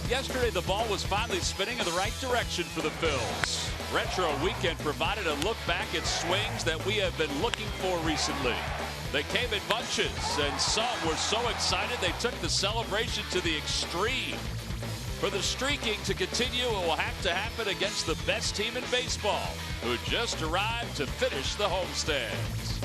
Yesterday, the ball was finally spinning in the right direction for the Phils. Retro Weekend provided a look back at swings that we have been looking for recently. They came in bunches, and some were so excited they took the celebration to the extreme. For the streaking to continue, it will have to happen against the best team in baseball, who just arrived to finish the homestands.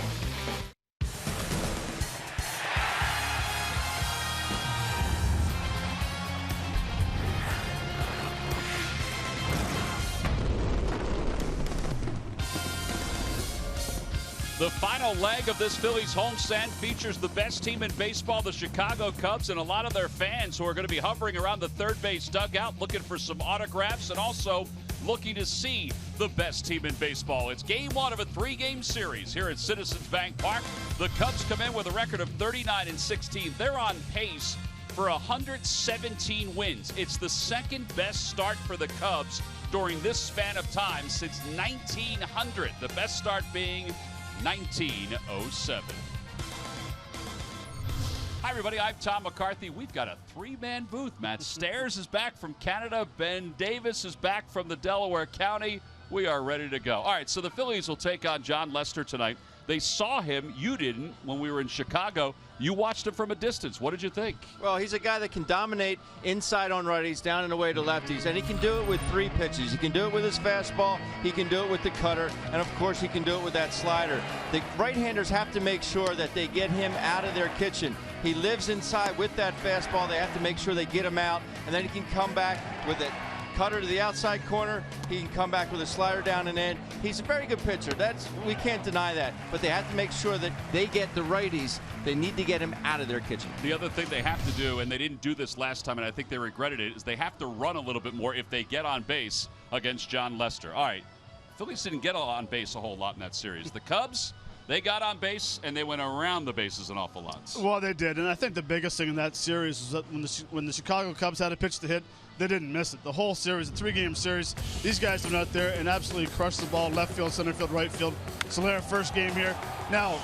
The final leg of this Phillies homestand features the best team in baseball, the Chicago Cubs, and a lot of their fans who are going to be hovering around the third base dugout looking for some autographs and also looking to see the best team in baseball. It's game one of a three-game series here at Citizens Bank Park. The Cubs come in with a record of 39-16. They're on pace for 117 wins. It's the second best start for the Cubs during this span of time since 1900. The best start being 1907. Hi, everybody. I'm Tom McCarthy. We've got a three-man booth. Matt Stairs is back from Canada. Ben Davis is back from the Delaware County. We are ready to go. All right, so the Phillies will take on Jon Lester tonight. They saw him. You didn't when we were in Chicago. You watched him from a distance. What did you think? Well, he's a guy that can dominate inside on righties, down and away to lefties, and he can do it with three pitches. He can do it with his fastball, he can do it with the cutter, and of course he can do it with that slider. The right-handers have to make sure that they get him out of their kitchen. He lives inside with that fastball. They have to make sure they get him out, and then he can come back with it. Cutter to the outside corner, he can come back with a slider down and in. He's a very good pitcher. We can't deny that. But they have to make sure that they get the righties. They need to get him out of their kitchen. The other thing they have to do, and they didn't do this last time, and I think they regretted it, is they have to run a little bit more if they get on base against Jon Lester. All right, Phillies didn't get on base a whole lot in that series. The Cubs, they got on base, and they went around the bases an awful lot. Well, they did, and I think the biggest thing in that series was that when the Chicago Cubs had a pitch to hit, they didn't miss it. The whole series, the three-game series, these guys went out there and absolutely crushed the ball, left field, center field, right field. So their first game here. Now,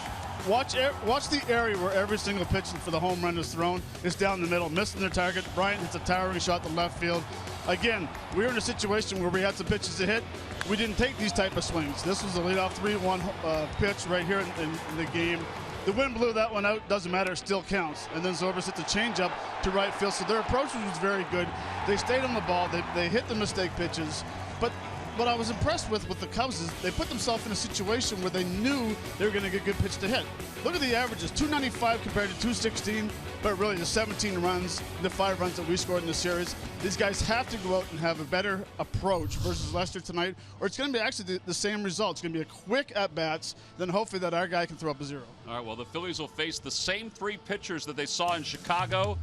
watch the area where every single pitch for the home run is thrown. It's down the middle, missing their target. Bryant hits a towering shot to left field. Again, we were in a situation where we had some pitches to hit. We didn't take these type of swings. This was a leadoff 3-1 pitch right here in the game. The wind blew that one out. Doesn't matter. It still counts. And then Zobrist hits a changeup to right field. So their approach was very good. They stayed on the ball. They hit the mistake pitches. But what I was impressed with the Cubs is they put themselves in a situation where they knew they were going to get a good pitch to hit. Look at the averages, 295 compared to 216, but really the 17 runs, the 5 runs that we scored in the series. These guys have to go out and have a better approach versus Lester tonight, or it's going to be actually the same result. It's going to be a quick at-bats, then hopefully that our guy can throw up a zero. All right, well, the Phillies will face the same three pitchers that they saw in Chicago,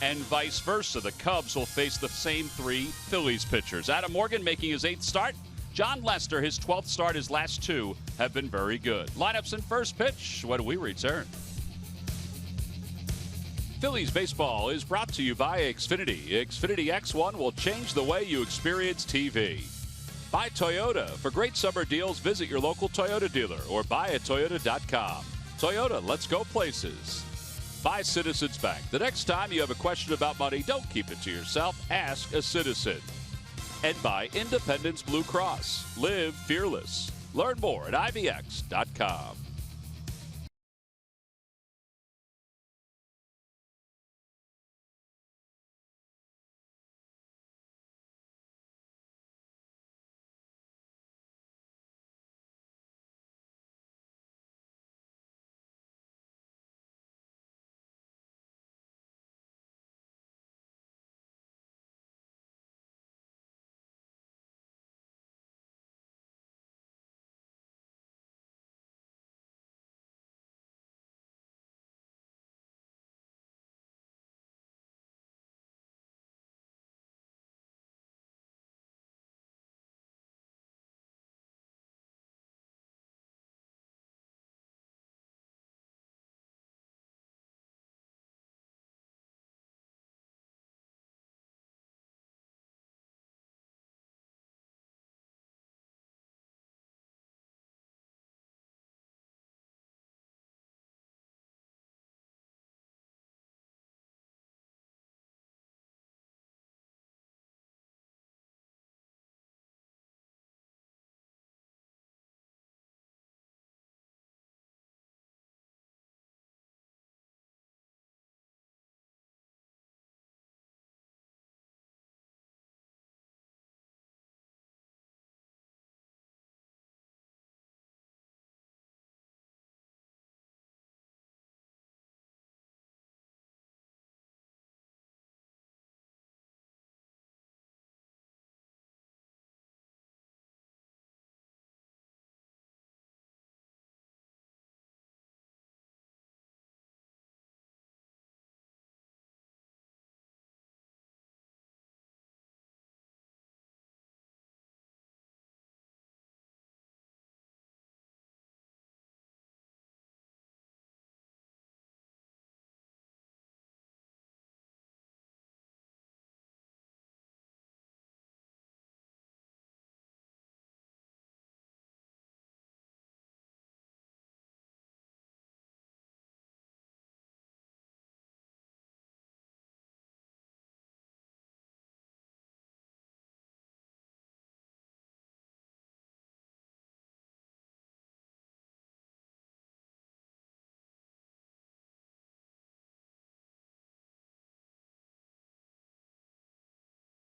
and vice versa. The Cubs will face the same three Phillies pitchers. Adam Morgan making his 8th start. Jon Lester, his 12th start, his last 2 have been very good. Lineups and first pitch when we return. Phillies baseball is brought to you by Xfinity. Xfinity X1 will change the way you experience TV. By Toyota. For great summer deals, visit your local Toyota dealer or buyatoyota.com. Toyota, let's go places. By Citizens Bank. The next time you have a question about money, don't keep it to yourself. Ask a citizen. And by Independence Blue Cross. Live fearless. Learn more at IVX.com.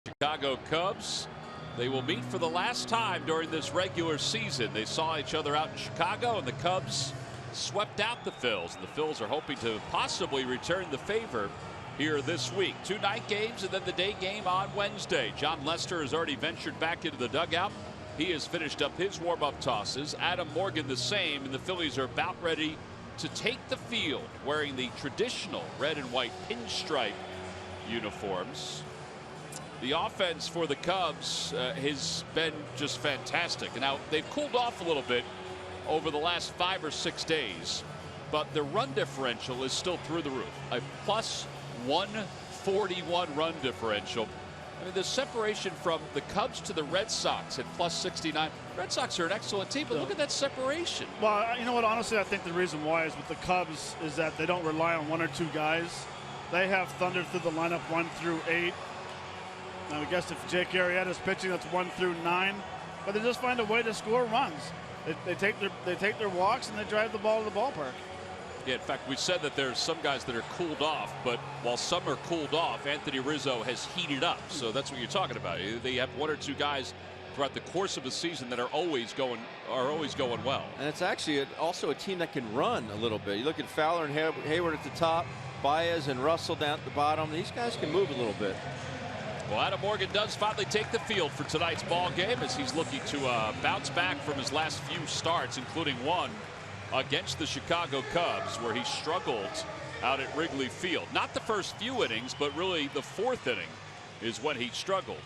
Chicago Cubs. They will meet for the last time during this regular season. They saw each other out in Chicago, and the Cubs swept out the Phils. And the Phils are hoping to possibly return the favor here this week. 2 night games and then the day game on Wednesday. John Lester has already ventured back into the dugout. He has finished up his warm-up tosses. Adam Morgan the same, and the Phillies are about ready to take the field wearing the traditional red and white pinstripe uniforms. The offense for the Cubs has been just fantastic. Now, they've cooled off a little bit over the last 5 or 6 days, but the run differential is still through the roof. A plus 141 run differential. I mean, the separation from the Cubs to the Red Sox at plus 69. Red Sox are an excellent team, but look at that separation. Well, you know what? Honestly, I think the reason why is with the Cubs is that they don't rely on 1 or 2 guys. They have thundered through the lineup 1 through 8. Now, I guess if Jake Arrieta's pitching, that's 1 through 9. But they just find a way to score runs. They take their walks and they drive the ball to the ballpark. Yeah, in fact, we said that there's some guys that are cooled off, but while some are cooled off, Anthony Rizzo has heated up. So that's what you're talking about. They have 1 or 2 guys throughout the course of the season that are always going well. And it's actually also a team that can run a little bit. You look at Fowler and Hayward at the top, Baez and Russell down at the bottom. These guys can move a little bit. Well, Adam Morgan does finally take the field for tonight's ball game as he's looking to bounce back from his last few starts, including one against the Chicago Cubs, where he struggled out at Wrigley Field. Not the first few innings, but really the 4th inning is when he struggled.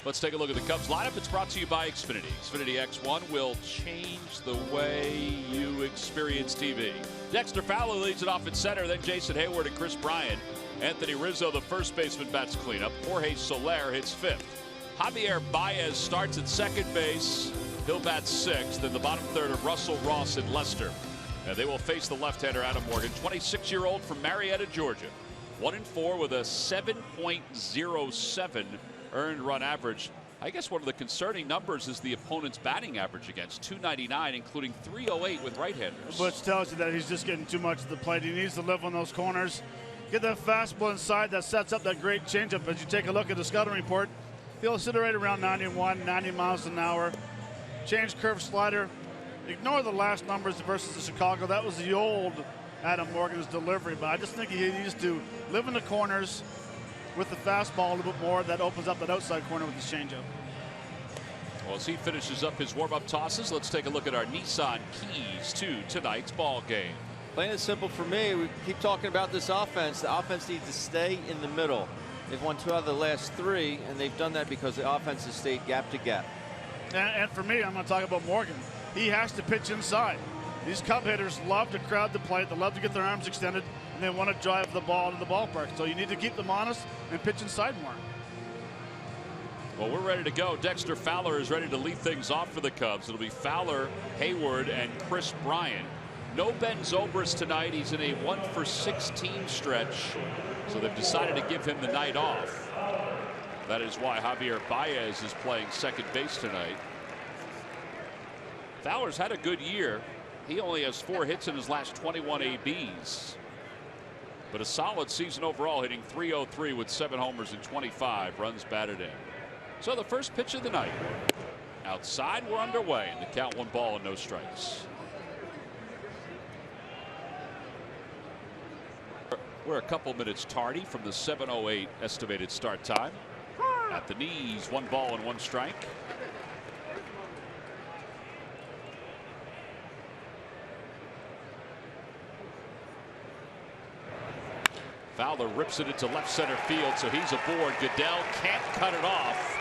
Let's take a look at the Cubs lineup. It's brought to you by Xfinity. Xfinity X1 will change the way you experience TV. Dexter Fowler leads it off at center, then Jason Hayward and Chris Bryant. Anthony Rizzo, the first baseman, bats cleanup. Jorge Soler hits 5th. Javier Baez starts at second base. He'll bat 6th. In the bottom third of Russell, Ross, and Lester. And they will face the left-hander Adam Morgan, 26-year-old from Marietta, Georgia. 1-4 with a 7.07 earned run average. I guess one of the concerning numbers is the opponent's batting average against, 299, including 308 with right-handers. Which tells you that he's just getting too much of the plate. He needs to live on those corners. Get that fastball inside that sets up that great changeup. As you take a look at the scouting report, he'll sit right around 91, 90 miles an hour. Change curve slider. Ignore the last numbers versus the Chicago. That was the old Adam Morgan's delivery. But I just think he needs to live in the corners with the fastball a little bit more. That opens up that outside corner with the changeup. Well, as he finishes up his warm-up tosses, let's take a look at our Nissan keys to tonight's ball game. Plain and simple for me, we keep talking about this offense. The offense needs to stay in the middle. They've won 2 out of the last 3, and they've done that because the offense has stayed gap to gap. And for me, I'm going to talk about Morgan. He has to pitch inside. These Cub hitters love to crowd the plate. They love to get their arms extended, and they want to drive the ball to the ballpark. So you need to keep them honest and pitch inside more. Well, we're ready to go. Dexter Fowler is ready to lead things off for the Cubs. It'll be Fowler, Hayward, and Chris Bryant. No Ben Zobrist tonight. He's in a 1-for-16 stretch, so they've decided to give him the night off. That is why Javier Baez is playing second base tonight. Fowler's had a good year. He only has 4 hits in his last 21 ABs, but a solid season overall, hitting .303 with 7 homers and 25 runs batted in. So the first pitch of the night. Outside, we're underway, and the count 1 ball and no strikes. We're a couple minutes tardy from the 7:08 estimated start time. At the knees, 1 ball and 1 strike. Fowler rips it into left center field, so he's aboard. Goodell can't cut it off,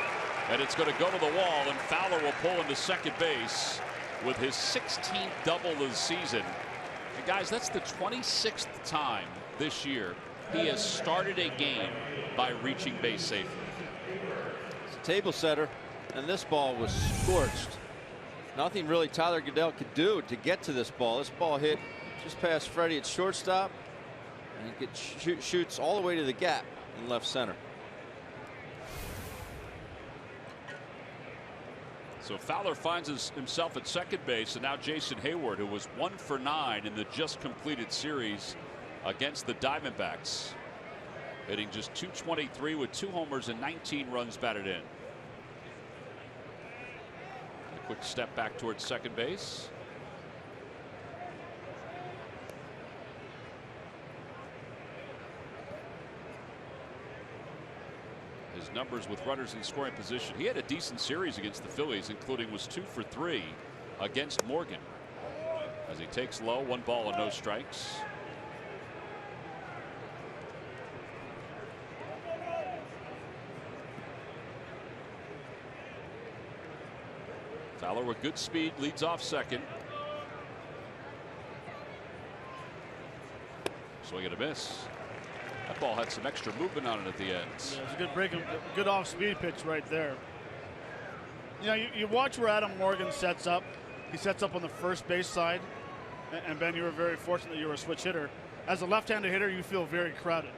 and it's going to go to the wall, and Fowler will pull into second base with his 16th double of the season. And guys, that's the 26th time this year he has started a game by reaching base safely. It's a table setter, and this ball was scorched. Nothing really Tyler Goodell could do to get to this ball. This ball hit just past Freddie at shortstop, and he shoots all the way to the gap in left center. So Fowler finds himself at second base, and now Jason Hayward, who was 1 for 9 in the just completed series against the Diamondbacks, hitting just .223 with 2 homers and 19 runs batted in. A quick step back towards second base. His numbers with runners in scoring position. He had a decent series against the Phillies, including was 2 for 3 against Morgan. As he takes low, 1 ball and no strikes. Fowler with good speed leads off second. Swing and a miss. That ball had some extra movement on it at the end. Yeah, it's a good break, good off-speed pitch right there. You know, you watch where Adam Morgan sets up. He sets up on the first base side. And Ben, you were very fortunate that you were a switch hitter. As a left-handed hitter, you feel very crowded.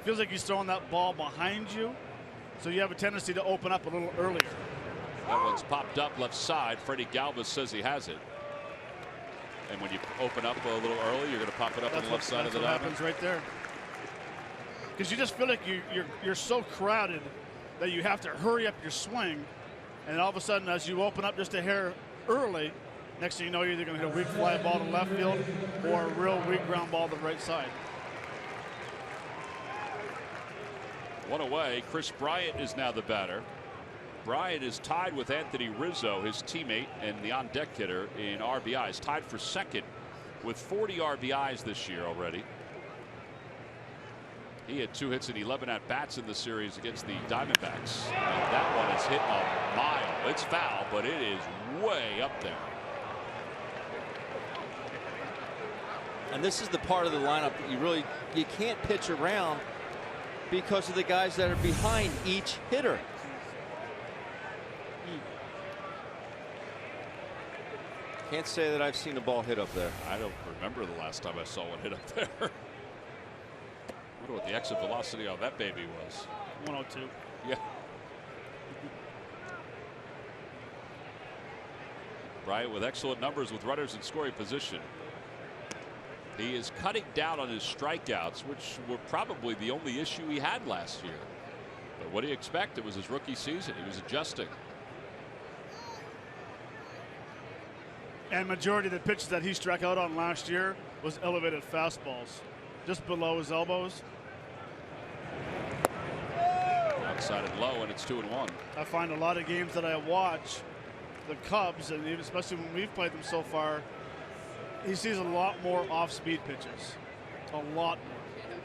Feels like he's throwing that ball behind you, so you have a tendency to open up a little earlier. That one's popped up left side. Freddie Galvis says he has it. And when you open up a little early, you're going to pop it up on the left side of the diamond. That's what happens right there. Because you just feel like you're so crowded that you have to hurry up your swing, and all of a sudden, as you open up just a hair early, next thing you know, you're either going to hit a weak fly ball to left field or a real weak ground ball to the right side. One away. Chris Bryant is now the batter. Bryant is tied with Anthony Rizzo, his teammate and the on-deck hitter, in RBIs. Tied for second with 40 RBIs this year already. He had 2 hits and 11 at-bats in the series against the Diamondbacks. And that one is hit a mile. It's foul, but it is way up there. And this is the part of the lineup that you can't pitch around because of the guys that are behind each hitter. Can't say that I've seen a ball hit up there. I don't remember the last time I saw one hit up there. I wonder what the exit velocity on that baby was. 102. Yeah. Bryant with excellent numbers with runners in scoring position. He is cutting down on his strikeouts, which were probably the only issue he had last year. But what do you expect? It was his rookie season. He was adjusting. And majority of the pitches that he struck out on last year was elevated fastballs, just below his elbows. Outside and low, and it's 2-1. I find a lot of games that I watch, the Cubs, and even especially when we've played them so far, he sees a lot more off-speed pitches, a lot more,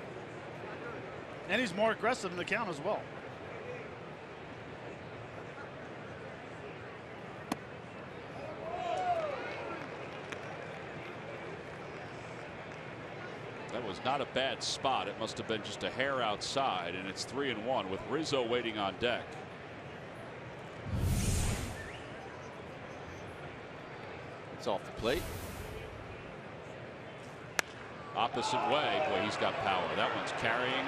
and he's more aggressive in the count as well. That was not a bad spot. It must have been just a hair outside, and it's 3-1 with Rizzo waiting on deck. It's off the plate. Opposite way. Boy, he's got power. That one's carrying.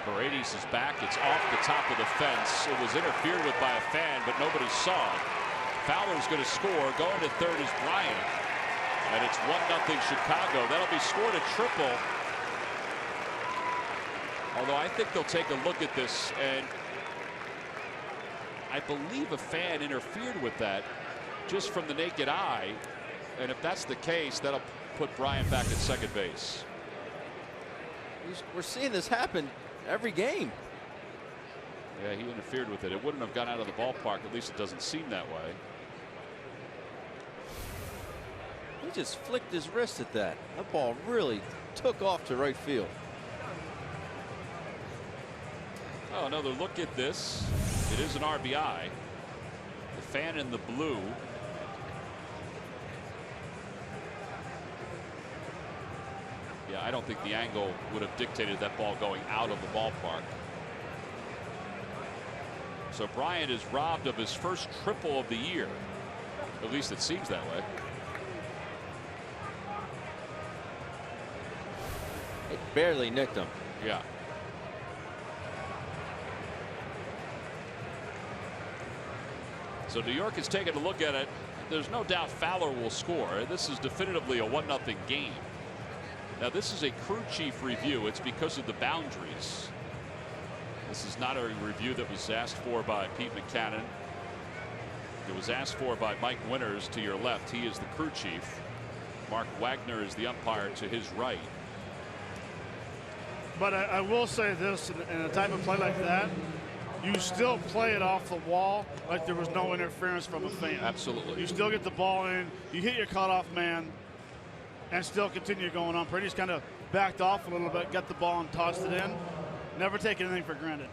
Paredes is back. It's off the top of the fence. It was interfered with by a fan, but nobody saw it. Fowler's going to score. Going to third is Bryant. And it's 1-0 Chicago. That'll be scored a triple. Although I think they'll take a look at this, and I believe a fan interfered with that just from the naked eye. And if that's the case, that'll put Bryant back at second base. We're seeing this happen every game. Yeah, he interfered with it. It wouldn't have gone out of the ballpark. At least it doesn't seem that way. He just flicked his wrist at that. That ball really took off to right field. Oh, another look at this. It is an RBI. The fan in the blue. Yeah, I don't think the angle would have dictated that ball going out of the ballpark. So Bryant is robbed of his first triple of the year. At least it seems that way. It barely nicked him. Yeah. So New York is taking a look at it. There's no doubt Fowler will score. This is definitively a 1-0 game. Now this is a crew chief review. It's because of the boundaries. This is not a review that was asked for by Pete McCannon. It was asked for by Mike Winters to your left. He is the crew chief. Mark Wagner is the umpire to his right. But I will say this, in a type of play like that, you still play it off the wall like there was no interference from a fan. Absolutely. You still get the ball in, you hit your cutoff man, and still continue going on. Brady's kind of backed off a little bit, got the ball and tossed it in. Never take anything for granted.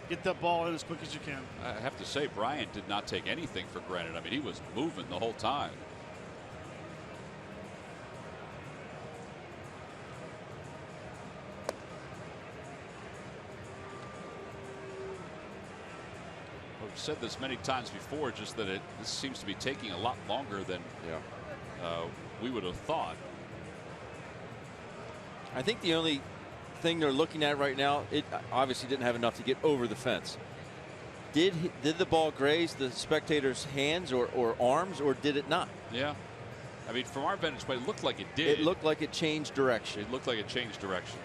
Get that ball in as quick as you can. I have to say, Bryant did not take anything for granted. I mean, he was moving the whole time. I've said this many times before, just that this seems to be taking a lot longer than we would have thought. I think the only thing they're looking at right now, it obviously didn't have enough to get over the fence. Did the ball graze the spectators' hands or arms, or did it not? Yeah. I mean, from our vantage point, it looked like it did. It looked like it changed direction. It looked like it changed direction.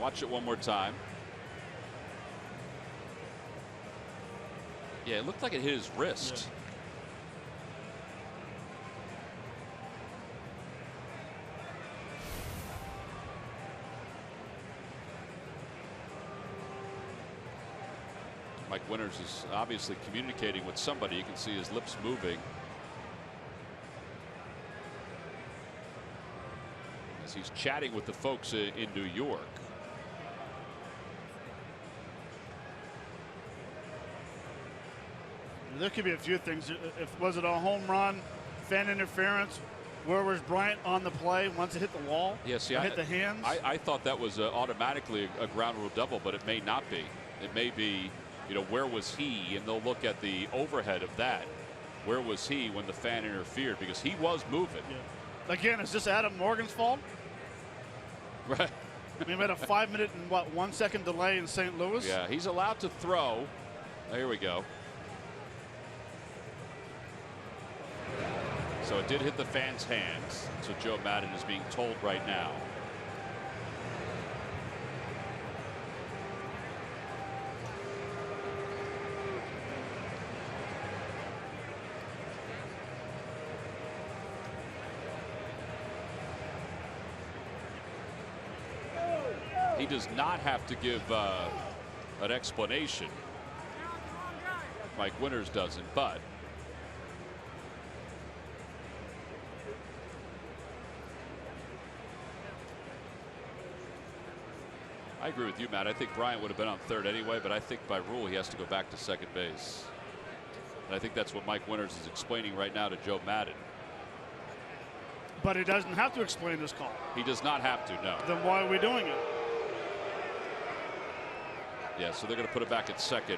Watch it one more time. Yeah, it looked like it hit his wrist. Yeah. Mike Winters is obviously communicating with somebody. You can see his lips moving as he's chatting with the folks in New York. There could be a few things. Was it a home run, fan interference? Where was Bryant on the play once it hit the wall? Yeah, see, hit the hands. I thought that was automatically a ground rule double, but it may not be. It may be, you know, where was he? And they'll look at the overhead of that. Where was he when the fan interfered? Because he was moving. Yeah. Again, is this Adam Morgan's fault? Right. We had a 5-minute and 1 second delay in St. Louis. Yeah, he's allowed to throw. Here we go. So it did hit the fans' hands. So Joe Maddon is being told right now. He does not have to give an explanation. Mike Winters doesn't, but I agree with you, Matt. I think Bryant would have been on third anyway, but I think by rule he has to go back to second base. And I think that's what Mike Winters is explaining right now to Joe Maddon. But he doesn't have to explain this call. He does not have to, no. Then why are we doing it? Yeah, so they're going to put it back at second.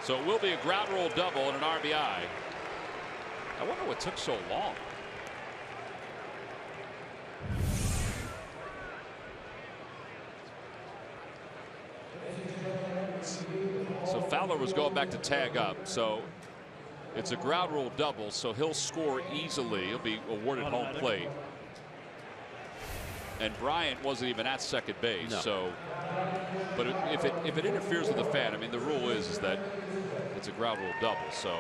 So it will be a ground rule double and an RBI. I wonder what took so long. So Fowler was going back to tag up. So it's a ground rule double, so he'll score easily. He'll be awarded home plate. And Bryant wasn't even at second base. No. So, but if it interferes with the fan, I mean, the rule is that it's a ground rule double. So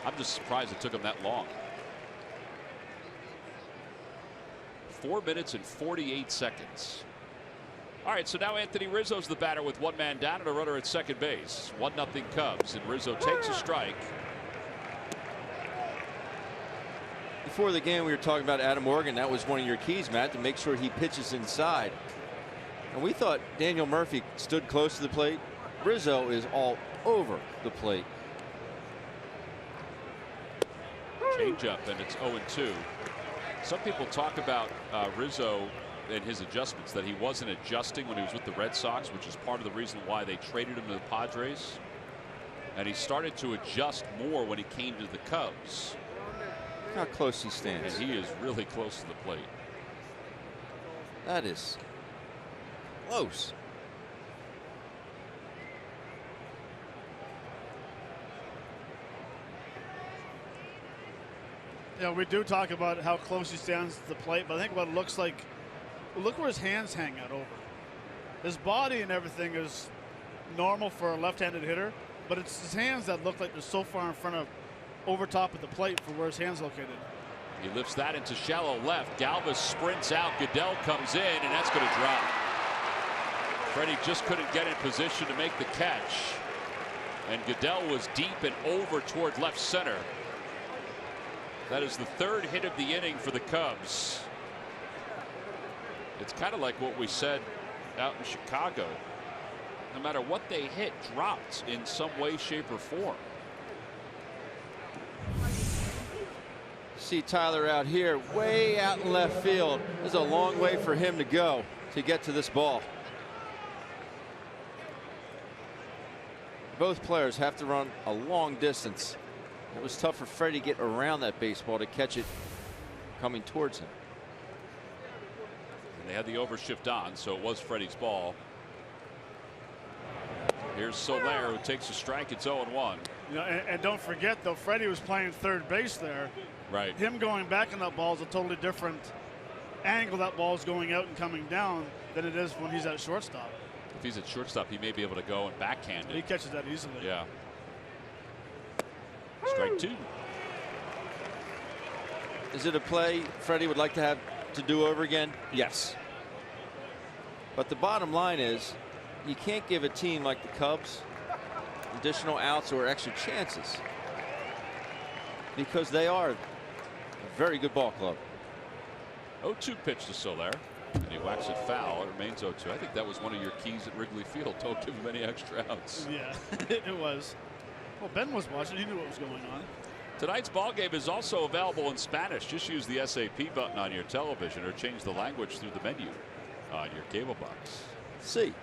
I'm just surprised it took him that long. 4 minutes and 48 seconds. All right, so now Anthony Rizzo's the batter with one man down and a runner at second base. 1-0 Cubs, and Rizzo takes a strike. Before the game, we were talking about Adam Morgan. That was one of your keys, Matt, to make sure he pitches inside. And we thought Daniel Murphy stood close to the plate. Rizzo is all over the plate. Changeup, and it's 0-2. Some people talk about Rizzo and his adjustments, that he wasn't adjusting when he was with the Red Sox, which is part of the reason why they traded him to the Padres. And he started to adjust more when he came to the Cubs. How close he stands. And he is really close to the plate. That is close. Yeah, we do talk about how close he stands to the plate, but I think what it looks like, look where his hands hang out over. His body and everything is normal for a left-handed hitter, but it's his hands that look like they're so far in front of, over top of the plate for where his hand's located. He lifts that into shallow left. Galvis sprints out. Goodell comes in, and that's going to drop. Freddie just couldn't get in position to make the catch. And Goodell was deep and over toward left center. That is the third hit of the inning for the Cubs. It's kind of like what we said out in Chicago. No matter what they hit, dropped in some way, shape, or form. See Tyler out here, way out in left field. There's a long way for him to go to get to this ball. Both players have to run a long distance. It was tough for Freddie to get around that baseball to catch it coming towards him. And they had the overshift on, so it was Freddie's ball. Here's Soler, who takes a strike. It's 0-1. You know, and don't forget, though, Freddie was playing third base there. Right. Him going back on that ball is a totally different angle that ball is going out and coming down than it is when he's at shortstop. If he's at shortstop, he may be able to go and backhand it. He catches that easily. Yeah. Strike two. Is it a play Freddie would like to have to do over again? Yes. But the bottom line is, you can't give a team like the Cubs additional outs or extra chances, because they are a very good ball club. 0-2 pitch to Soler, and he whacks it foul. It remains 0-2. I think that was one of your keys at Wrigley Field. Don't give him any extra outs. Yeah, it was. Well, Ben was watching. He knew what was going on. Tonight's ball game is also available in Spanish. Just use the SAP button on your television or change the language through the menu on your cable box. See.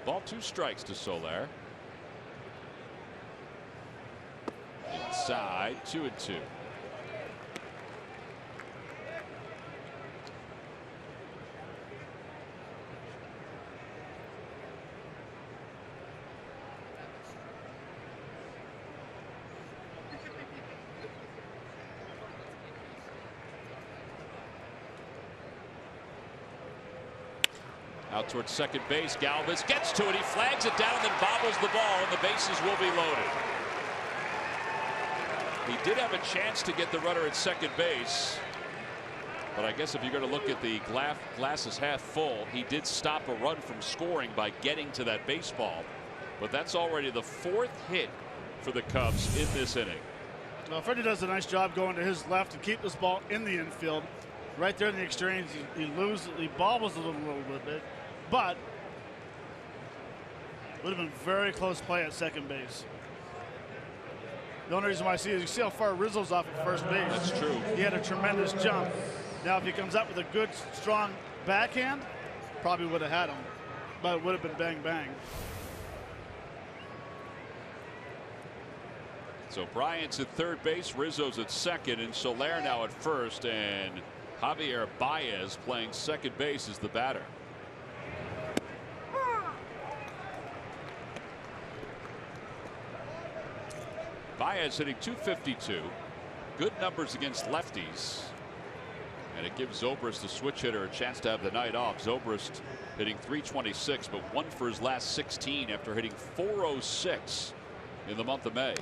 Ball, 2 strikes to Soler. Inside, 2-2. Out towards second base. Galvis gets to it. He flags it down and then bobbles the ball, and the bases will be loaded. He did have a chance to get the runner at second base, but I guess if you're going to look at the glass is half full, he did stop a run from scoring by getting to that baseball. But that's already the 4th hit for the Cubs in this inning. Well, Freddie does a nice job going to his left to keep this ball in the infield. Right there in the exchange, he bobbles it a little bit, but would have been very close play at second base. The only reason why I see is you see how far Rizzo's off at first base. That's true. He had a tremendous jump. Now, if he comes up with a good, strong backhand, probably would have had him, but it would have been bang, bang. So Bryant's at third base, Rizzo's at second, and Soler now at first, and Javier Baez playing second base as the batter. Baez hitting .252. Good numbers against lefties. And it gives Zobrist, the switch hitter, a chance to have the night off. Zobrist hitting .326, but 1 for his last 16 after hitting .406 in the month of May.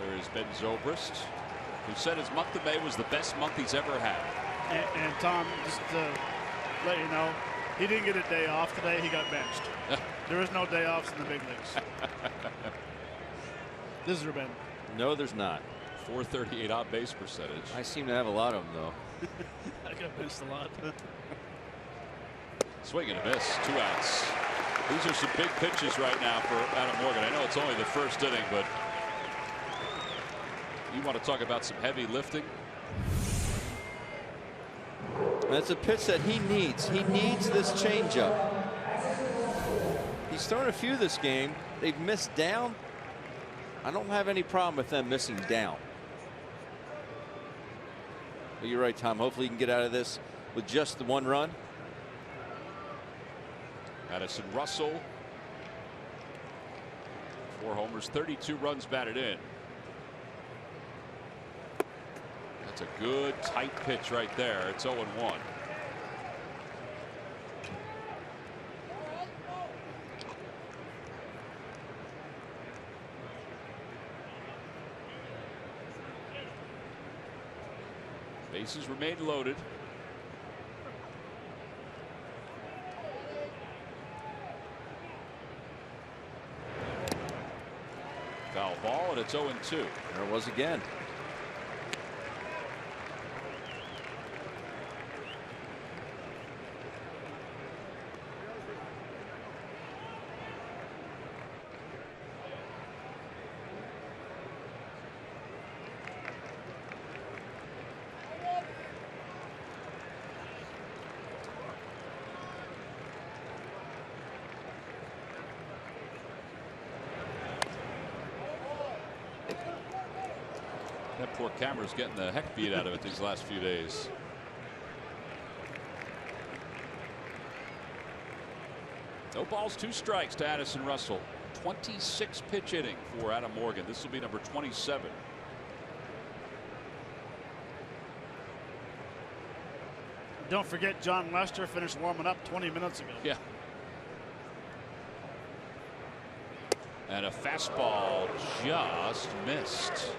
There is Ben Zobrist, who said his month of May was the best month he's ever had. And Tom, just to let you know, he didn't get a day off today. He got benched. There is no day offs in the big leagues. This is Ben. No, there's not. .438 on base percentage. I seem to have a lot of them, though. I got benched a lot. Swing and a miss. 2 outs. These are some big pitches right now for Adam Morgan. I know it's only the first inning, but you want to talk about some heavy lifting? That's a pitch that he needs. He needs this changeup. He's thrown a few this game. They've missed down. I don't have any problem with them missing down. But you're right, Tom. Hopefully he can get out of this with just the 1 run. Addison Russell, 4 homers, 32 runs batted in. That's a good tight pitch right there. It's 0-1. Bases remain loaded. Foul ball, and it's 0-2. There it was again. That poor camera's getting the heck beat out of it these last few days. No balls, 2 strikes to Addison Russell. 26 pitch inning for Adam Morgan. This will be number 27. Don't forget, John Lester finished warming up 20 minutes ago. Yeah. And a fastball just missed.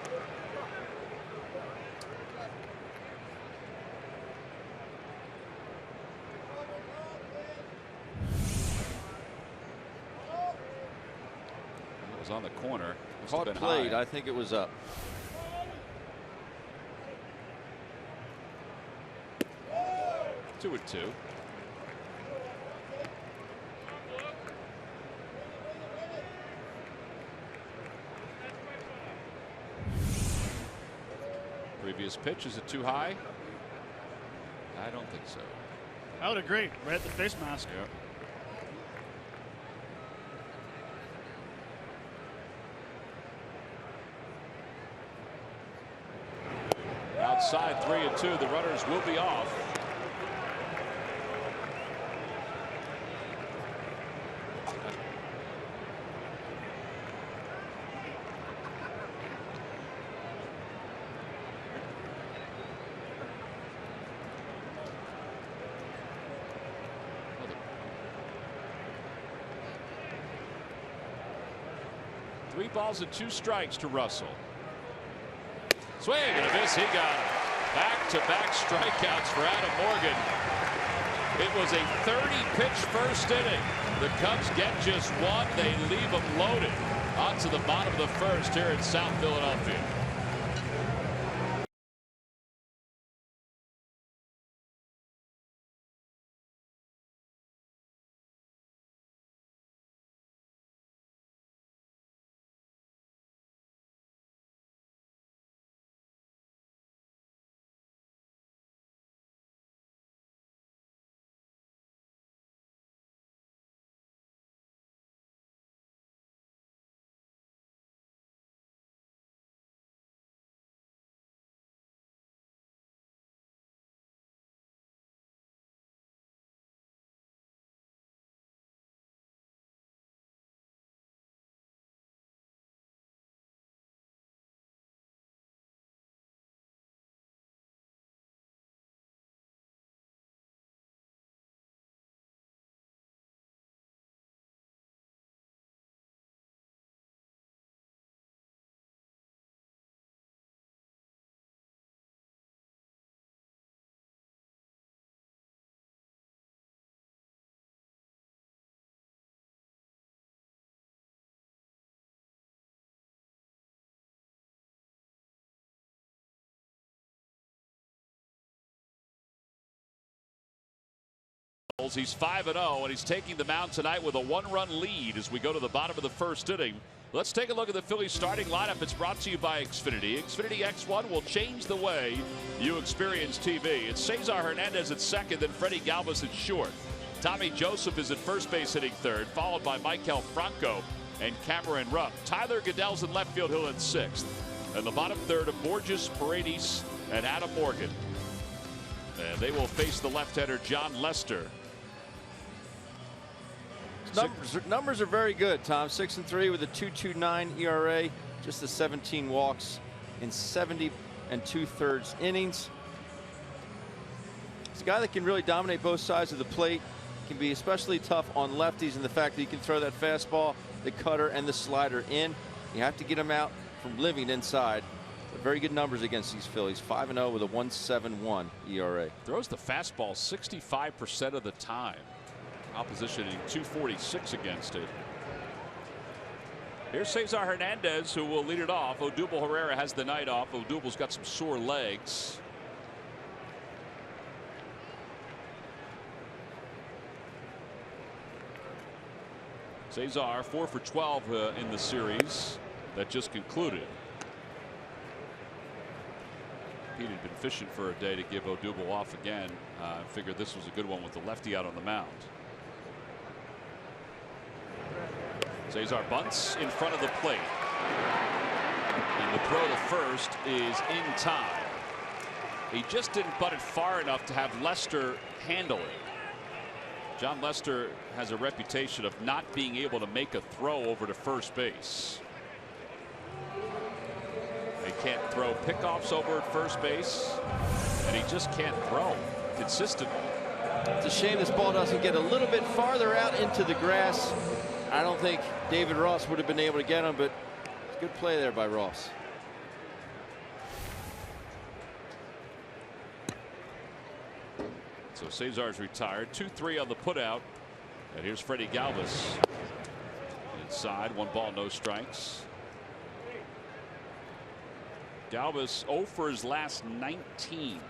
It was on the corner. Caught played. I think it was up. Two and 2. Previous pitch, is it too high? I don't think so. I would agree. Right at the face mask. Yep. Outside 3-2. The runners will be off. Three balls and 2 strikes to Russell. Swing and a miss. He got him. Back-to-back strikeouts for Adam Morgan. It was a 30-pitch first inning. The Cubs get just 1. They leave them loaded onto the bottom of the first here in South Philadelphia. He's 5-0, and he's taking the mound tonight with a 1-run lead as we go to the bottom of the first inning. Let's take a look at the Phillies starting lineup. It's brought to you by Xfinity. Xfinity X1 will change the way you experience TV. It's Cesar Hernandez at second, then Freddie Galvis at short. Tommy Joseph is at first base hitting third, followed by Michael Franco and Cameron Rupp. Tyler Goodell's in left field, he'll hit sixth. And the bottom third of Borges, Paredes, and Adam Morgan. And they will face the left-hander John Lester. Numbers are very good, Tom. 6-3 with a 2.29 ERA, just the 17 walks in 70 2/3 innings. He's a guy that can really dominate both sides of the plate. Can be especially tough on lefties, and the fact that he can throw that fastball, the cutter, and the slider in. You have to get him out from living inside. But very good numbers against these Phillies. 5-0 with a 1.71 ERA. Throws the fastball 65% of the time. Opposition hitting 246 against it. Here's Cesar Hernandez, who will lead it off. Odubel Herrera has the night off. Odubel's got some sore legs. Cesar 4 for 12 in the series that just concluded. Pete had been fishing for a day to give Odubel off again. Figured this was a good one with the lefty out on the mound. Cesar bunts in front of the plate. And the throw to first is in time. He just didn't butt it far enough to have Lester handle it. John Lester has a reputation of not being able to make a throw over to first base. They can't throw pickoffs over at first base, and he just can't throw consistently. It's a shame this ball doesn't get a little bit farther out into the grass. I don't think David Ross would have been able to get him, but it's a good play there by Ross. So Cesar's retired. 2-3 on the putout. And here's Freddie Galvis. Inside, 1 ball, no strikes. Galvis 0 for his last 19.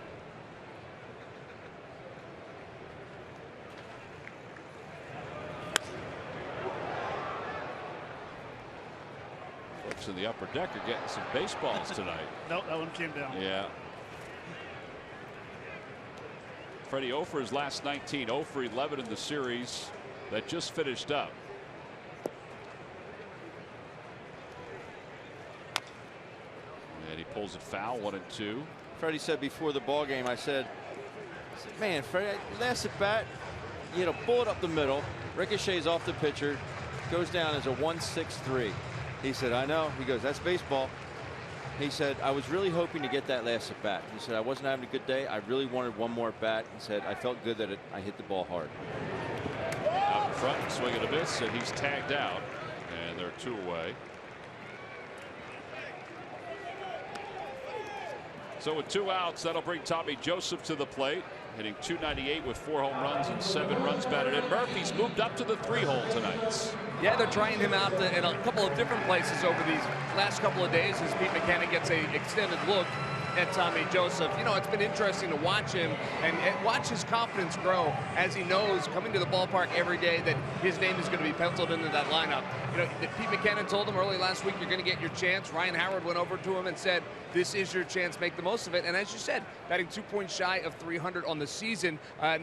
Folks in the upper deck are getting some baseballs tonight. Nope, that one came down. Yeah. Freddie 0 for his last 19, 0 for 11 in the series that just finished up. And he pulls it foul, 1-2. Freddie said before the ball game, I said, man, Freddie, last at bat, you hit a bullet up the middle, ricochets off the pitcher, goes down as a 1.63. He said, I know. He goes, that's baseball. He said, I was really hoping to get that last at bat. He said, I wasn't having a good day. I really wanted one more at bat. He said, I felt good that I hit the ball hard. Out in front, swing and a miss, and he's tagged out. And they're 2 away. So with 2 outs, that'll bring Tommy Joseph to the plate, hitting .298 with 4 home runs and 7 runs batted in. Murphy's moved up to the 3-hole tonight. Yeah, they're trying him out in a couple of different places over these last couple of days as Pete McCannon gets an extended look at Tommy Joseph. You know, it's been interesting to watch him and watch his confidence grow as he knows coming to the ballpark every day that his name is going to be penciled into that lineup. You know, Pete McCannon told him early last week, you're going to get your chance. Ryan Howard went over to him and said, this is your chance, make the most of it. And as you said, batting 2 points shy of 300 on the season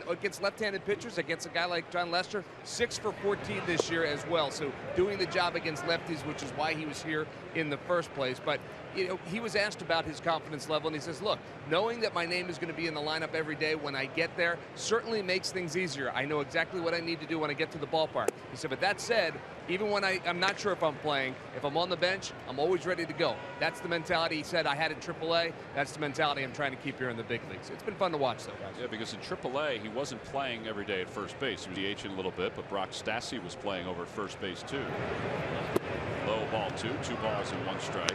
against left-handed pitchers, against a guy like John Lester, 6 for 14 this year as well. So doing the job against lefties, which is why he was here in the first place. But you know, he was asked about his confidence level, and he says, look, knowing that my name is going to be in the lineup every day when I get there certainly makes things easier. I know exactly what I need to do when I get to the ballpark. He said, but that said, even when I'm not sure if I'm playing, if I'm on the bench, I'm always ready to go. That's the mentality he said I had in AAA. That's the mentality I'm trying to keep here in the big leagues. It's been fun to watch, though, guys. Yeah, because in AAA, he wasn't playing every day at first base. He was DHing a little bit, but Brock Stassi was playing over at first base, too. Low ball, 2 balls and 1 strike.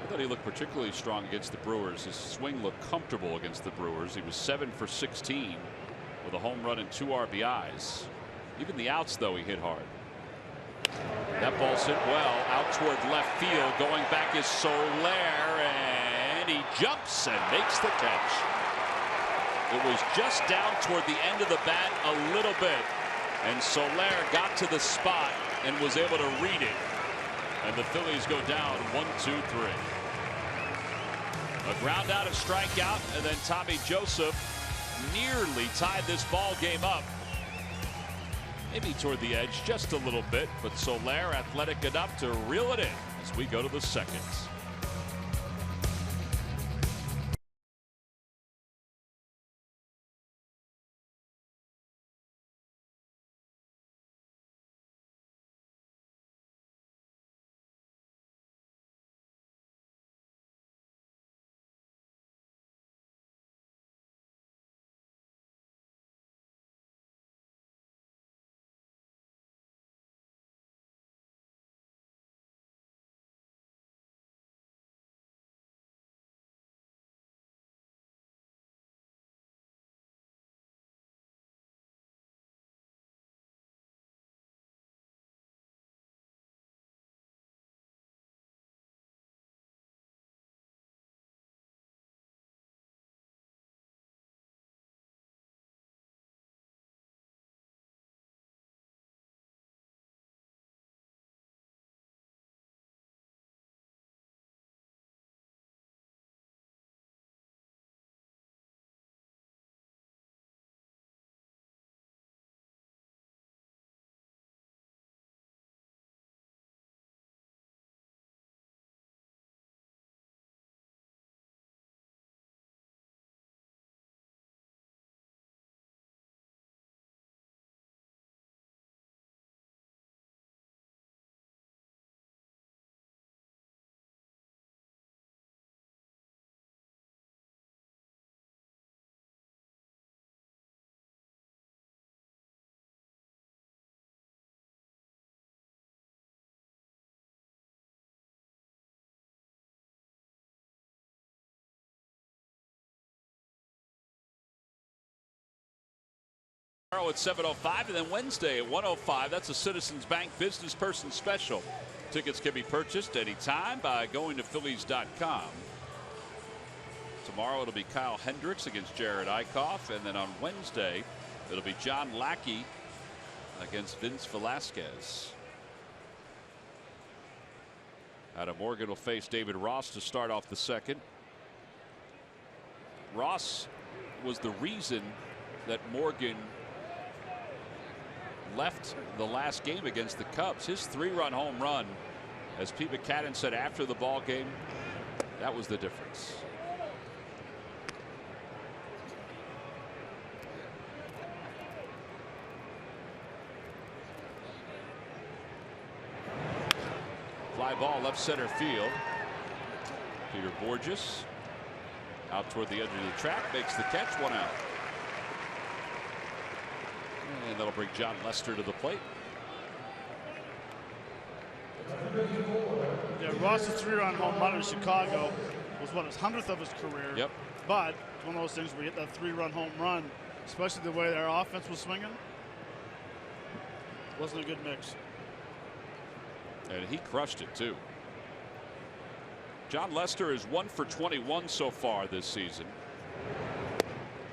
I thought he looked particularly strong against the Brewers. His swing looked comfortable against the Brewers. He was 7 for 16 with a home run and 2 RBIs. Even the outs, though, he hit hard. That ball's hit well out toward left field. Going back is Soler, and he jumps and makes the catch. It was just down toward the end of the bat a little bit, and Soler got to the spot and was able to read it. And the Phillies go down 1-2-3. A ground out, a strikeout, and then Tommy Joseph nearly tied this ball game up. Maybe toward the edge just a little bit, but Soler athletic enough to reel it in as we go to the second. Tomorrow at 7:05 and then Wednesday at 1:05. That's a Citizens Bank Business Person Special. Tickets can be purchased anytime by going to Phillies.com. Tomorrow it'll be Kyle Hendricks against Jared Eichhoff, and then on Wednesday it'll be John Lackey against Vince Velasquez. Adam Morgan will face David Ross to start off the second. Ross was the reason that Morgan left the last game against the Cubs. His 3-run home run, as Pete McCadden said after the ball game, that was the difference. Fly ball left center field. Peter Borges out toward the edge of the track, makes the catch, 1 out. And that'll bring John Lester to the plate. Yeah, Ross's 3-run home run in Chicago was his 100th of his career. Yep. But it's one of those things where you hit that 3-run home run, especially the way their offense was swinging. Wasn't a good mix. And he crushed it too. John Lester is 1 for 21 so far this season.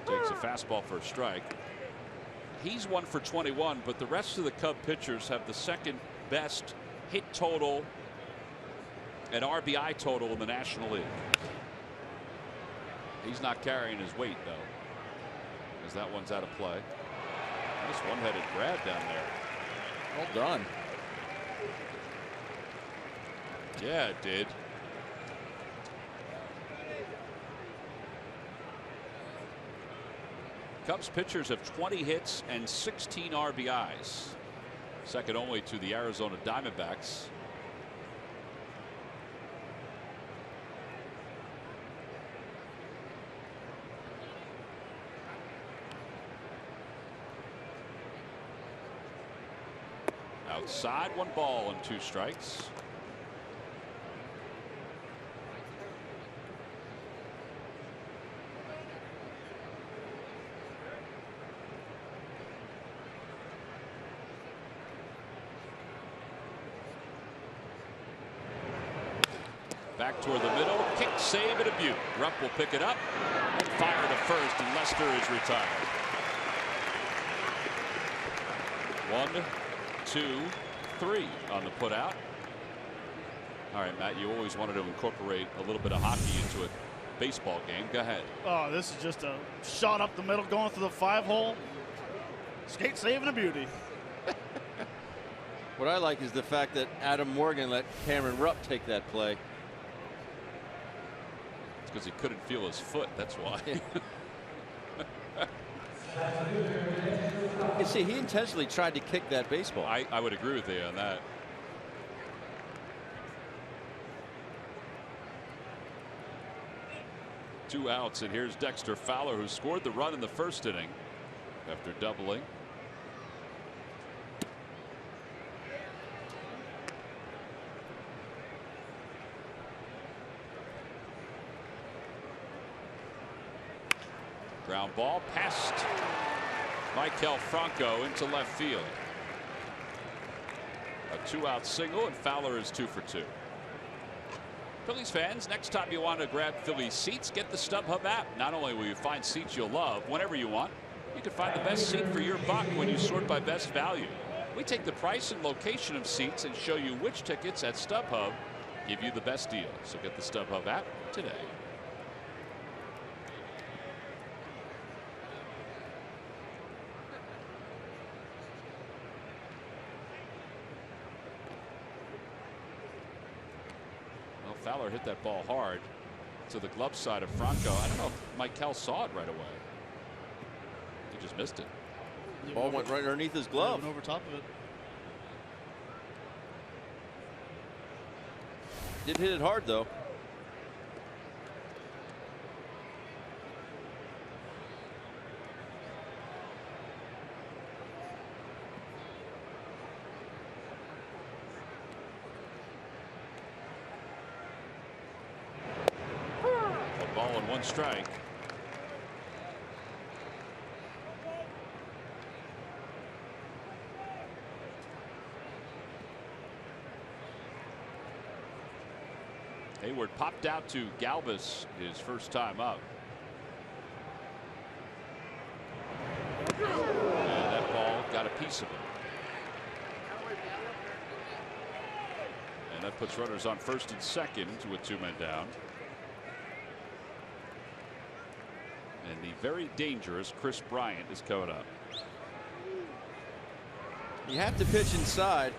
Takes a fastball for a strike. He's 1 for 21, but the rest of the Cub pitchers have the second best hit total and RBI total in the National League. He's not carrying his weight though, as that one's out of play. Nice one-headed grab down there. Well done. Yeah, it did. Cubs pitchers have 20 hits and 16 RBIs, second only to the Arizona Diamondbacks. Outside, 1 ball and 2 strikes. Back toward the middle, kick, save, and a beaut. Rupp will pick it up and fire to first, and Lester is retired. 1, 2, 3 on the putout. All right, Matt, you always wanted to incorporate a little bit of hockey into a baseball game. Go ahead. Oh, this is just a shot up the middle going through the 5-hole. Skate saving a beauty. What I like is the fact that Adam Morgan let Cameron Rupp take that play. It's because he couldn't feel his foot. That's why. You see, he intentionally tried to kick that baseball. I would agree with you on that. Two outs, and here's Dexter Fowler, who scored the run in the first inning after doubling. Ground ball past Maikel Franco into left field. A 2-out single, and Fowler is 2 for 2. Phillies fans, next time you want to grab Phillies seats, get the StubHub app. Not only will you find seats you'll love whenever you want, you can find the best seat for your buck when you sort by best value. We take the price and location of seats and show you which tickets at StubHub give you the best deal. So get the StubHub app today. Fowler hit that ball hard to the glove side of Franco. I don't know if Maikel saw it right away. He just missed it. Ball went right underneath his glove. Went over top of it. Did hit it hard though. Ball and 1 strike. Hayward popped out to Galvis his first time up. And that ball got a piece of it. And that puts runners on first and second with 2 men down. And the very dangerous Chris Bryant is coming up. You have to pitch inside.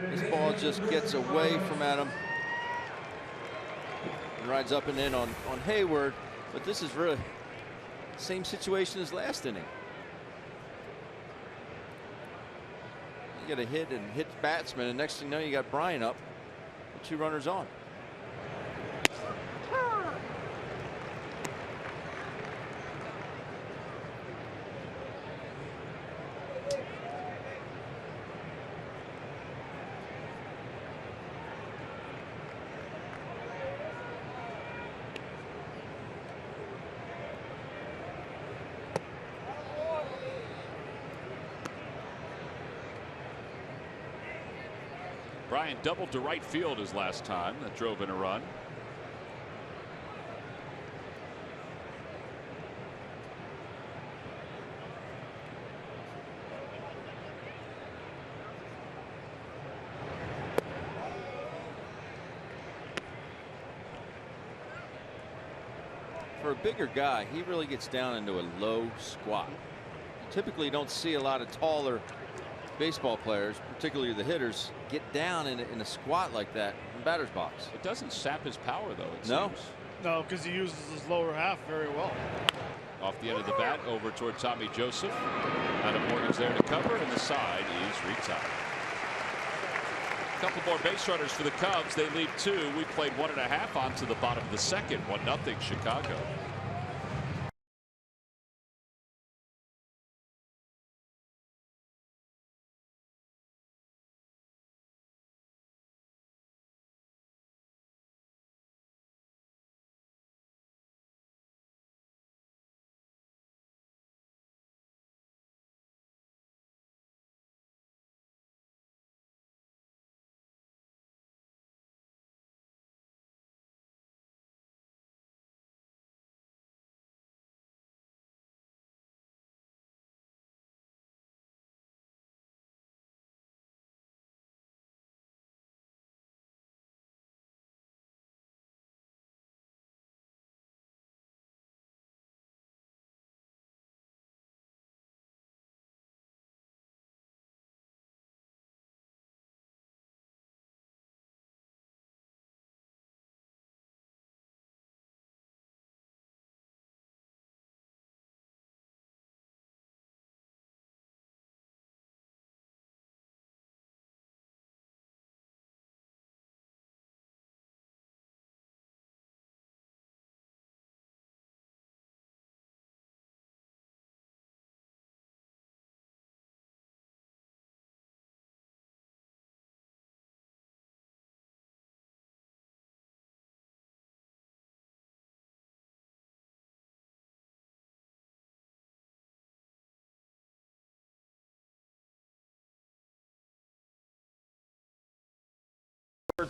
This ball just gets away from Adam and rides up and in on Hayward. But this is really the same situation as last inning. You got a hit and hit batsman, and next thing you know, you got Bryant up with 2 runners on. Bryant doubled to right field his last time. That drove in a run. For a bigger guy, he really gets down into a low squat. You typically don't see a lot of taller baseball players, particularly the hitters, get down in a squat like that in the batter's box. It doesn't sap his power, though, it No. seems. No, because he uses his lower half very well. Off the end of the bat, over toward Tommy Joseph. Adam Morgan's there to cover, and the side is retired. A couple more base runners for the Cubs. They lead 2. We played 1.5 on to the bottom of the second. 1-0 Chicago.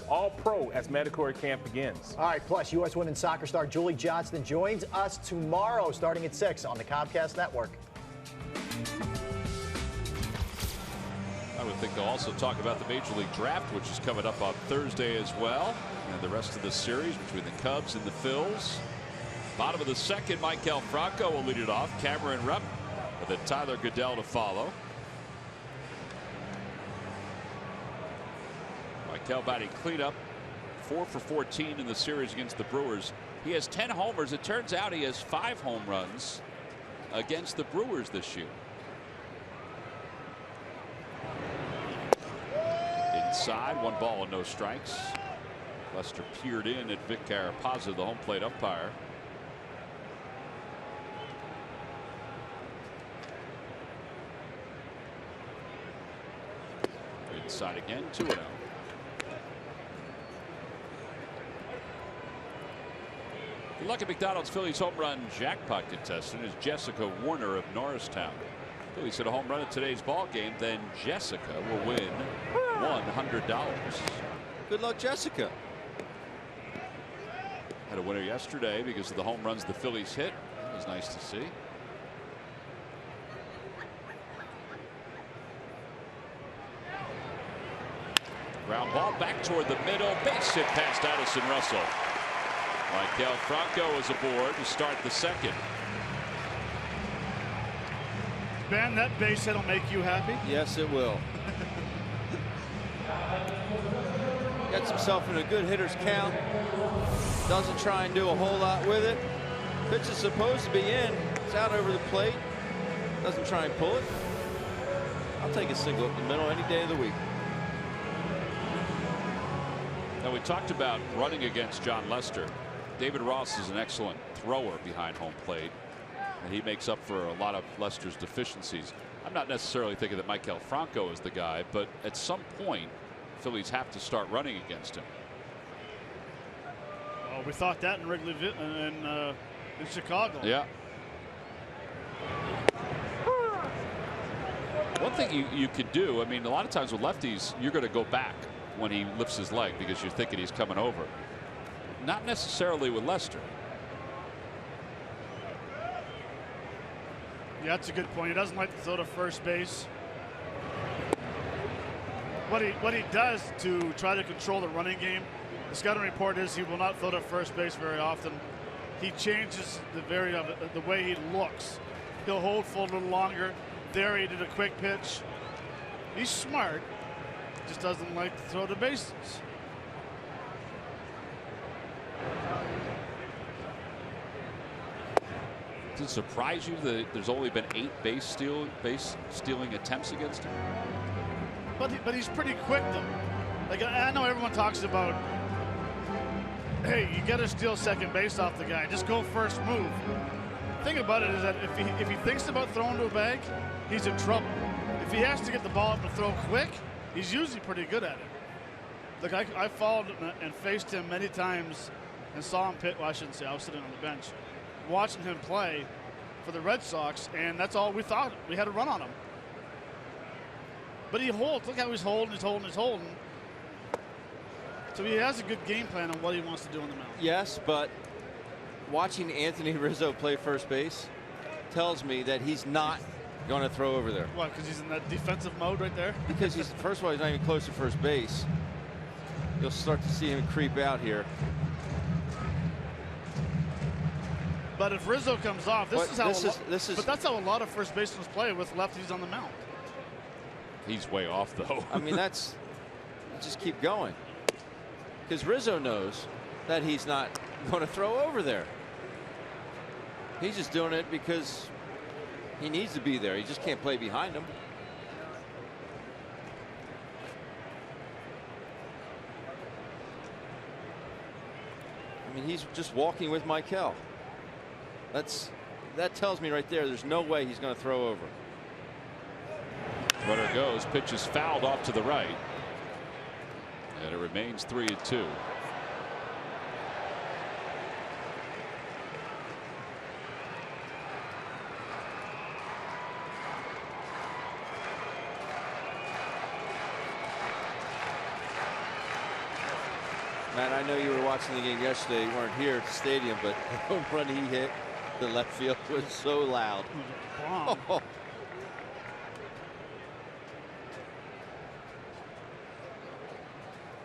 All-Pro as mandatory camp begins. All right, plus U.S. women's soccer star Julie Johnston joins us tomorrow starting at 6 on the Comcast Network. I would think they'll also talk about the Major League Draft, which is coming up on Thursday as well, and the rest of the series between the Cubs and the Phils. Bottom of the second, Maikel Franco will lead it off. Cameron Rupp, and then Tyler Goodell to follow. Maikel batting cleanup, 4 for 14 in the series against the Brewers. He has 10 homers. It turns out he has 5 home runs against the Brewers this year. Inside, 1 ball and no strikes. Lester peered in at Vic Carapazza, the home plate umpire. Inside again, 2-0. The Lucky McDonald's Phillies home run jackpot contestant is Jessica Warner of Norristown. Phillies hit a home run in today's ball game, then Jessica will win $100. Good luck, Jessica. Had a winner yesterday because of the home runs the Phillies hit. It was nice to see. Ground ball back toward the middle. Base hit past Addison Russell. Maikel Franco is aboard to start the second. Ben, that base hit will make you happy? Yes, it will. Gets himself in a good hitter's count. Doesn't try and do a whole lot with it. Pitch is supposed to be in. It's out over the plate. Doesn't try and pull it. I'll take a single up the middle any day of the week. Now, we talked about running against John Lester. David Ross is an excellent thrower behind home plate, and he makes up for a lot of Lester's deficiencies. I'm not necessarily thinking that Maikel Franco is the guy, but at some point, Phillies have to start running against him. Oh, we thought that in Wrigleyville and in Chicago. Yeah. One thing you could do, I mean, a lot of times with lefties, you're going to go back when he lifts his leg because you're thinking he's coming over. Not necessarily with Lester. Yeah, that's a good point. He doesn't like to throw to first base. What he does to try to control the running game, the scouting report is he will not throw to first base very often. He changes the way he looks. He'll hold for a little longer. There he did a quick pitch. He's smart. Just doesn't like to throw to bases. Does it surprise you that there's only been 8 base stealing attempts against him? But he's pretty quick though. Like, I know everyone talks about, hey, you got to steal second base off the guy. Just go first move. The thing about it is that if he thinks about throwing to a bag, he's in trouble. If he has to get the ball up and throw quick, he's usually pretty good at it. Look, I followed and faced him many times and saw him pitch. Well, I shouldn't say. I was sitting on the bench watching him play for the Red Sox, and that's all we thought. We had a run on him. But he holds. Look how he's holding. So he has a good game plan on what he wants to do on the mound. Yes, but watching Anthony Rizzo play first base tells me that he's not going to throw over there. What, because he's in that defensive mode right there? Because he's, first of all, he's not even close to first base. You'll start to see him creep out here. But if Rizzo comes off, But that's how a lot of first basemen play with lefties on the mound. He's way off, though. I mean, just keep going. Because Rizzo knows that he's not going to throw over there. He's just doing it because he needs to be there. He just can't play behind him. I mean, he's just walking with Maikel. That tells me right there there's no way he's going to throw over. Runner goes. Pitch is fouled off to the right. And it remains 3-2. Matt. I know you were watching the game yesterday. You weren't here at the stadium, but the home run he hit the left field was so loud. Oh.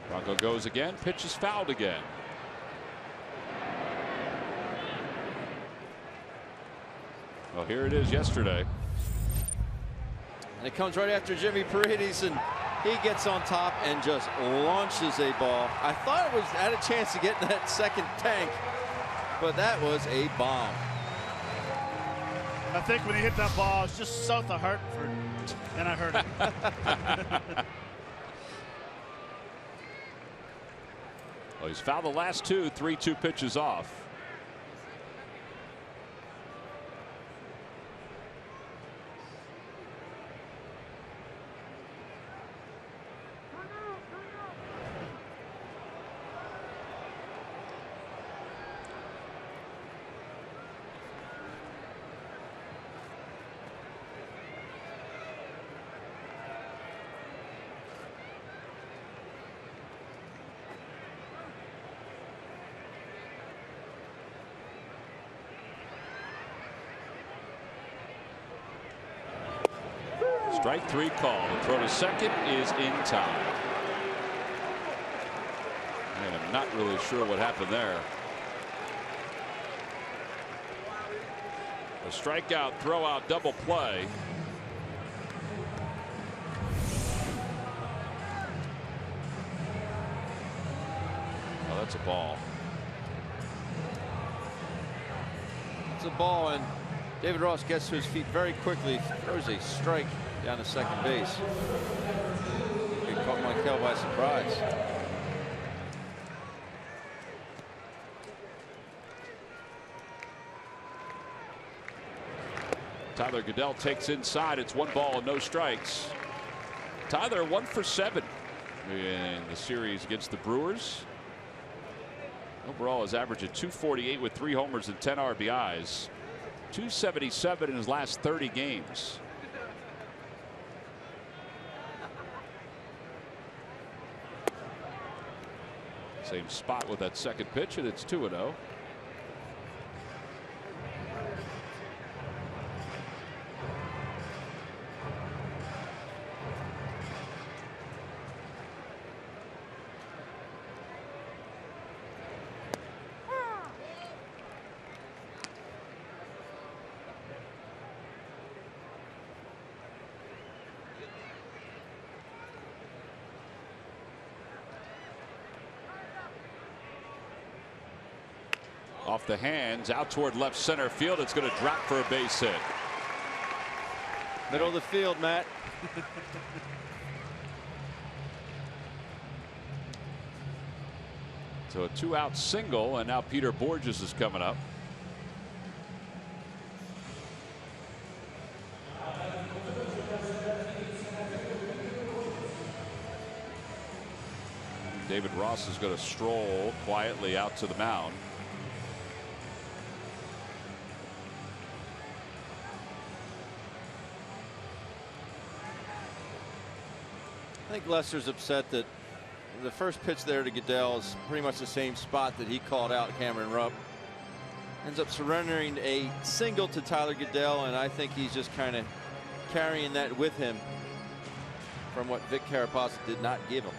Bronco goes again. Pitch is fouled again. Well, here it is yesterday. And it comes right after Jimmy Paredes, and he gets on top and just launches a ball. I thought it had a chance to get in that second tank, but that was a bomb. I think when he hit that ball, it's just south of Hartford, and I heard it. Well, he's fouled the last two, 3-2 pitches off. Strike 3 call. The throw to second is in time. And I'm not really sure what happened there. A strikeout, throw out, double play. Oh, that's a ball. It's a ball, and David Ross gets to his feet very quickly, throws a strike down to second base. He caught Michael by surprise. Tyler Goodell takes inside. It's 1 ball and no strikes. Tyler 1 for 7 in the series against the Brewers. Overall, his average at .248 with 3 homers and 10 RBIs. .277 in his last 30 games. Same spot with that second pitch, and it's 2-0. Off the hands, out toward left center field. It's going to drop for a base hit. Middle of the field, Matt. So a 2-out single, and now Peter Borges is coming up. David Ross is going to stroll quietly out to the mound. I think Lester's upset that the first pitch there to Goodell is pretty much the same spot that he called out Cameron Rupp. Ends up surrendering a single to Tyler Goodell, and I think he's just kind of carrying that with him from what Vic Carapaz did not give him.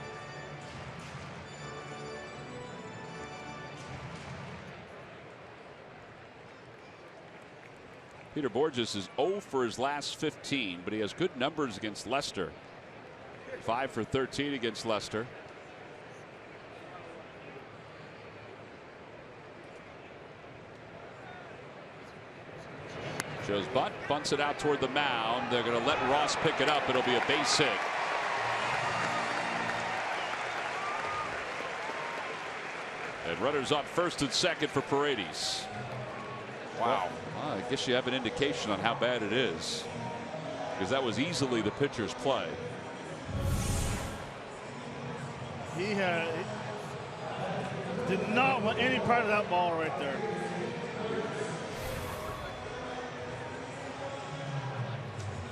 Peter Borges is 0 for his last 15, but he has good numbers against Lester. 5 for 13 against Lester. Shows bunt, bunts it out toward the mound. They're going to let Ross pick it up. It'll be a base hit. And runners on first and second for Paredes. Wow. Well, I guess you have an indication on how bad it is, because that was easily the pitcher's play. He did not want any part of that ball right there.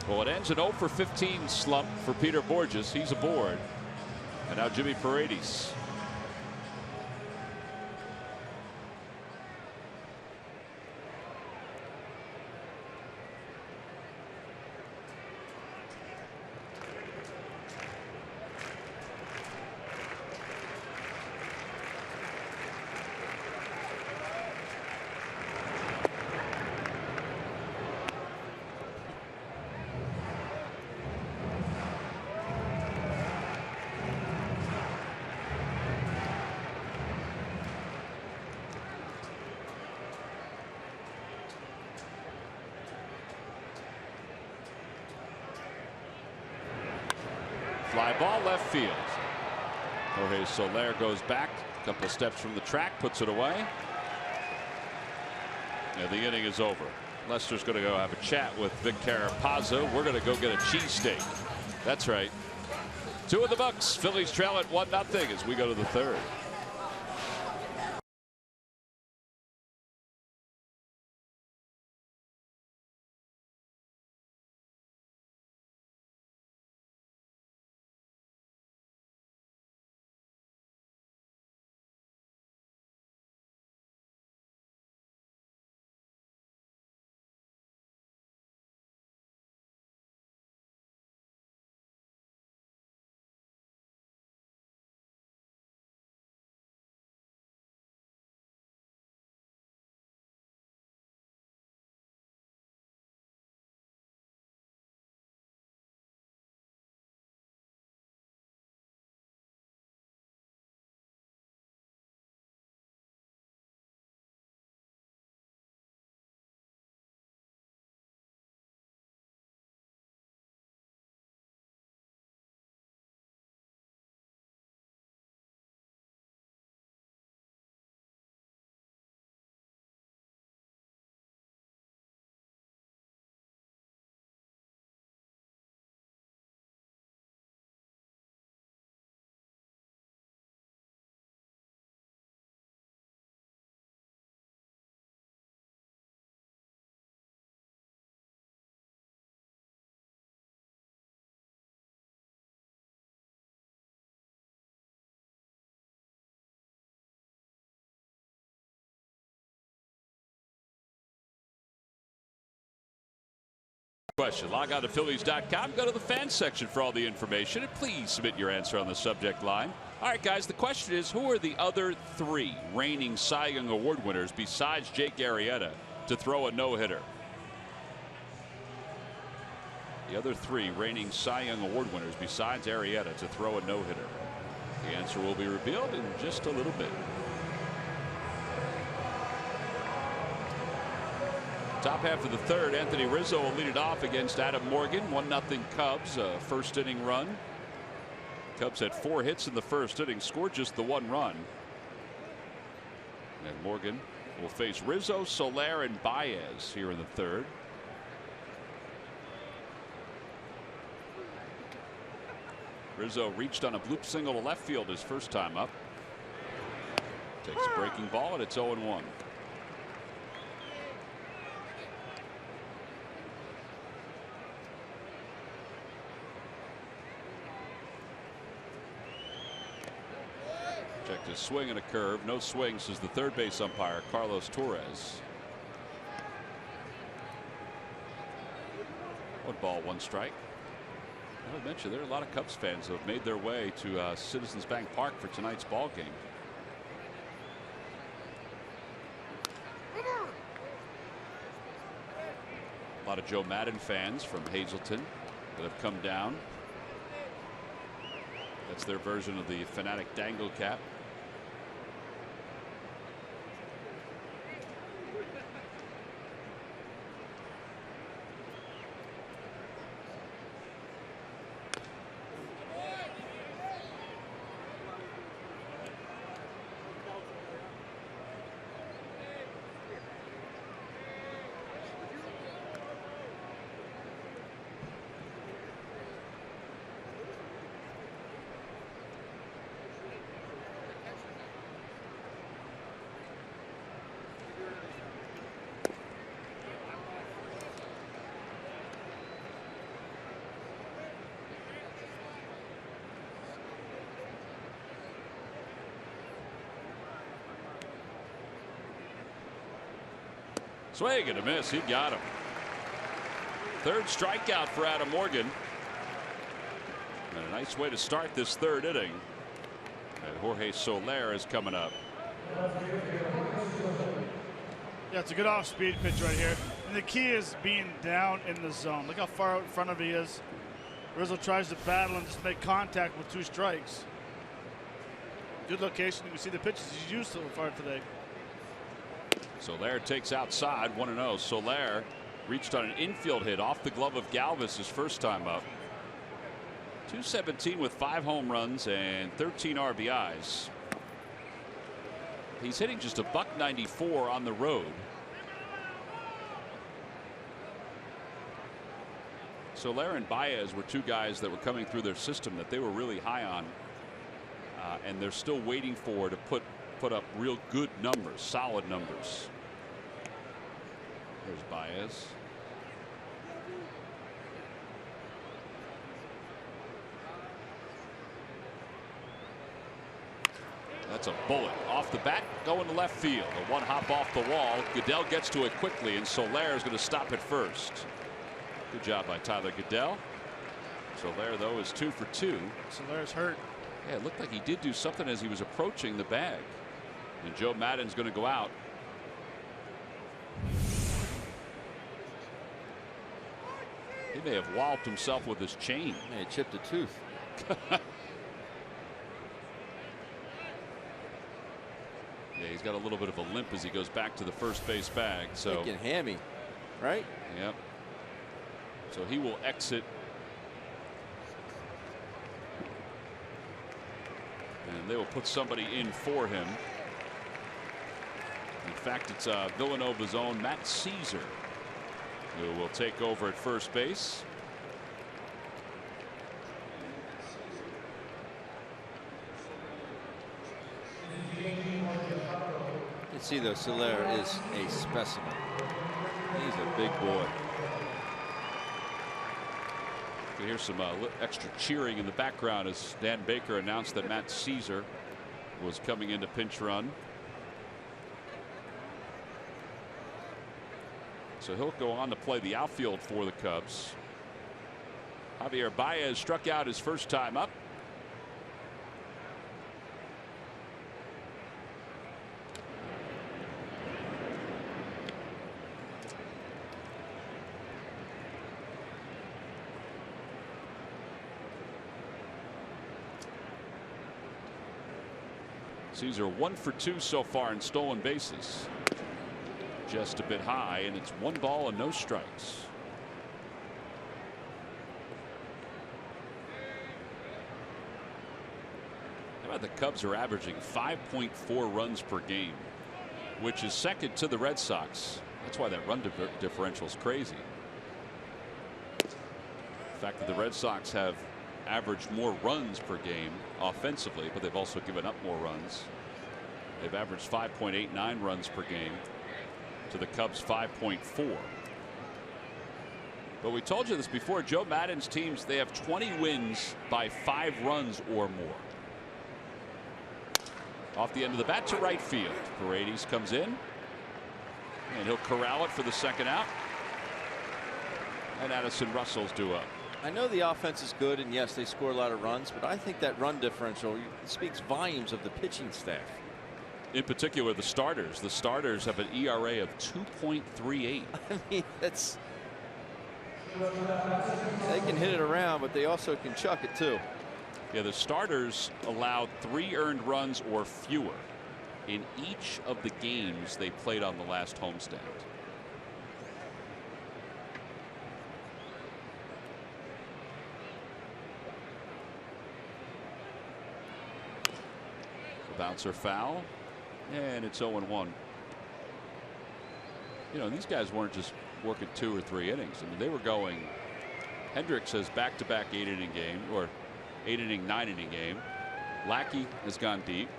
Well, it ends an 0 for 15 slump for Peter Borges. He's aboard. And now Jimmy Paredes. Fly ball left field. Jorge Soler goes back a couple of steps from the track, puts it away. And the inning is over. Lester's going to go have a chat with Vic Carapazzo. We're going to go get a cheesesteak. That's right. 2 in the books. Phillies trail at 1-0 as we go to the third. Question. Log on to Phillies.com. Go to the fan section for all the information. And please submit your answer on the subject line. All right, guys, the question is, who are the other 3 reigning Cy Young Award winners besides Jake Arrieta to throw a no-hitter? The other 3 reigning Cy Young Award winners besides Arrieta to throw a no-hitter. The answer will be revealed in just a little bit. Top half of the third, Anthony Rizzo will lead it off against Adam Morgan. 1-0 Cubs, first inning run. Cubs had 4 hits in the first inning, scored just the 1 run. And Morgan will face Rizzo, Soler, and Baez here in the third. Rizzo reached on a bloop single to left field his first time up. Takes a breaking ball, and it's 0-1. Checked his swing and a curve. No swing, says the third base umpire, Carlos Torres. 1 ball, 1 strike. I mentioned there are a lot of Cubs fans who have made their way to Citizens Bank Park for tonight's ball game. A lot of Joe Madden fans from Hazleton that have come down. That's their version of the Fanatic Dangle Cap. Swing and a miss. He got him. Third strikeout for Adam Morgan. And a nice way to start this third inning. And Jorge Soler is coming up. Yeah, it's a good off-speed pitch right here. And the key is being down in the zone. Look how far out in front of he is. Rizzo tries to battle and just make contact with 2 strikes. Good location. You can see the pitches he's used so far today. Soler takes outside, 1-0. Soler reached on an infield hit off the glove of Galvis his first time up. 217 with 5 home runs and 13 RBIs. He's hitting just a .194 on the road. Soler and Baez were 2 guys that were coming through their system that they were really high on, and they're still waiting for to put up real good numbers, solid numbers. There's Baez. That's a bullet off the bat, going to left field. A one hop off the wall. Goodell gets to it quickly, and Soler is going to stop it first. Good job by Tyler Goodell. Soler, though, is 2 for 2. Soler's hurt. Yeah, it looked like he did do something as he was approaching the bag. And Joe Maddon's going to go out. He may have walloped himself with his chain. May have chipped a tooth. Yeah, he's got a little bit of a limp as he goes back to the first base bag. So thinking hammy, right? Yep. So he will exit. And they will put somebody in for him. In fact, it's Villanova's own Matt Caesar who will take over at first base. You see, though, Soler is a specimen. He's a big boy. You hear some extra cheering in the background as Dan Baker announced that Matt Caesar was coming in to pinch run. So he'll go on to play the outfield for the Cubs. Javier Baez struck out his first time up. Caesar 1 for 2 so far in stolen bases. Just a bit high, and it's 1 ball and no strikes. How about the Cubs are averaging 5.4 runs per game, which is second to the Red Sox. That's why that run differential is crazy. The fact that the Red Sox have averaged more runs per game offensively, but they've also given up more runs. They've averaged 5.89 runs per game to the Cubs 5.4. But we told you this before. Joe Maddon's teams, they have 20 wins by 5 runs or more. Off the end of the bat to right field. Paredes comes in, and he'll corral it for the second out. And Addison Russell's due up. I know the offense is good, and yes, they score a lot of runs, but I think that run differential speaks volumes of the pitching staff. In particular, the starters. The starters have an ERA of 2.38. I mean, that's, they can hit it around, but they also can chuck it too. Yeah, the starters allowed 3 earned runs or fewer in each of the games they played on the last homestand. Bouncer foul, and it's 0-1. You know, these guys weren't just working 2 or 3 innings. I mean, they were going. Hendricks has back-to-back 8-inning game, or 8-inning, 9-inning game. Lackey has gone deep.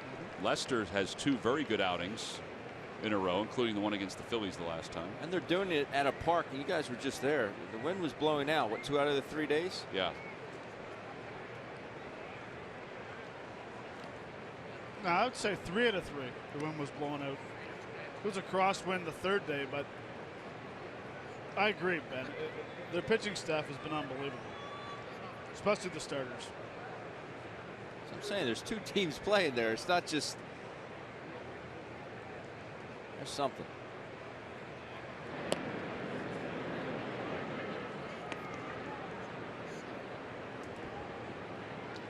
Lester has 2 very good outings in a row, including the one against the Phillies the last time. And they're doing it at a park, and you guys were just there. The wind was blowing out. What, 2 out of the 3 days? Yeah. No, I would say 3 out of 3. The wind was blowing out. It was a crosswind the 3rd day, but I agree, Ben. Their pitching staff has been unbelievable, especially the starters. So I'm saying there's 2 teams playing there. It's not just, there's something.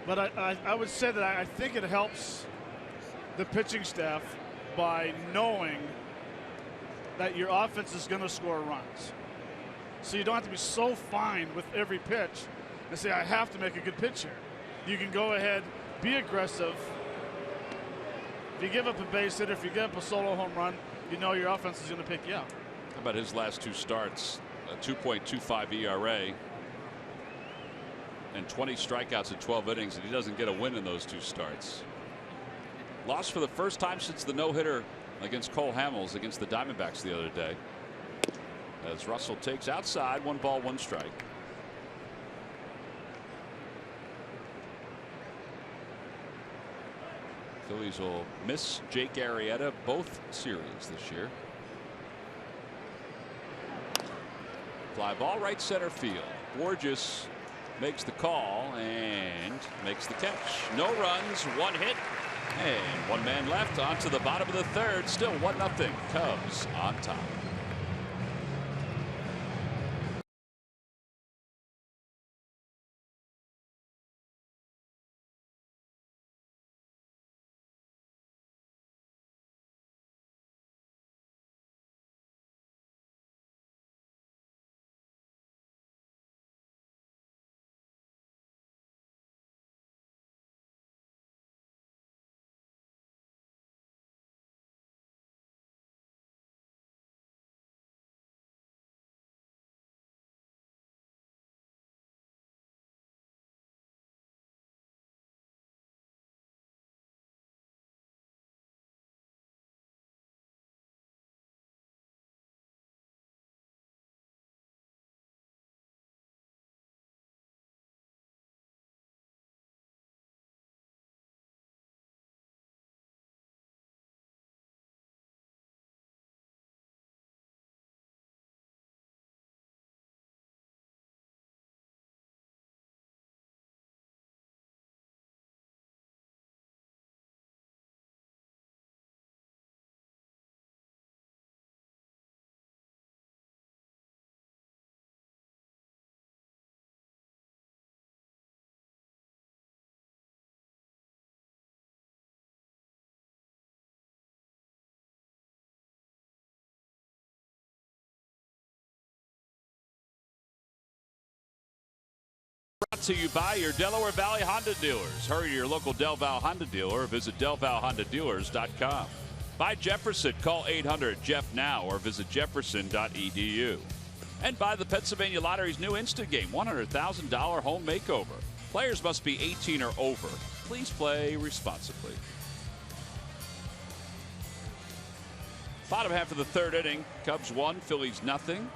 But I would say that I think it helps the pitching staff by knowing that your offense is going to score runs. So you don't have to be so fine with every pitch and say, I have to make a good pitch here. You can go ahead, be aggressive. If you give up a base hit, if you give up a solo home run, you know your offense is going to pick you up. How about his last 2 starts? A 2.25 ERA and 20 strikeouts in 12 innings, and he doesn't get a win in those 2 starts. Lost for the first time since the no-hitter against Cole Hamels against the Diamondbacks the other day. As Russell takes outside, 1 ball, 1 strike. Phillies will miss Jake Arrieta both series this year. Fly ball right center field. Borges makes the call and makes the catch. No runs, 1 hit, and 1 man left. On to the bottom of the 3rd. Still 1-0. Cubs on top. Brought to you by your Delaware Valley Honda dealers. Hurry to your local Del Val Honda dealer or visit DelValHondaDealers.com. By Jefferson, call 800-JEFF-NOW or visit jefferson.edu. And by the Pennsylvania Lottery's new instant game, $100,000 home makeover. Players must be 18 or over. Please play responsibly. Bottom half of the 3rd inning, Cubs 1, Phillies nothing.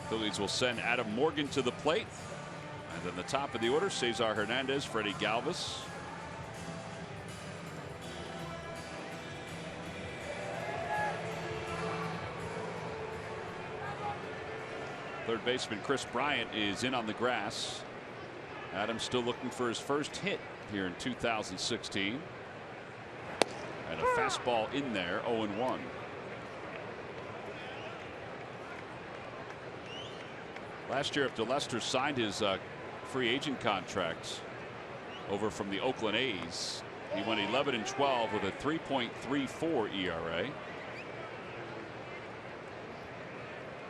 Phillies will send Adam Morgan to the plate. And then the top of the order, Cesar Hernandez, Freddie Galvis. Third baseman Chris Bryant is in on the grass. Adams still looking for his first hit here in 2016. And a fastball in there, 0-1. Last year, after Lester signed his free agent contract over from the Oakland A's, he went 11-12 with a 3.34 ERA.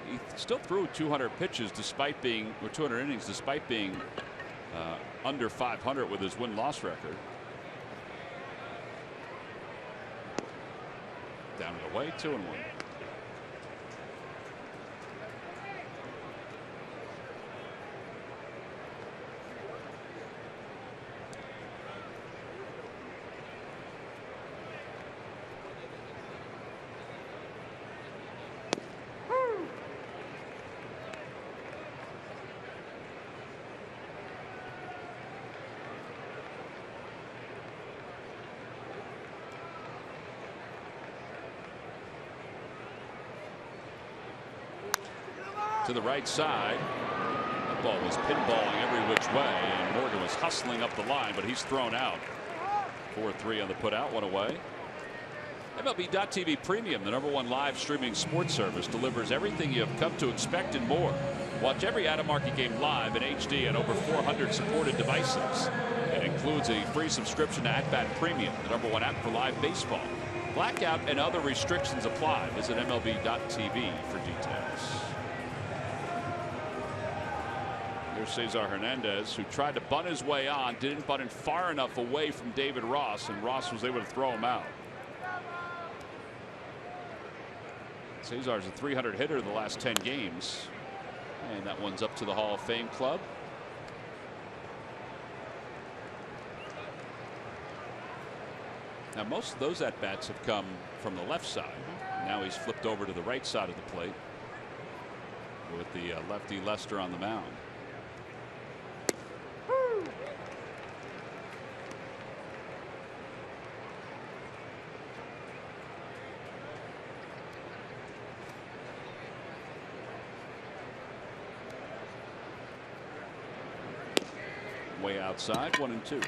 He still threw 200 pitches despite being, or 200 innings despite being under 500 with his win-loss record. Down and away, 2-1. To the right side. That ball was pinballing every which way, and Morgan was hustling up the line, but he's thrown out. 4-3 on the putout, 1 away. MLB.TV Premium, the #1 live streaming sports service, delivers everything you have come to expect and more. Watch every Adam Markey game live in HD on over 400 supported devices. It includes a free subscription to At-Bat Premium, the #1 app for live baseball. Blackout and other restrictions apply. Visit MLB.TV for details. There's Cesar Hernandez, who tried to bunt his way on, didn't bunt it far enough away from David Ross, and Ross was able to throw him out. Cesar's a 300 hitter the last 10 games, and that one's up to the Hall of Fame club. Now, most of those at bats have come from the left side. Now he's flipped over to the right side of the plate with the lefty Lester on the mound. Way outside, 1-2.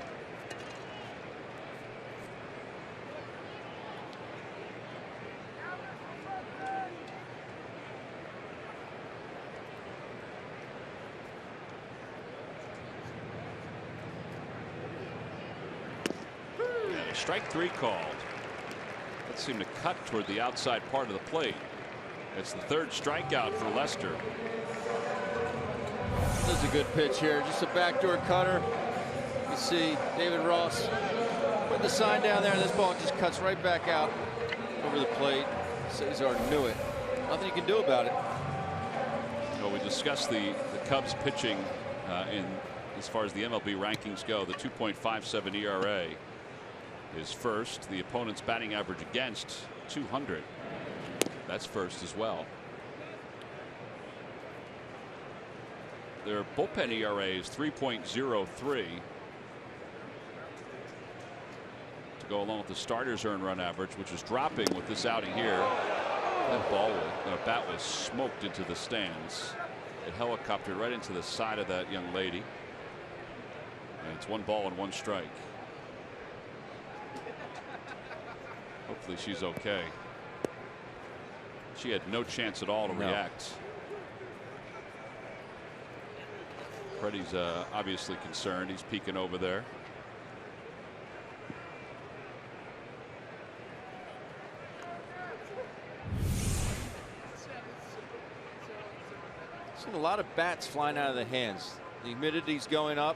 Strike 3 called. That seemed to cut toward the outside part of the plate. It's the 3rd strikeout for Lester. This is a good pitch here. Just a backdoor cutter. You see David Ross put the sign down there, and this ball just cuts right back out over the plate. Cesar knew it. Nothing you can do about it. Well, we discussed the Cubs pitching in as far as the MLB rankings go. The 2.57 ERA is first. The opponent's batting average against 200. That's first as well. Their bullpen ERA is 3.03. To go along with the starters' earned run average, which is dropping with this outing here. That bat was smoked into the stands. It helicoptered right into the side of that young lady. And it's 1 ball and 1 strike. Hopefully she's okay. She had no chance at all to react. Freddie's obviously concerned. He's peeking over there. Seen a lot of bats flying out of the hands. The humidity's going up.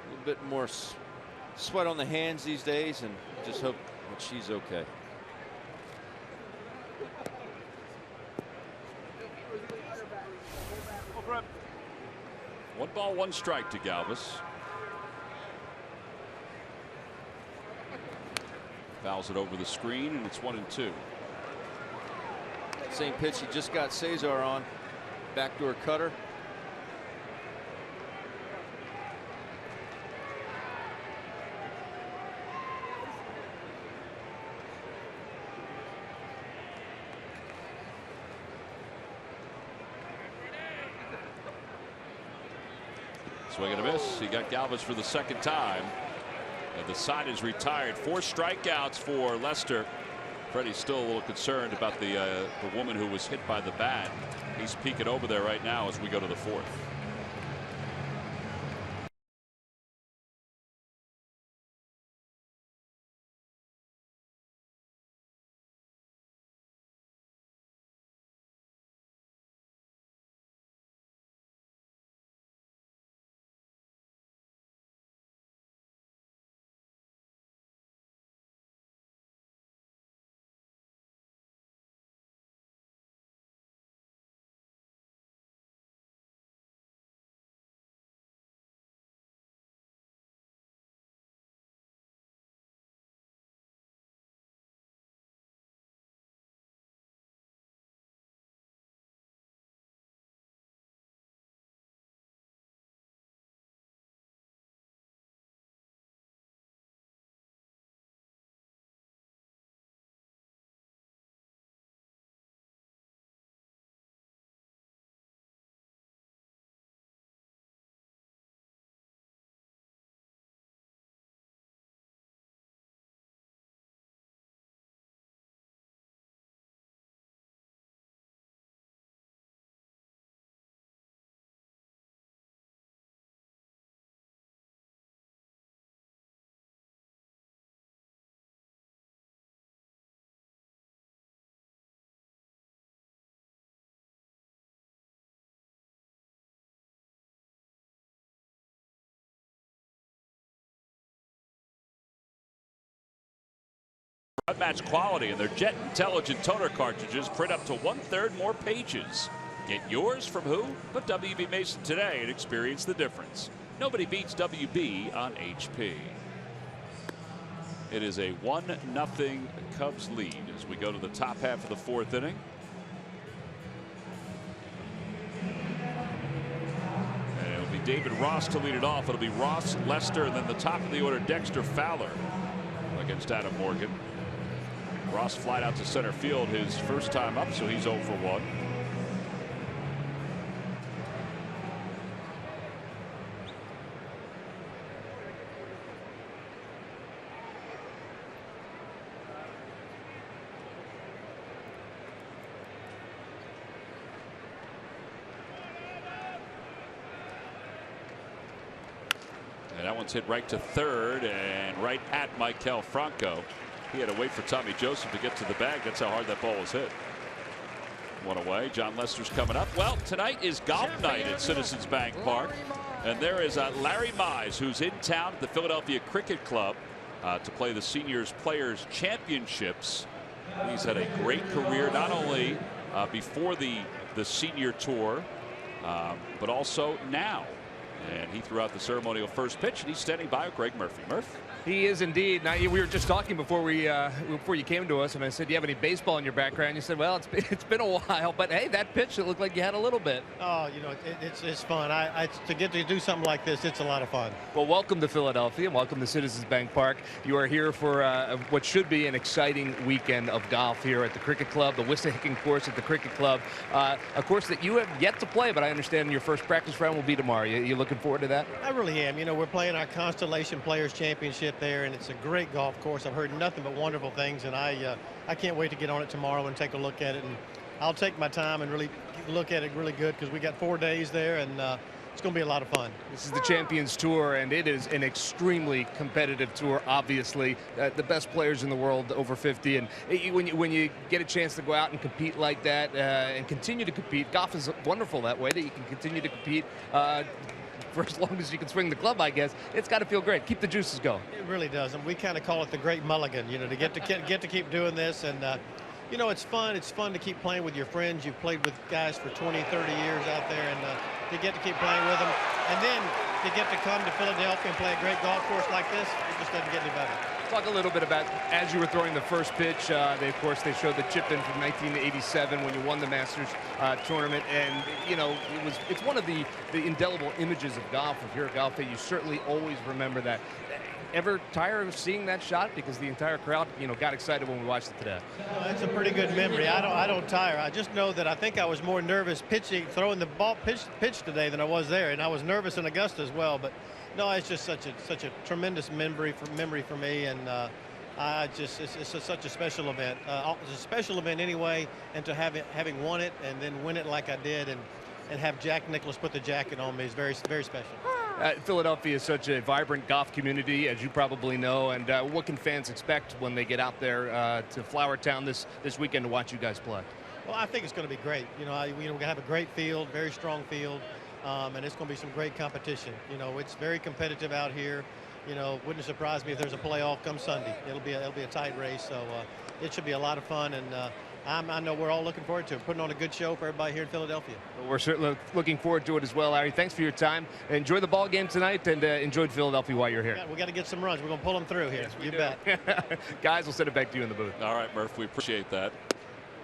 A little bit more sweat on the hands these days, and just hope that she's okay. One ball, 1 strike to Galvis. Fouls it over the screen, and it's 1-2. Same pitch he just got Cesar on. Backdoor cutter. Swing and a miss. He got Galvis for the 2nd time. And the side is retired. 4 strikeouts for Lester. Freddie's still a little concerned about the woman who was hit by the bat. He's peeking over there right now as we go to the 4th. unmatched quality, and their Jet Intelligent toner cartridges print up to 1/3 more pages. Get yours from who but WB Mason today and experience the difference. Nobody beats WB on HP. It is a 1-0 Cubs lead as we go to the top half of the 4th inning. And it'll be David Ross to lead it off. It'll be Ross, Lester, and then the top of the order, Dexter Fowler against Adam Morgan. Ross flied out to center field his first time up, so he's 0 for 1. And that one's hit right to third and right at Maikel Franco. He had to wait for Tommy Joseph to get to the bag. That's how hard that ball was hit. One away. John Lester's coming up. Well, tonight is golf night at Citizens Bank Park. And there is Larry Mize, who's in town at the Philadelphia Cricket Club to play the Seniors Players Championships. He's had a great career, not only before the senior tour, but also now. And he threw out the ceremonial first pitch, and he's standing by with Greg Murphy. Murph? He is indeed. Now, we were just talking before you came to us, and I said, "Do you have any baseball in your background?" You said, "Well, it's been a while, but hey, that pitch, it looked like you had a little bit." Oh, you know, it's fun. To get to do something like this, it's a lot of fun. Well, welcome to Philadelphia, and welcome to Citizens Bank Park. You are here for what should be an exciting weekend of golf here at the Cricket Club, the Wissahickon course at the Cricket Club, a course that you have yet to play, but I understand your first practice round will be tomorrow. You looking forward to that? I really am. You know, we're playing our Constellation Players Championship there, and it's a great golf course. I've heard nothing but wonderful things, and I can't wait to get on it tomorrow and take a look at it. And I'll take my time and really look at it really good because we got 4 days there, and it's going to be a lot of fun. This is the Champions Tour, and it is an extremely competitive tour, obviously. The best players in the world over 50. And when you get a chance to go out and compete like that and continue to compete, golf is wonderful that way, that you can continue to compete for as long as you can swing the club, I guess. It's got to feel great. Keep the juices going. It really does, and we kind of call it the Great Mulligan, you know, to get to keep doing this. And you know, it's fun. It's fun to keep playing with your friends. You've played with guys for 20, 30 years out there, and to get to keep playing with them, and then to get to come to Philadelphia and play a great golf course like this, it just doesn't get any better. Talk a little bit about, as you were throwing the first pitch, of course they showed the chip in from 1987 when you won the Masters tournament, and you know, it's one of the indelible images of golf. If you're a golf fan, you certainly always remember that. Ever tire of seeing that shot? Because the entire crowd, you know, got excited when we watched it today. Well, that's a pretty good memory. I don't tire. I just know that I think I was more nervous throwing the ball pitch today than I was there, and I was nervous in Augusta as well. But no, it's just such a tremendous memory for me, and it's such a special event. It's a special event anyway, and to having won it and then win it like I did, and have Jack Nicklaus put the jacket on me is very, very special. Philadelphia is such a vibrant golf community, as you probably know, and what can fans expect when they get out there to Flower Town this weekend to watch you guys play? Well, I think it's going to be great. You know, we're going to have a great field, very strong field, and it's going to be some great competition. You know, it's very competitive out here. You know, wouldn't surprise me if there's a playoff come Sunday. It'll be a tight race, so it should be a lot of fun, and I know we're all looking forward to it, putting on a good show for everybody here in Philadelphia. Well, we're certainly looking forward to it as well, Larry. Thanks for your time. Enjoy the ball game tonight, and enjoy Philadelphia while you're here. We got to get some runs. We're going to pull them through here. Yes, you bet. Guys, we'll send it back to you in the booth. All right, Murph, we appreciate that.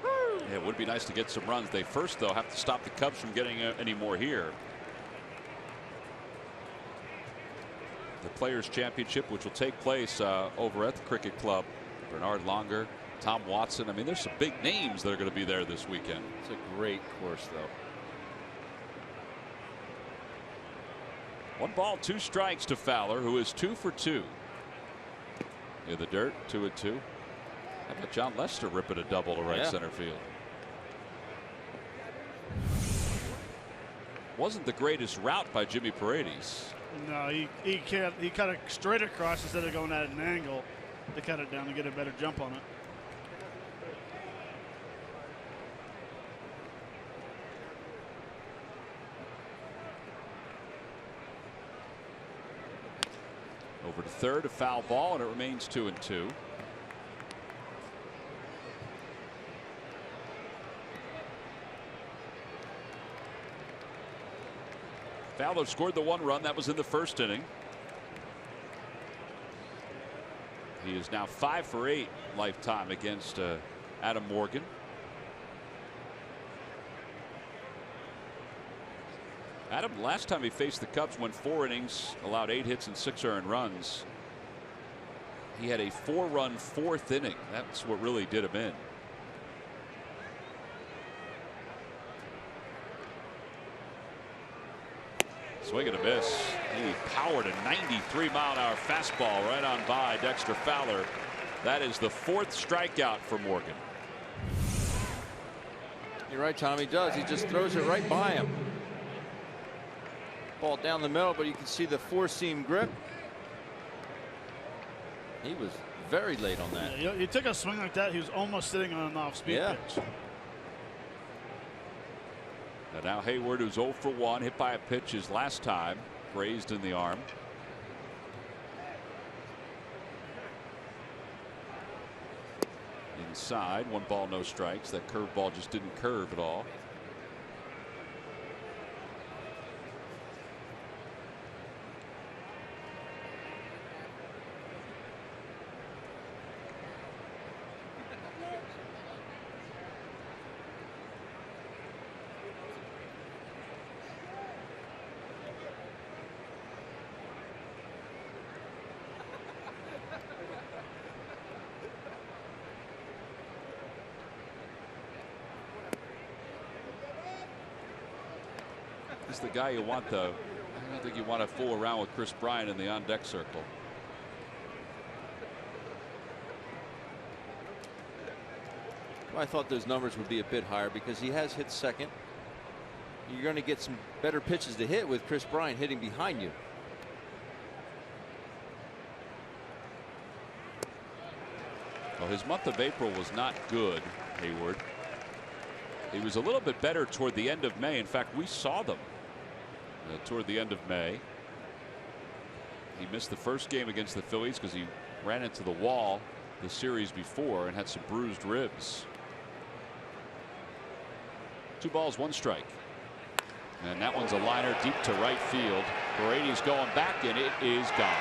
Yeah, it would be nice to get some runs. They first, though, have to stop the Cubs from getting any more here. The Players' Championship, which will take place over at the Cricket Club. Bernard Longer, Tom Watson. I mean, there's some big names that are going to be there this weekend. It's a great course, though. 1 ball, 2 strikes to Fowler, who is 2 for 2. In the dirt, 2-2. How about John Lester ripping a double to right center field? Wasn't the greatest route by Jimmy Paredes. No, he can't. He cut it straight across instead of going at an angle to cut it down to get a better jump on it. Over to third, a foul ball, and it remains 2-2. Fowler scored the 1 run. That was in the first inning. He is now 5 for 8 lifetime against Adam Morgan. Adam, last time he faced the Cubs, went 4 innings, allowed 8 hits and 6 earned runs. He had a 4-run 4th inning. That's what really did him in. Swing and a miss. He powered a 93-mile-an-hour fastball right on by Dexter Fowler. That is the 4th strikeout for Morgan. You're right, Tom. He does. He just throws it right by him. Ball down the middle, but you can see the 4-seam grip. He was very late on that. Yeah, he took a swing like that. He was almost sitting on an off-speed pitch. And now Hayward, who's 0 for 1, hit by a pitch his last time, grazed in the arm. Inside, 1 ball, no strikes. That curveball just didn't curve at all. He's the guy you want I don't think you want to fool around with Chris Bryant in the on-deck circle. Well, I thought those numbers would be a bit higher because he has hit second. You're going to get some better pitches to hit with Chris Bryant hitting behind you. Well, his month of April was not good, Hayward. He was a little bit better toward the end of May. In fact, we saw them toward the end of May. He missed the first game against the Phillies because he ran into the wall the series before and had some bruised ribs. 2 balls, 1 strike. And that one's a liner deep to right field. Brady's going back, and it is gone.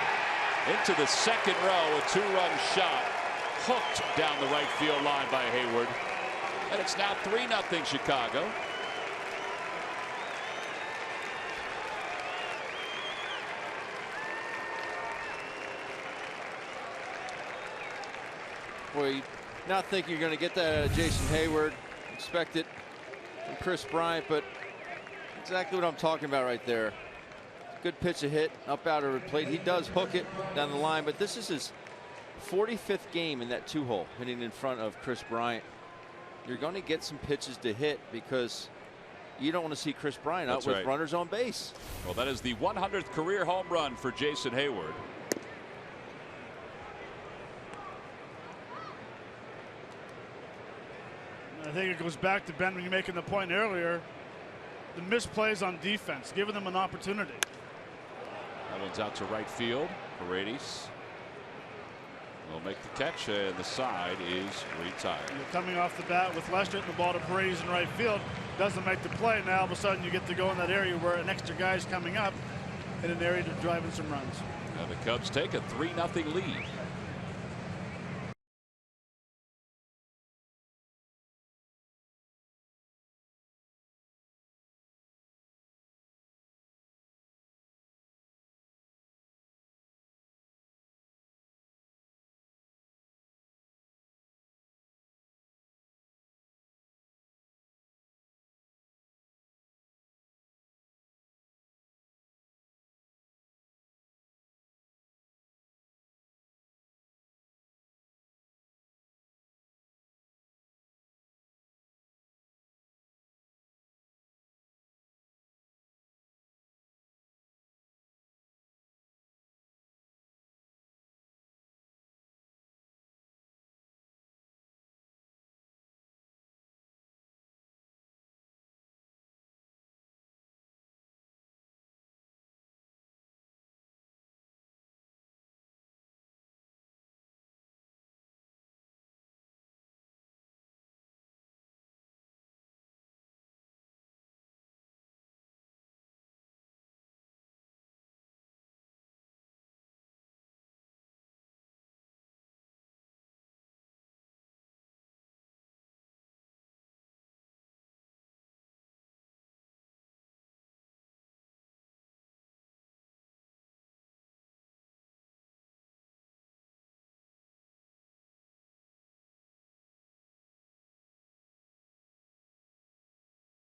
Into the second row, a 2-run shot hooked down the right field line by Hayward. And it's now 3-0 Chicago. Well, you not think you're going to get that out of Jason Hayward. Expect it from Chris Bryant, but exactly what I'm talking about right there. Good pitch to hit up out of the plate. He does hook it down the line, but this is his 45th game in that 2-hole, hitting in front of Chris Bryant. You're going to get some pitches to hit because you don't want to see Chris Bryant out with runners on base. Well, that is the 100th career home run for Jason Hayward. I think it goes back to Ben when you're making the point earlier. The misplays on defense, giving them an opportunity. That one's out to right field. Paredes will make the catch, and the side is retired. You're coming off the bat with Lester hitting the ball to Paredes in right field. Doesn't make the play. Now all of a sudden you get to go in that area where an extra guy's coming up in an area to drive in some runs. Now the Cubs take a 3-0 lead.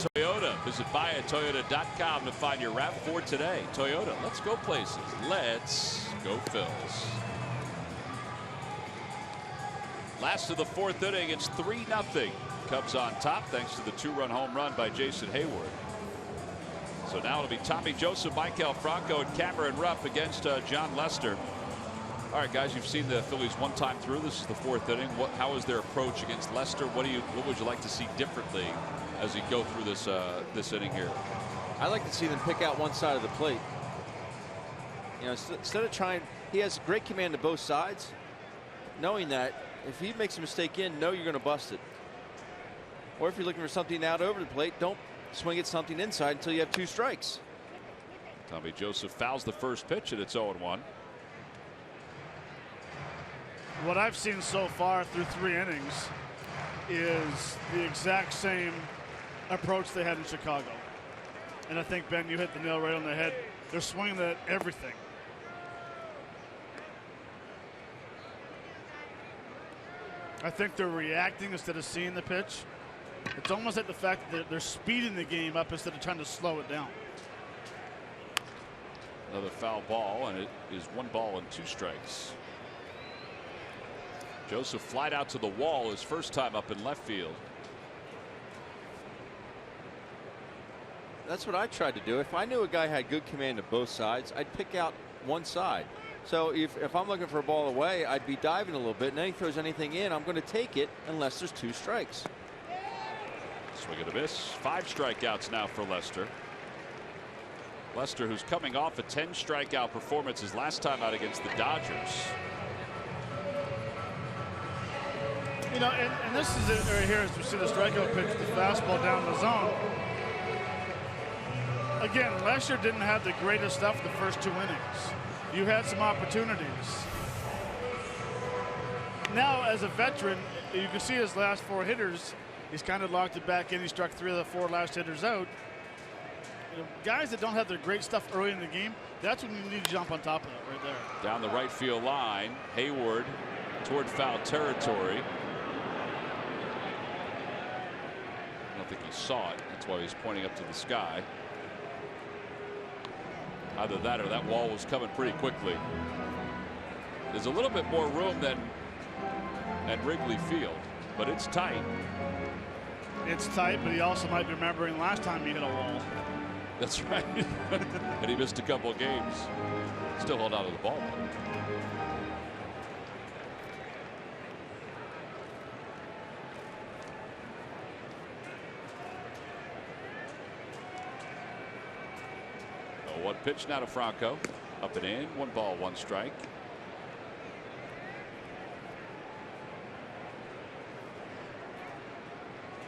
Toyota. Visit buyatoyota.com to find your RAV4 today. Toyota, let's go places. Let's go Phils. Last of the fourth inning, it's 3-0. Cubs on top thanks to the 2-run home run by Jason Hayward. So now it'll be Tommy Joseph, Maikel Franco, and Cameron Rupp against John Lester. All right, guys, you've seen the Phillies one time through. This is the fourth inning. How is their approach against Lester? What would you like to see differently as you go through this inning here? I like to see them pick out one side of the plate. You know, instead of trying, he has great command of both sides. Knowing that if he makes a mistake you're going to bust it. Or if you're looking for something out over the plate, don't swing at something inside until you have 2 strikes. Tommy Joseph fouls the first pitch, and it's 0-1. What I've seen so far through 3 innings is the exact same approach they had in Chicago. And I think, Ben, you hit the nail right on the head. They're swinging at everything. I think they're reacting instead of seeing the pitch. It's almost like the fact that they're speeding the game up instead of trying to slow it down. Another foul ball, and it is 1 ball and 2 strikes. Joseph flied out to the wall his first time up in left field. That's what I tried to do. If I knew a guy had good command of both sides, I'd pick out one side. So if I'm looking for a ball away, I'd be diving a little bit, and then he throws anything in, I'm going to take it unless there's 2 strikes. Swing and a miss. 5 strikeouts now for Lester. Lester, who's coming off a 10 strikeout performance his last time out against the Dodgers. You know, and this is it right here as we see the strikeout pitch, the fastball down the zone. Again, Lester didn't have the greatest stuff the first 2 innings. You had some opportunities. Now, as a veteran, you can see his last 4 hitters. He's kind of locked it back in. He struck 3 of the 4 last hitters out. You know, guys that don't have their great stuff early in the game, that's when you need to jump on top of that right there. Down the right field line, Hayward toward foul territory. I don't think he saw it. That's why he's pointing up to the sky. Either that or that wall was coming pretty quickly. There's a little bit more room than at Wrigley Field, but it's tight. It's tight, but he also might be remembering last time he hit a wall. That's right. And he missed a couple of games. Still held out of the ball. Oh, 1 pitch now to Franco. Up and in. 1 ball, 1 strike.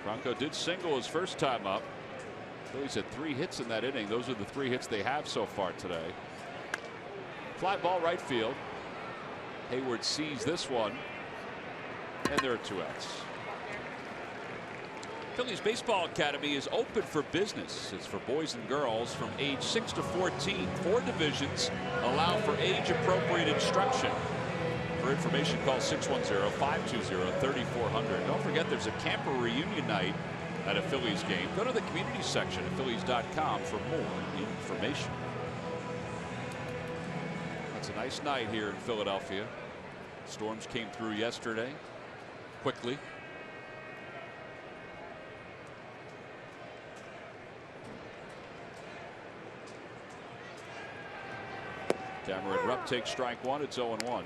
Franco did single his first time up. Phillies had 3 hits in that inning. Those are the 3 hits they have so far today. Fly ball right field. Hayward sees this one, and there are 2 outs. Phillies Baseball Academy is open for business. It's for boys and girls from age 6 to 14. 4 divisions allow for age-appropriate instruction. For information, call 610-520-3400. Don't forget, there's a camper reunion night at a Phillies game. Go to the community section at Phillies.com for more information. It's a nice night here in Philadelphia. Storms came through yesterday quickly. Cameron Rupp takes strike 1. It's 0-1.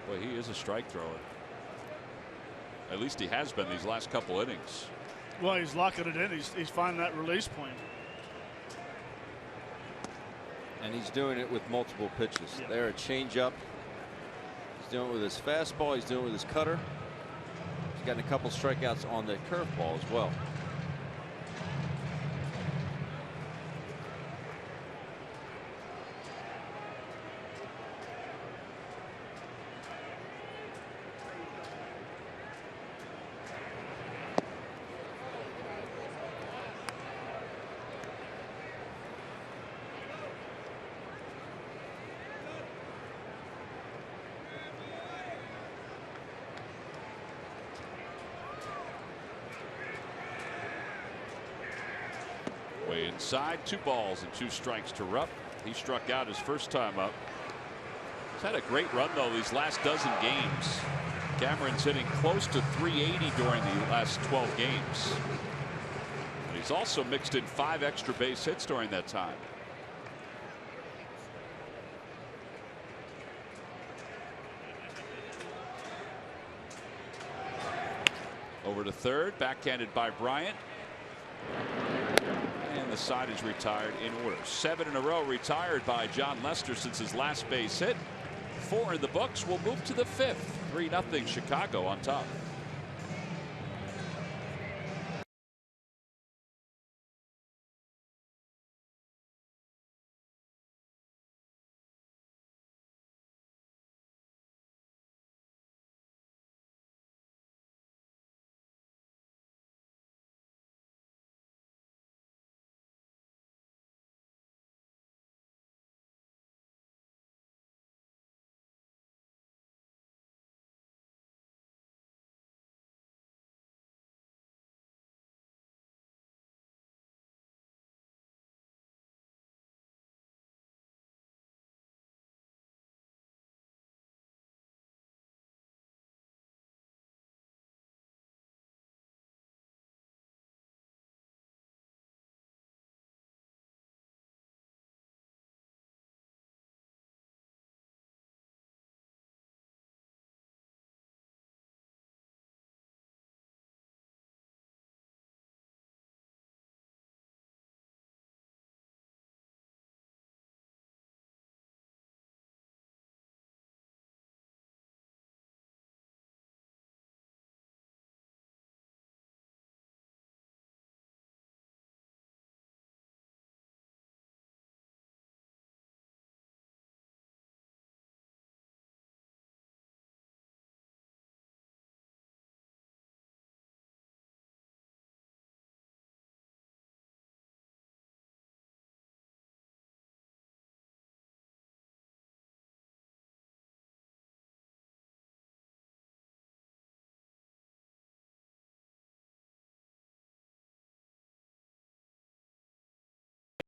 Boy, he is a strike thrower. At least he has been these last couple innings. Well, he's locking it in. He's finding that release point. And he's doing it with multiple pitches. Yeah. There, a changeup. He's doing it with his fastball. He's doing it with his cutter. He's gotten a couple strikeouts on the curveball as well. Way inside, 2 balls and 2 strikes to Rupp. He struck out his first time up. He's had a great run though these last dozen games. Cameron's hitting close to 380 during the last 12 games. And he's also mixed in 5 extra base hits during that time. Over to third, backhanded by Bryant. And the side is retired in order. 7 in a row retired by John Lester since his last base hit. 4 in the books. We'll move to the 5th. 3-0 Chicago on top.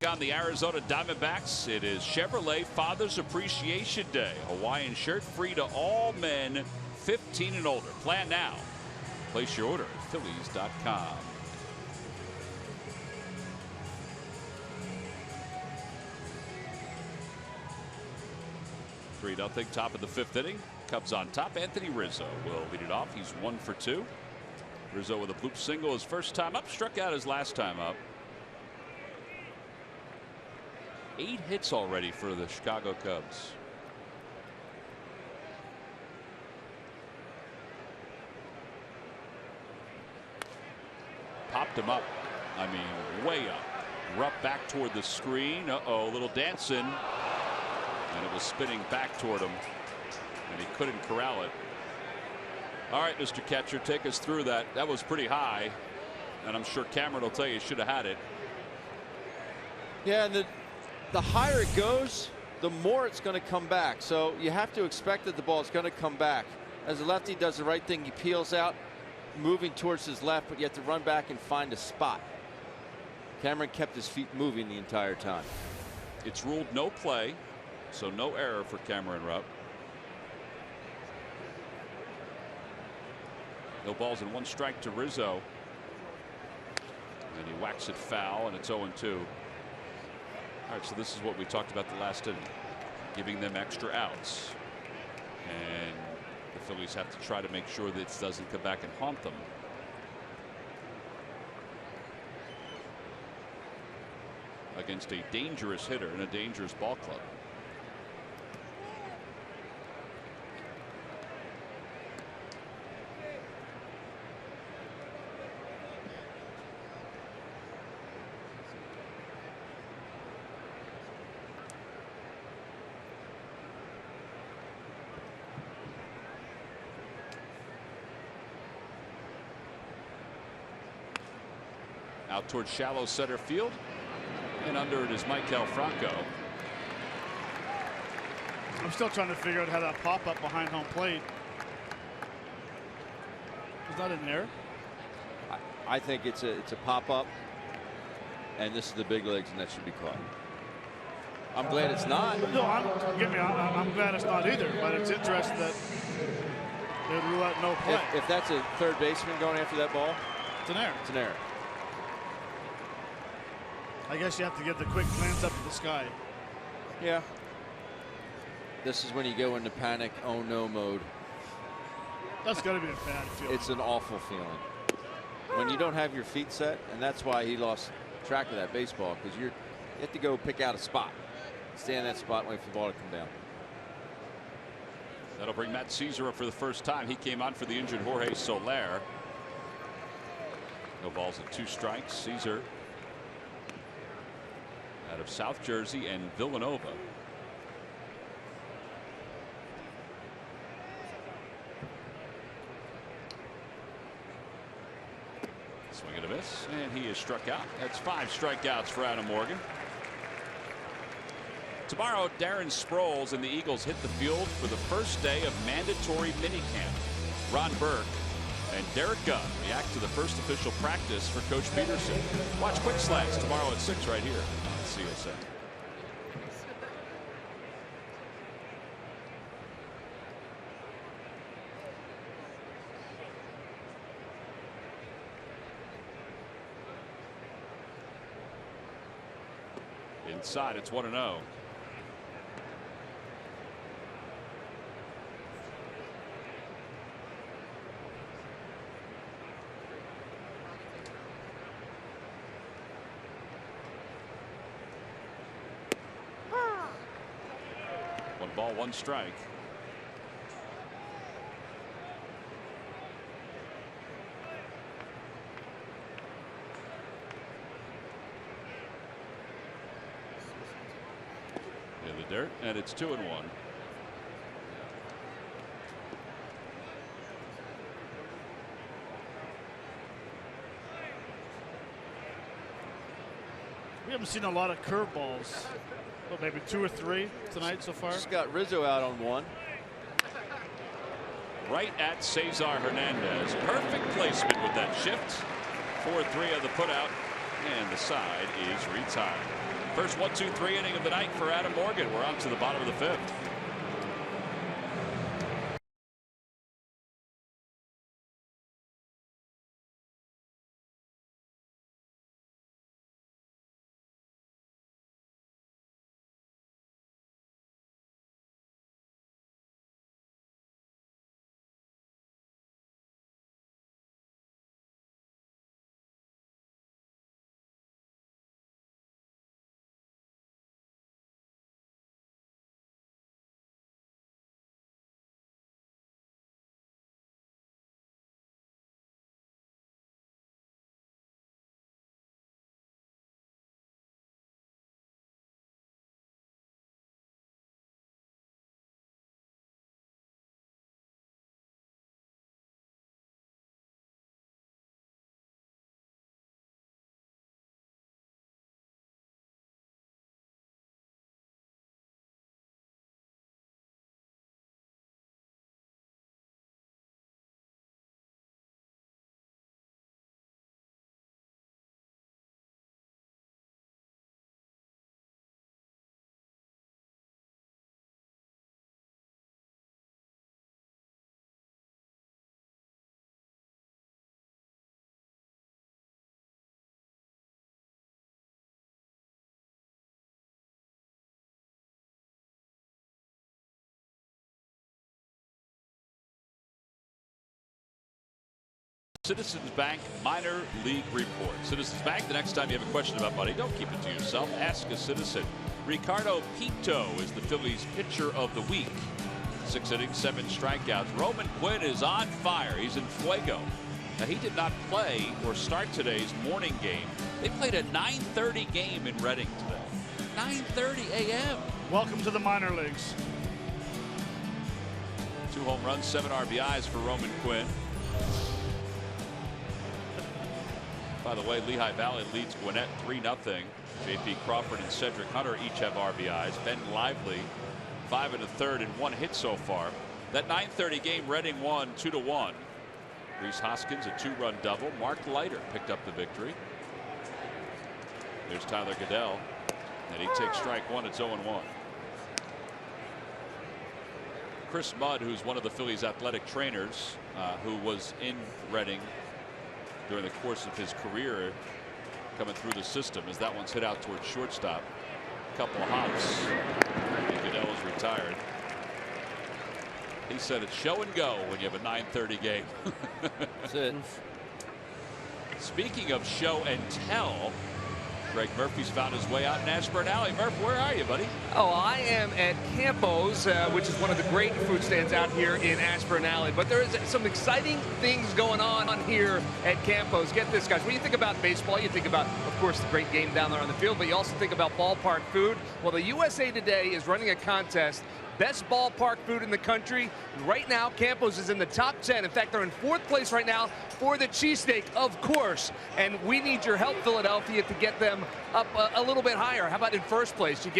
On the Arizona Diamondbacks, it is Chevrolet Father's Appreciation Day. Hawaiian shirt free to all men 15 and older. Plan now. Place your order at Phillies.com. Three nothing, top of the 5th inning. Cubs on top. Anthony Rizzo will lead it off. He's 1 for 2. Rizzo with a bloop single his first time up. Struck out his last time up. 8 hits already for the Chicago Cubs. Popped him up. I mean, way up. Rupp back toward the screen. Uh-oh, a little dancing. And it was spinning back toward him. And he couldn't corral it. All right, Mr. Catcher, take us through that. That was pretty high. And I'm sure Cameron will tell you should have had it. Yeah, the higher it goes, the more it's going to come back. So you have to expect that the ball is going to come back. As a lefty does the right thing, he peels out, moving towards his left, but you have to run back and find a spot. Cameron kept his feet moving the entire time. It's ruled no play, so no error for Cameron Rupp. No balls and 1 strike to Rizzo. And he whacks it foul, and it's 0-2. All right, so this is what we talked about the last inning, giving them extra outs. And the Phillies have to try to make sure that this doesn't come back and haunt them. Against a dangerous hitter in a dangerous ball club. Out towards shallow center field, and under it is Maikel Franco. I'm still trying to figure out how that pop up behind home plate. Is that in there? I think it's a pop up. and this is the big legs, and that should be caught. I'm glad it's not. No, I'm glad it's not either, but it's interesting that they rule out no play. If that's a third baseman going after that ball, it's an error. It's an error. I guess you have to get the quick glance up at the sky. Yeah. This is when you go into panic, oh no mode. That's got to be a bad feeling. It's an awful feeling. When you don't have your feet set, and that's why he lost track of that baseball, because you have to go pick out a spot. Stay in that spot and wait for the ball to come down. That'll bring Matt Caesar up for the first time. He came on for the injured Jorge Soler. No balls and 2 strikes. Caesar out of South Jersey and Villanova. Swing and a miss, and he is struck out. That's 5 strikeouts for Adam Morgan. Tomorrow, Darren Sproles and the Eagles hit the field for the first day of mandatory minicamp. Ron Burke and Derek Gunn react to the first official practice for Coach Peterson. Watch Quick Slants tomorrow at 6 right here on CSN. Inside, it's 1-0. One ball, 1 strike. In the dirt, and it's 2-1. We haven't seen a lot of curveballs. Well, maybe 2 or 3 tonight so far. Just got Rizzo out on 1. Right at Cesar Hernandez. Perfect placement with that shift. 4-3 on the putout, and the side is retired. First 1-2-3 inning of the night for Adam Morgan. We're on to the bottom of the 5th. Citizens Bank Minor League Report. Citizens Bank, the next time you have a question about money, don't keep it to yourself. Ask a citizen. Ricardo Pinto is the Phillies pitcher of the week. 6 innings, 7 strikeouts. Roman Quinn is on fire. He's in fuego. Now, he did not play or start today's morning game. They played a 9:30 game in Reading today. 9:30 a.m. Welcome to the minor leagues. 2 home runs, 7 RBIs for Roman Quinn. By the way, Lehigh Valley leads Gwinnett 3-0. J.P. Crawford and Cedric Hunter each have RBIs. Ben Lively, 5 1/3 and 1 hit so far. That 9:30 game, Reading won 2-1. Reese Hoskins, a 2-run double. Mark Leiter picked up the victory. There's Tyler Goodell, and he takes strike one. It's 0-1. Chris Mudd, who's one of the Phillies athletic trainers, who was in Reading during the course of his career, coming through the system as that one's hit out towards shortstop. A couple of hops, and Goodell is retired. He said it's show and go when you have a 9:30 game. That's it. Speaking of show and tell, Greg Murphy's found his way out in Ashburn Alley. Murph, where are you, buddy? Oh, I am at Campo's, which is one of the great food stands out here in Ashburn Alley. But there is some exciting things going on here at Campo's. Get this, guys. When you think about baseball, you think about, of course, the great game down there on the field, but you also think about ballpark food. Well, the USA Today is running a contest. Best ballpark food in the country. Right now, Campo's is in the top 10. In fact, they're in 4th place right now for the cheesesteak, of course. And we need your help, Philadelphia, to get them up a little bit higher. How about in 1st place? You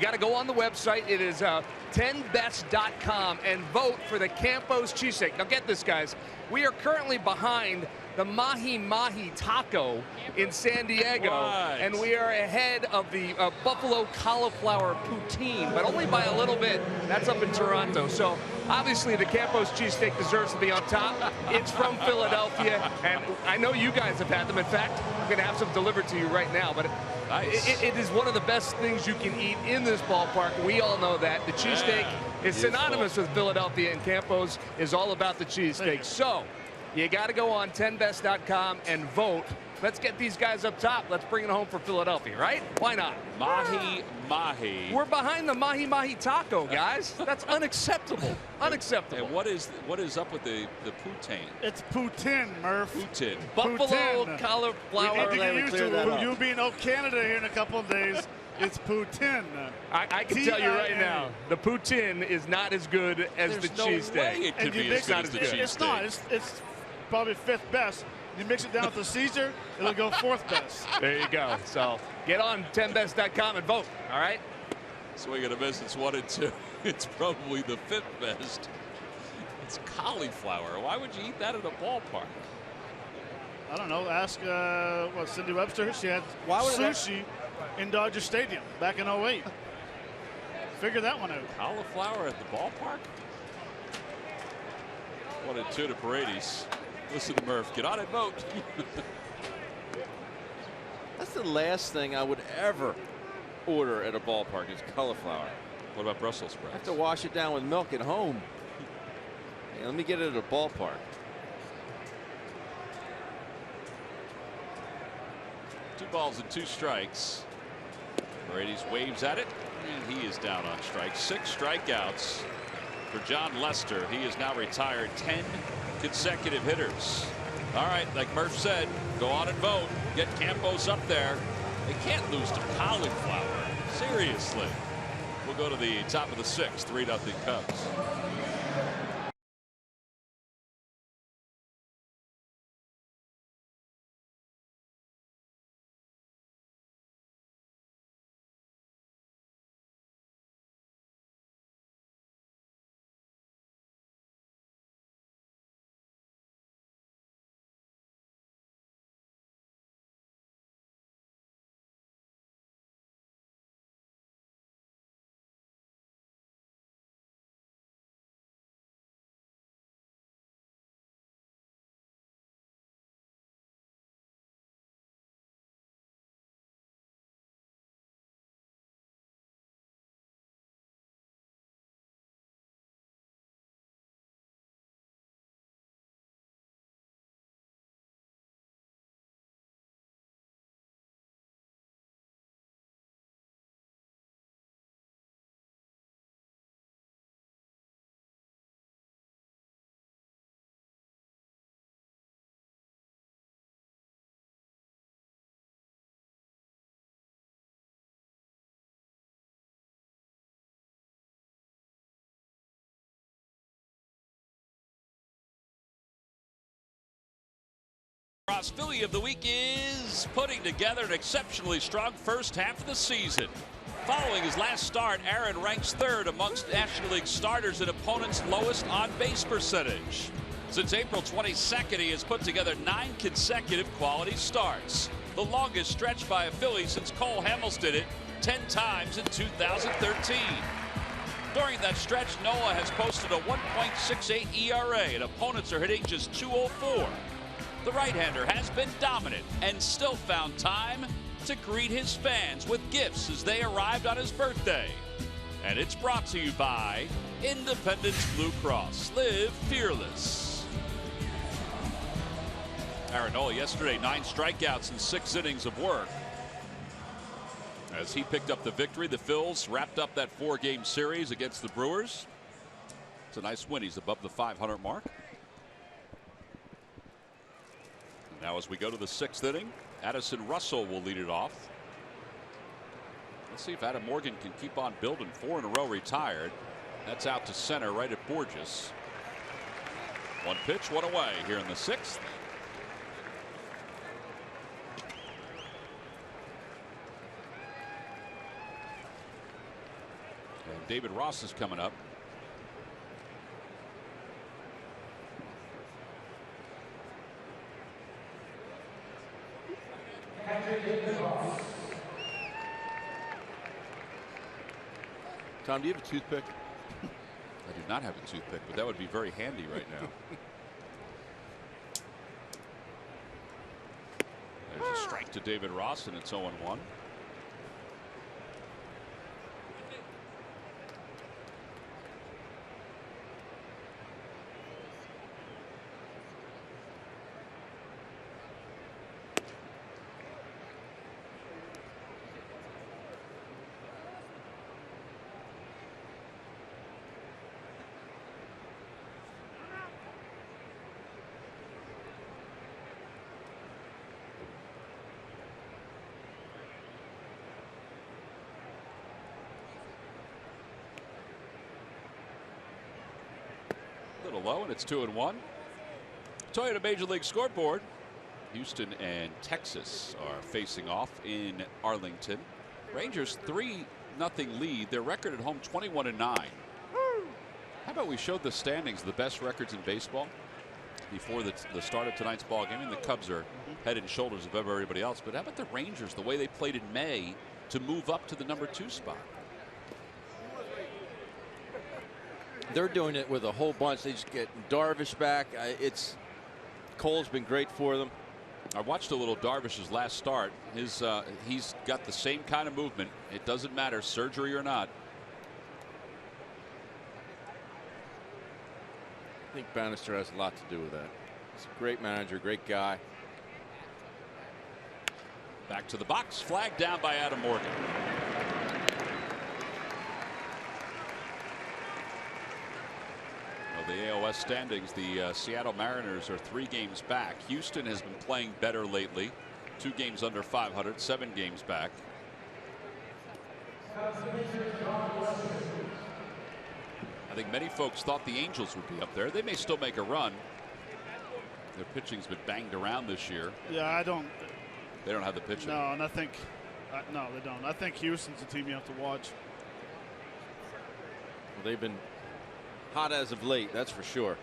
got to go on the website. It is 10best.com and vote for the Campo's cheesesteak. Now, get this, guys. We are currently behind the Mahi Mahi Taco in San Diego, and we are ahead of the Buffalo Cauliflower Poutine, but only by a little bit. That's up in Toronto. So obviously the Campo's cheesesteak deserves to be on top. It's from Philadelphia, and I know you guys have had them. In fact, I'm going to have some delivered to you right now, but nice. It is one of the best things you can eat in this ballpark. We all know that. The cheesesteak is synonymous with Philadelphia, and Campo's is all about the cheesesteak. So you got to go on 10best.com and vote. Let's get these guys up top. Let's bring it home for Philadelphia, right? Why not? Mahi Mahi. We're behind the Mahi Mahi Taco, guys. That's unacceptable. Unacceptable. And what is up with the poutine? It's poutine, Murph. Poutine. Buffalo Poutine. cauliflower. We need to get used to you being O Canada here in a couple of days. It's poutine. I can tell you right now, the poutine is not as good as the cheesesteak. It could be as good as the cheesesteak. It's not. It's probably 5th best. You mix it down with the Caesar, it'll go 4th best. There you go. So get on 10best.com and vote. All right. Swing and a miss. It's 1 and 2. It's probably the 5th best. It's cauliflower. Why would you eat that in a ballpark? I don't know. Ask Cindy Webster. She had sushi in Dodger Stadium back in 08. Figure that one out. Cauliflower at the ballpark? 1 and 2 to Paredes. Listen to Murph. Get on and vote. That's the last thing I would ever order at a ballpark is cauliflower. What about Brussels sprouts? I have to wash it down with milk at home. Hey, let me get it at a ballpark. 2 balls and 2 strikes. Paredes waves at it, and he is down on strikes. 6 strikeouts for John Lester. He is now retired. 10 consecutive hitters. All right, like Murph said, go on and vote. Get Campo's up there. They can't lose to cauliflower. Seriously. We'll go to the top of the 6th. 3-0 Cubs. Philly of the week is putting together an exceptionally strong first half of the season. Following his last start, Aaron ranks 3rd amongst National League starters in opponents' lowest on-base percentage. Since April 22nd, he has put together 9 consecutive quality starts. the longest stretch by a Philly since Cole Hamels did it 10 times in 2013. During that stretch, Noah has posted a 1.68 ERA, and opponents are hitting just .204. The right-hander has been dominant and still found time to greet his fans with gifts as they arrived on his birthday. And it's brought to you by Independence Blue Cross. Live fearless. Aaron Nola yesterday, 9 strikeouts in 6 innings of work. As he picked up the victory, the Phils wrapped up that 4-game series against the Brewers. It's a nice win. He's above the 500 mark. Now as we go to the 6th inning, Addison Russell will lead it off. Let's see if Adam Morgan can keep on building. 4 in a row retired. That's out to center right at Borges. 1 pitch, 1 away here in the 6th. And David Ross is coming up. Tom, do you have a toothpick? I do not have a toothpick, but that would be very handy right now. There's a strike to David Ross, and it's 0-1. Low, and it's 2-1. Toyota Major League Scoreboard. Houston and Texas are facing off in Arlington. Rangers 3-0 lead. Their record at home 21-9. How about we showed the standings, the best records in baseball before the start of tonight's ball game? I mean, the Cubs are head and shoulders above everybody else, but how about the Rangers, the way they played in May to move up to the #2 spot? They're doing it with a whole bunch. They just get Darvish back. Cole's been great for them. I watched a little Darvish's last start. He's got the same kind of movement. It doesn't matter, surgery or not. I think Bannister has a lot to do with that. He's a great manager, great guy. Back to the box, flagged down by Adam Morgan. The AOS standings, the Seattle Mariners are 3 games back. Houston has been playing better lately. 2 games under 500, 7 games back. I think many folks thought the Angels would be up there. They may still make a run. Their pitching's been banged around this year. Yeah, They don't have the pitching. No, and I think no, they don't. I think Houston's a team you have to watch. Well, they've been hot as of late, that's for sure.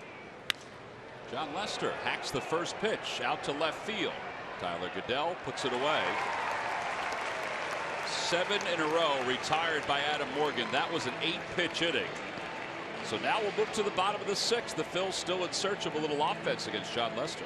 John Lester hacks the first pitch out to left field. Tyler Goodell puts it away. 7 in a row retired by Adam Morgan. That was an 8-pitch inning. So now we'll move to the bottom of the 6th. The Phils still in search of a little offense against John Lester.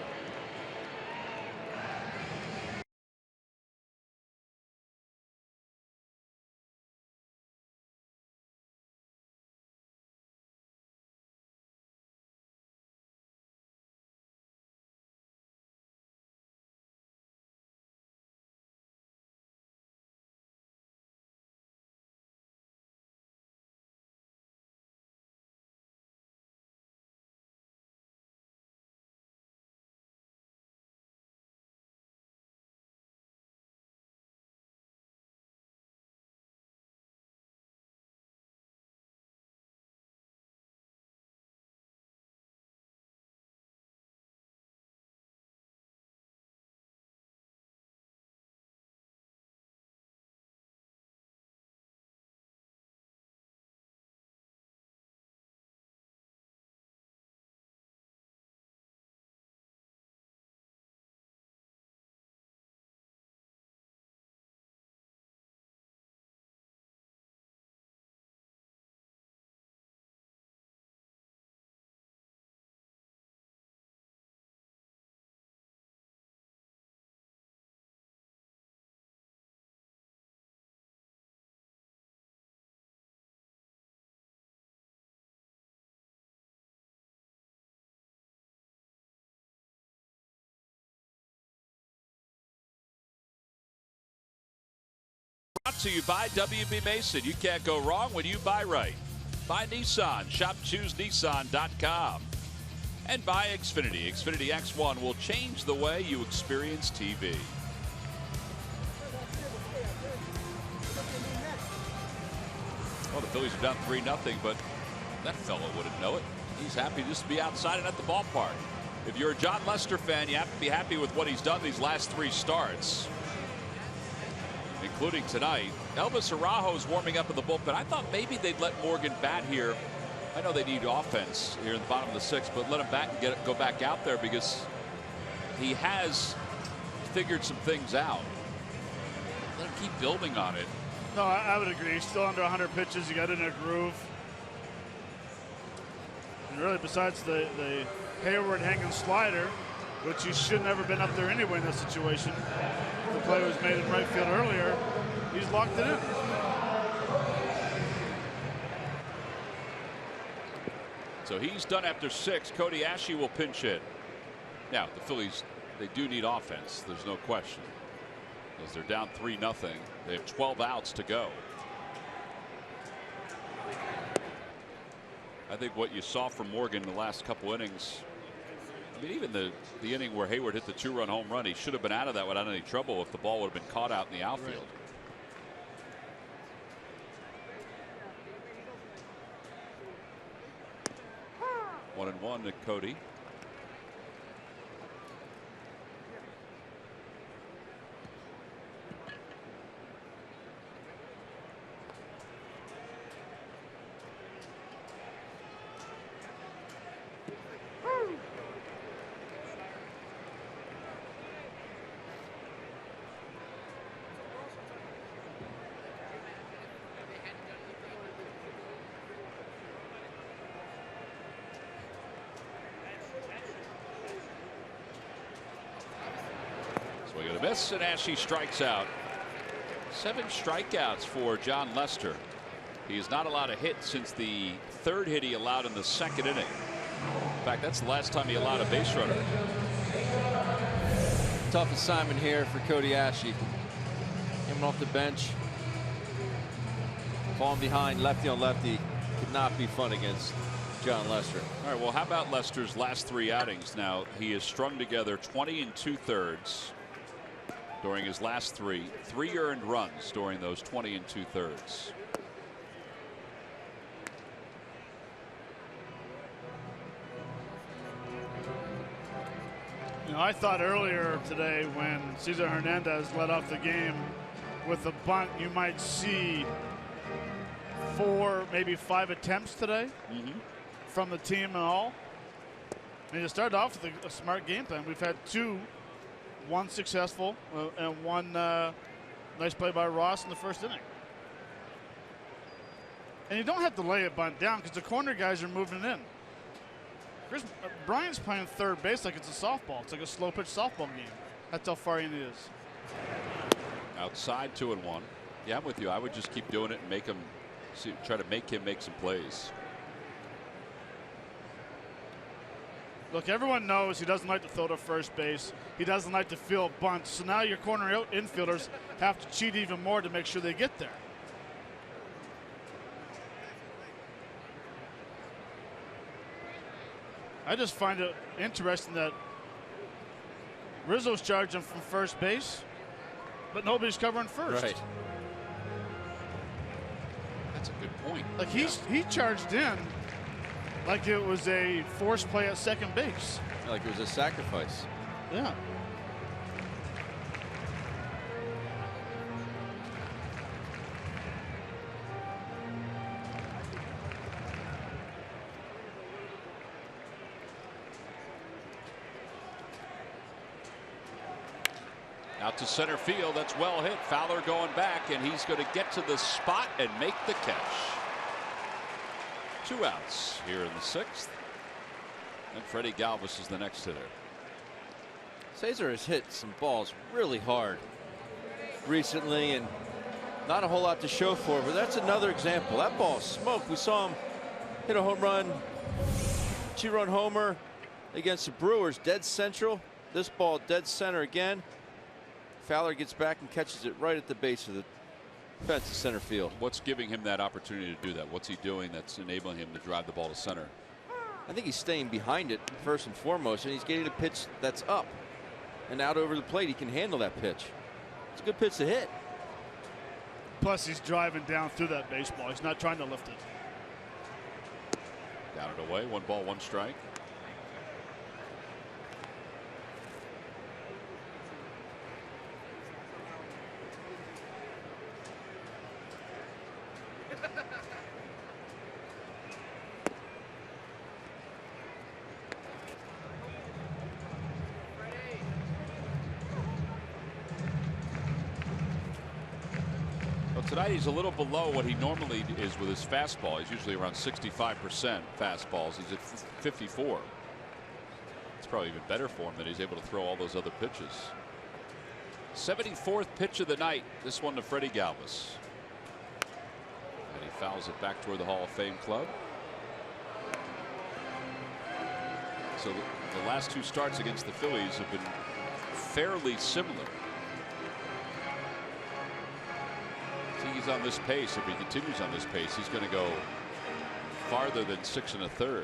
brought to you by WB Mason. You can't go wrong when you buy right. By Nissan. Shop ChooseNissan.com. And by Xfinity. Xfinity X1 will change the way you experience TV. Well, the Phillies are down 3-0, but that fellow wouldn't know it. He's happy just to be outside and at the ballpark. If you're a John Lester fan, you have to be happy with what he's done these last 3 starts, including tonight. Elvis Araujo's warming up in the bullpen. I thought maybe they'd let Morgan bat here. I know they need offense here in the bottom of the 6th, but let him bat and go back out there because he has figured some things out. Let him keep building on it. No, I would agree. He's still under 100 pitches. He got in a groove. And really, besides the Hayward hanging slider, which he should never been up there anyway in that situation. The play was made in right field earlier. He's locked it in. So he's done after 6. Cody Ashley will pinch hit. Now the Phillies, they do need offense. There's no question. As they're down 3-0, they have 12 outs to go. I think what you saw from Morgan the last couple innings. I mean, even the inning where Hayward hit the 2-run home run, he should have been out of that without any trouble if the ball would have been caught out in the outfield. Right. 1-1 to Cody. Swing and a miss, and Ashley strikes out. 7 strikeouts for John Lester. He has not allowed a hit since the 3rd hit he allowed in the 2nd inning. In fact, that's the last time he allowed a base runner. Tough assignment here for Cody Ashley. Coming off the bench. Falling behind lefty on lefty could not be fun against John Lester. All right, well, how about Lester's last 3 outings? Now, he has strung together 20 2/3 during his last 3 earned runs during those 20 2/3. You know, I thought earlier today when Cesar Hernandez led off the game with a bunt, you might see 4, maybe 5 attempts today from the team and all. And you started off with a smart game plan. We've had 2, 1 successful and 1 nice play by Ross in the 1st inning. And you don't have to lay a bunt down because the corner guys are moving in. Brian's playing 3rd base like it's a softball. It's like a slow pitch softball game. That's how far in it is. Outside 2-1. Yeah, I'm with you. I would just keep doing it and make him try to make him make some plays. Look, everyone knows he doesn't like to throw to first base. He doesn't like to field bunts. So now your corner infielders have to cheat even more to make sure they get there. I just find it interesting that Rizzo's charging from first base, but nobody's covering first. Right. That's a good point. Like he charged in like it was a forced play at second base. Like it was a sacrifice. Yeah. Out to center field. That's well hit. Fowler going back, and he's going to get to the spot and make the catch. 2 outs here in the 6th. And Freddie Galvis is the next hitter. Cesar has hit some balls really hard recently, and not a whole lot to show for it, but that's another example. That ball smoked. We saw him hit a home run, 2-run homer against the Brewers, dead central. This ball dead center again. Fowler gets back and catches it right at the base of the That's the center field. What's giving him that opportunity to do that? What's he doing that's enabling him to drive the ball to center? I think he's staying behind it first and foremost, and he's getting a pitch that's up and out over the plate. He can handle that pitch. It's a good pitch to hit. Plus, he's driving down through that baseball. He's not trying to lift it. Down and away. 1 ball, 1 strike. Tonight he's a little below what he normally is with his fastball. He's usually around 65% fastballs. He's at 54. It's probably even better for him that he's able to throw all those other pitches. 74th pitch of the night. This one to Freddie Galvis. And he fouls it back toward the Hall of Fame club. So the last 2 starts against the Phillies have been fairly similar. He's on this pace. If he continues on this pace, he's going to go farther than 6 1/3.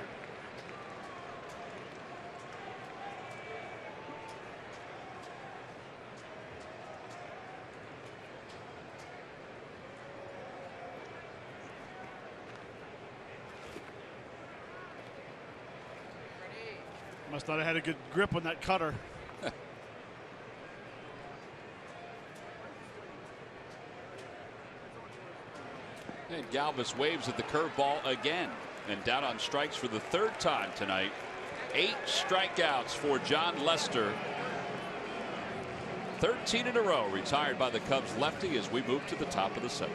Must not have had a good grip on that cutter. And Galvis waves at the curveball again, and down on strikes for the 3rd time tonight. 8 strikeouts for John Lester. 13 in a row retired by the Cubs lefty as we move to the top of the 7th.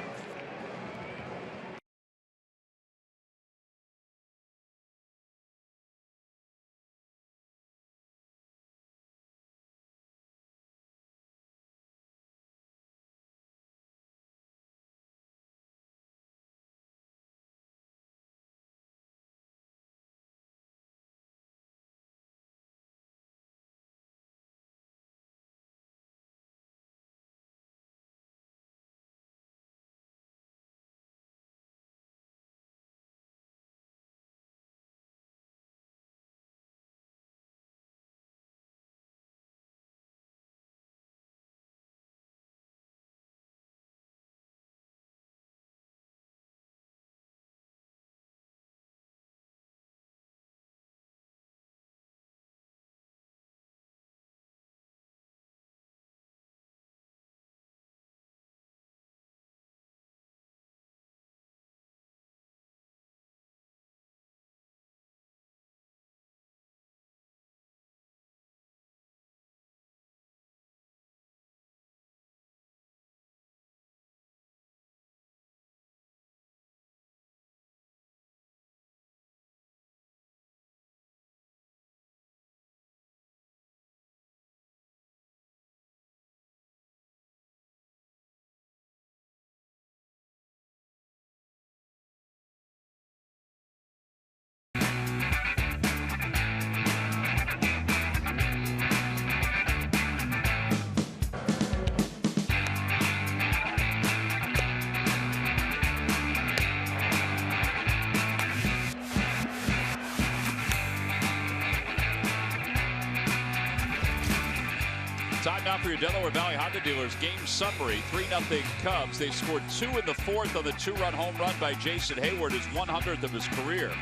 Time now for your Delaware Valley Honda dealers game summary. 3-0 Cubs. They scored 2 in the 4th on the 2-run home run by Jason Hayward, his 100th of his career.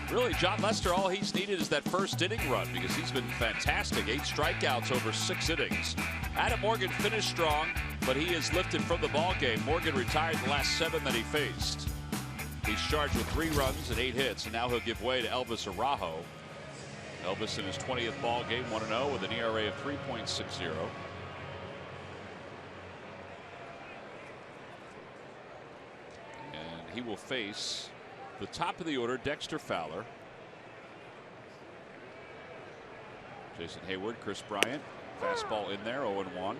Really, John Lester, all he's needed is that first inning run because he's been fantastic. 8 strikeouts over 6 innings. Adam Morgan finished strong, but he is lifted from the ball game. Morgan retired the last 7 that he faced. He's charged with 3 runs and 8 hits, and now he'll give way to Elvis Araujo. Elvis in his 20th ball game, 1-0 with an ERA of 3.60. And he will face the top of the order, Dexter Fowler. Jason Hayward, Chris Bryant, fastball in there, 0-1.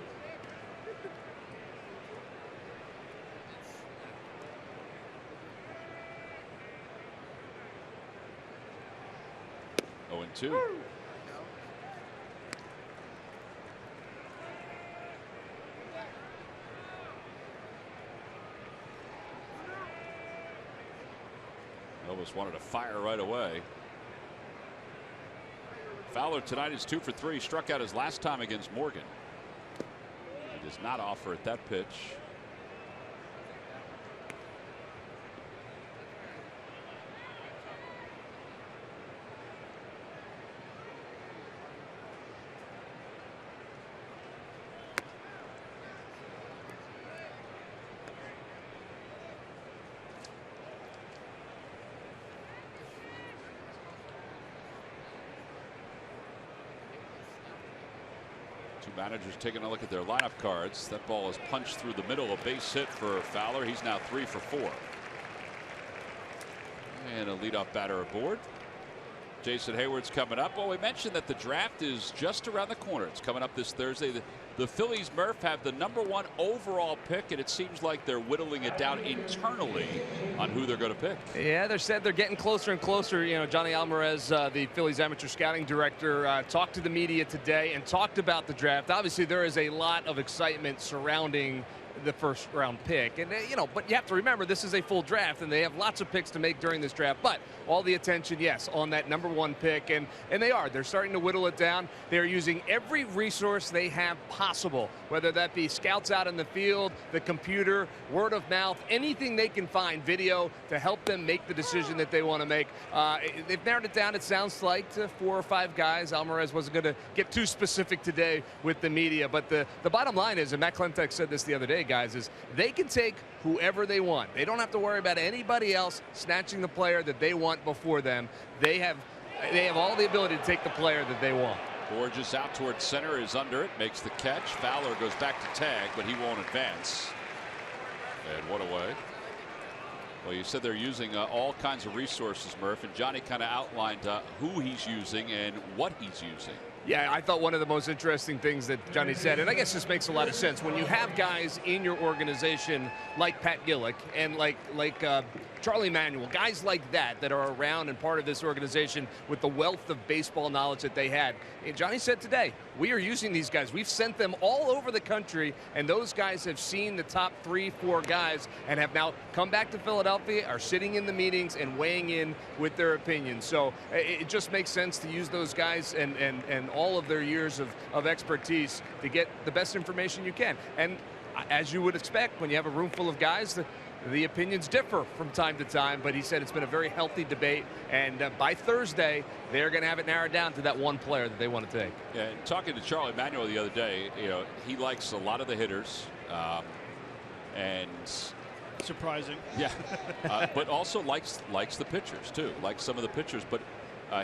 Oh, and 2. Almost wanted to fire right away. Fowler tonight is 2 for 3. Struck out his last time against Morgan. He does not offer at that pitch. Managers taking a look at their lineup cards. That ball is punched through the middle. A base hit for Fowler. He's now 3 for 4. And a leadoff batter aboard. Jason Hayward's coming up. Well, we mentioned that the draft is just around the corner. It's coming up this Thursday. The Phillies, Murph, have the #1 overall pick, and it seems like they're whittling it down internally on who they're going to pick. Yeah, they said they're getting closer and closer. You know, Johnny Alvarez, the Phillies amateur scouting director, talked to the media today and talked about the draft. Obviously, there is a lot of excitement surrounding the first round pick, and you know, but you have to remember this is a full draft and they have lots of picks to make during this draft, but all the attention, yes, on that #1 pick, and they're starting to whittle it down. They're using every resource they have possible, whether that be scouts out in the field, the computer, word of mouth, anything they can find, video, to help them make the decision that they want to make. They've narrowed it down, it sounds like, to 4 or 5 guys. Alvarez wasn't going to get too specific today with the media, but the bottom line is, and Matt Klentak said this the other day, guys, is they can take whoever they want. They don't have to worry about anybody else snatching the player that they want before them. They have all the ability to take the player that they want. Borges out towards center, is under it, makes the catch. Fowler goes back to tag, but he won't advance. And one away. Well, you said they're using all kinds of resources, Murph, and Johnny kind of outlined who he's using and what he's using. Yeah, I thought one of the most interesting things that Johnny said, and I guess this makes a lot of sense, when you have guys in your organization like Pat Gillick and like Charlie Manuel, guys like that are around and part of this organization with the wealth of baseball knowledge that they had. And Johnny said today, we are using these guys. We've sent them all over the country, and those guys have seen the top 3, 4 guys and have now come back to Philadelphia, are sitting in the meetings and weighing in with their opinions. So it just makes sense to use those guys and all of their years of expertise to get the best information you can. And as you would expect, when you have a room full of guys, the opinions differ from time to time, but he said it's been a very healthy debate, and by Thursday they're going to have it narrowed down to that one player that they want to take. Yeah, and talking to Charlie Manuel the other day, you know, he likes a lot of the hitters, and surprising. Yeah, but also likes the pitchers too, likes some of the pitchers. But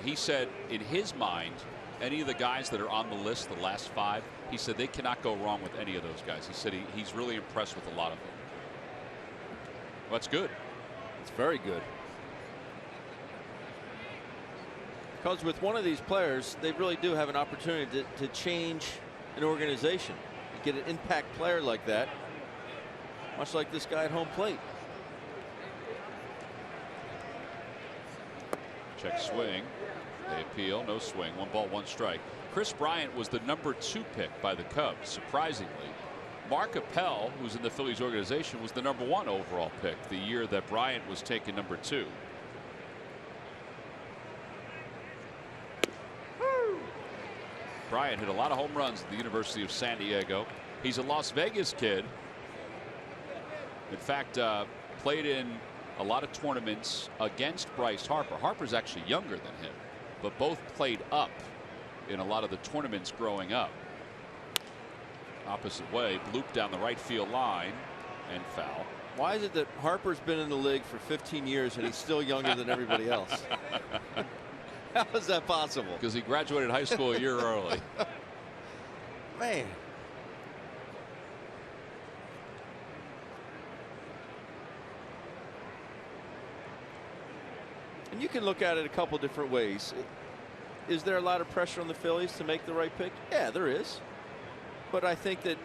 he said in his mind, any of the guys that are on the list, the last 5, he said they cannot go wrong with any of those guys. He said he's really impressed with a lot of them. Well, that's good. It's very good. Because with one of these players, they really do have an opportunity to change an organization. You get an impact player like that, much like this guy at home plate. Check swing. They appeal. No swing. 1 ball, 1 strike. Chris Bryant was the #2 pick by the Cubs, surprisingly. Mark Appel, who's in the Phillies organization, was the #1 overall pick the year that Bryant was taken #2. Bryant hit a lot of home runs at the University of San Diego. He's a Las Vegas kid. In fact, played in a lot of tournaments against Bryce Harper. Harper's actually younger than him, but both played up in a lot of the tournaments growing up. Opposite way, bloop down the right field line, and foul. Why is it that Harper's been in the league for 15 years and he's still younger than everybody else? How is that possible? Because he graduated high school a year early. Man. And you can look at it a couple different ways. Is there a lot of pressure on the Phillies to make the right pick? Yeah, there is. But I think that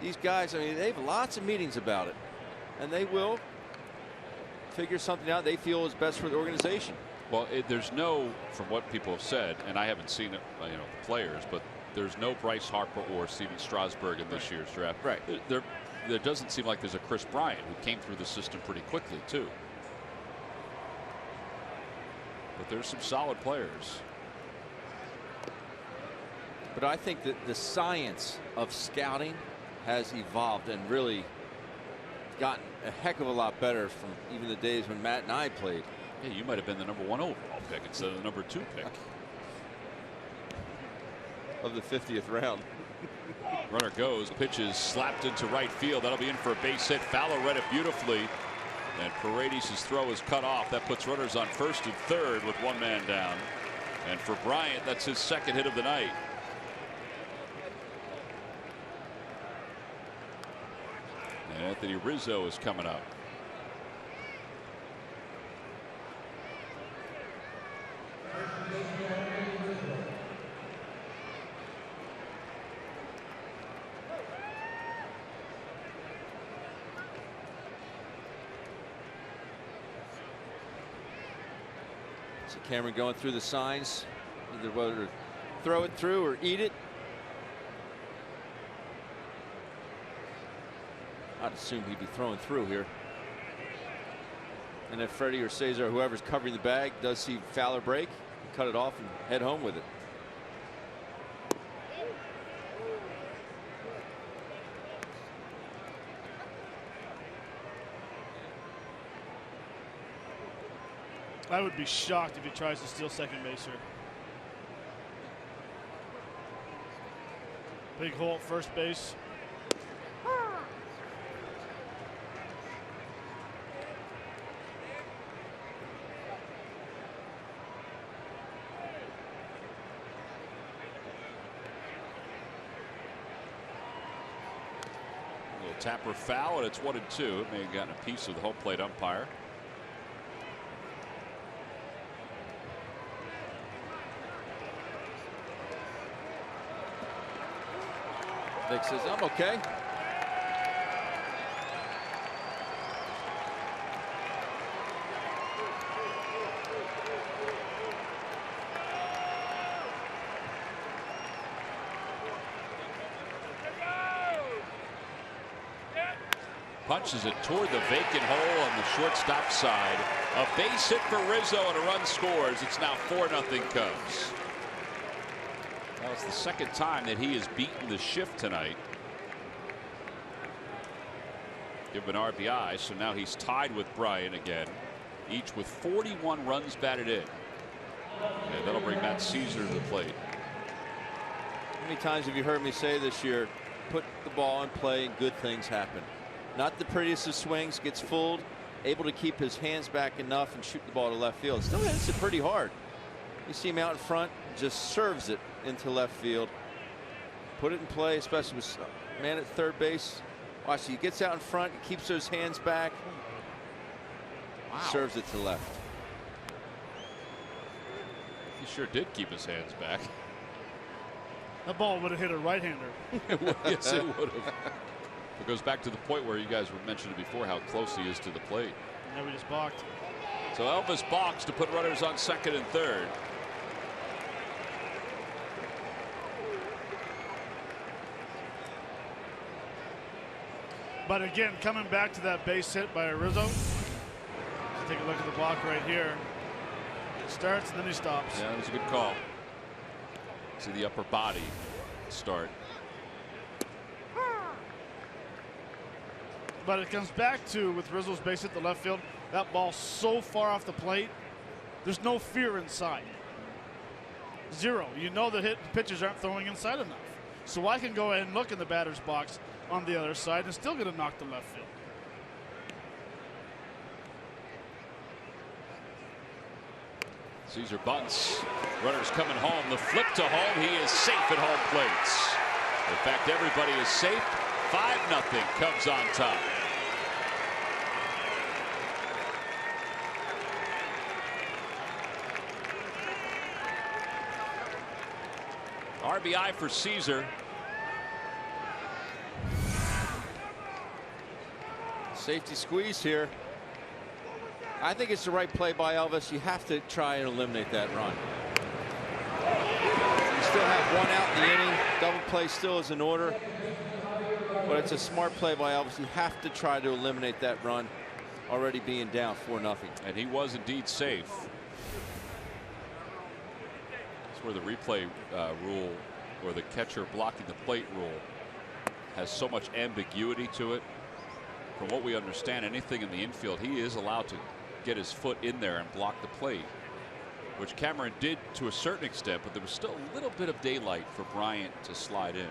these guys, I mean, they have lots of meetings about it, and they will figure something out they feel is best for the organization. Well, there's no, from what people have said, and I haven't seen it, you know, the players, but there's no Bryce Harper or Steven Strasburg in this year's draft. Right. There doesn't seem like there's a Chris Bryant who came through the system pretty quickly too. But there's some solid players. But I think that the science of scouting has evolved and really gotten a heck of a lot better from even the days when Matt and I played. Yeah, you might have been the #1 overall pick instead of the #2 pick. Of the 50th round. Runner goes, pitches slapped into right field. That'll be in for a base hit. Fowler read it beautifully. And Paredes' throw is cut off. That puts runners on first and third with one man down. And for Bryant, that's his second hit of the night. And Anthony Rizzo is coming up. So Cameron going through the signs, either whether to throw it through or eat it. I'd assume he'd be throwing through here. And if Freddie or Cesar, whoever's covering the bag, does see Fowler break, cut it off and head home with it. I would be shocked if he tries to steal second base here. Big hole at first base. Tapper foul, and it's 1-2. It may have gotten a piece of the home plate umpire. Vic says, I'm okay. Punches it toward the vacant hole on the shortstop side. A base hit for Rizzo and a run scores. It's now 4-0 Cubs. Well, it's the second time that he has beaten the shift tonight. Give an RBI, so now he's tied with Bryant again, each with 41 runs batted in. And that'll bring Matt Caesar to the plate. How many times have you heard me say this year, put the ball in play and good things happen? Not the prettiest of swings, gets fooled, able to keep his hands back enough and shoot the ball to left field. Still hits it pretty hard. You see him out in front, just serves it into left field. Put it in play, especially with man at third base. Watch, he gets out in front, keeps those hands back. Wow. Serves it to left. He sure did keep his hands back. That ball would have hit a right-hander. Yes, it would have. It goes back to the point where you guys were mentioning before how close he is to the plate. Yeah, we just balked. So Elvis balks to put runners on second and third. But again, coming back to that base hit by Rizzo. Let's take a look at the block right here. It starts and then he stops. Yeah, that was a good call. See the upper body start. But it comes back to, with Rizzo's base hit the left field, that ball so far off the plate, there's no fear inside. Zero. You know that pitchers aren't throwing inside enough. So I can go ahead and look in the batter's box on the other side and still get a knock to left field. Caesar bunts. Runners coming home. The flip to home. He is safe at home plates. In fact, everybody is safe. 5-0 Cubs on top. RBI for Caesar. Safety squeeze here. I think it's the right play by Elvis. You have to try and eliminate that run. You still have one out in the inning. Double play still is in order. But it's a smart play by Elvis. You have to try to eliminate that run, already being down 4-0. And he was indeed safe. where the replay rule, or the catcher blocking the plate rule, has so much ambiguity to it. From what we understand, anything in the infield, he is allowed to get his foot in there and block the plate, which Cameron did to a certain extent, but there was still a little bit of daylight for Bryant to slide in.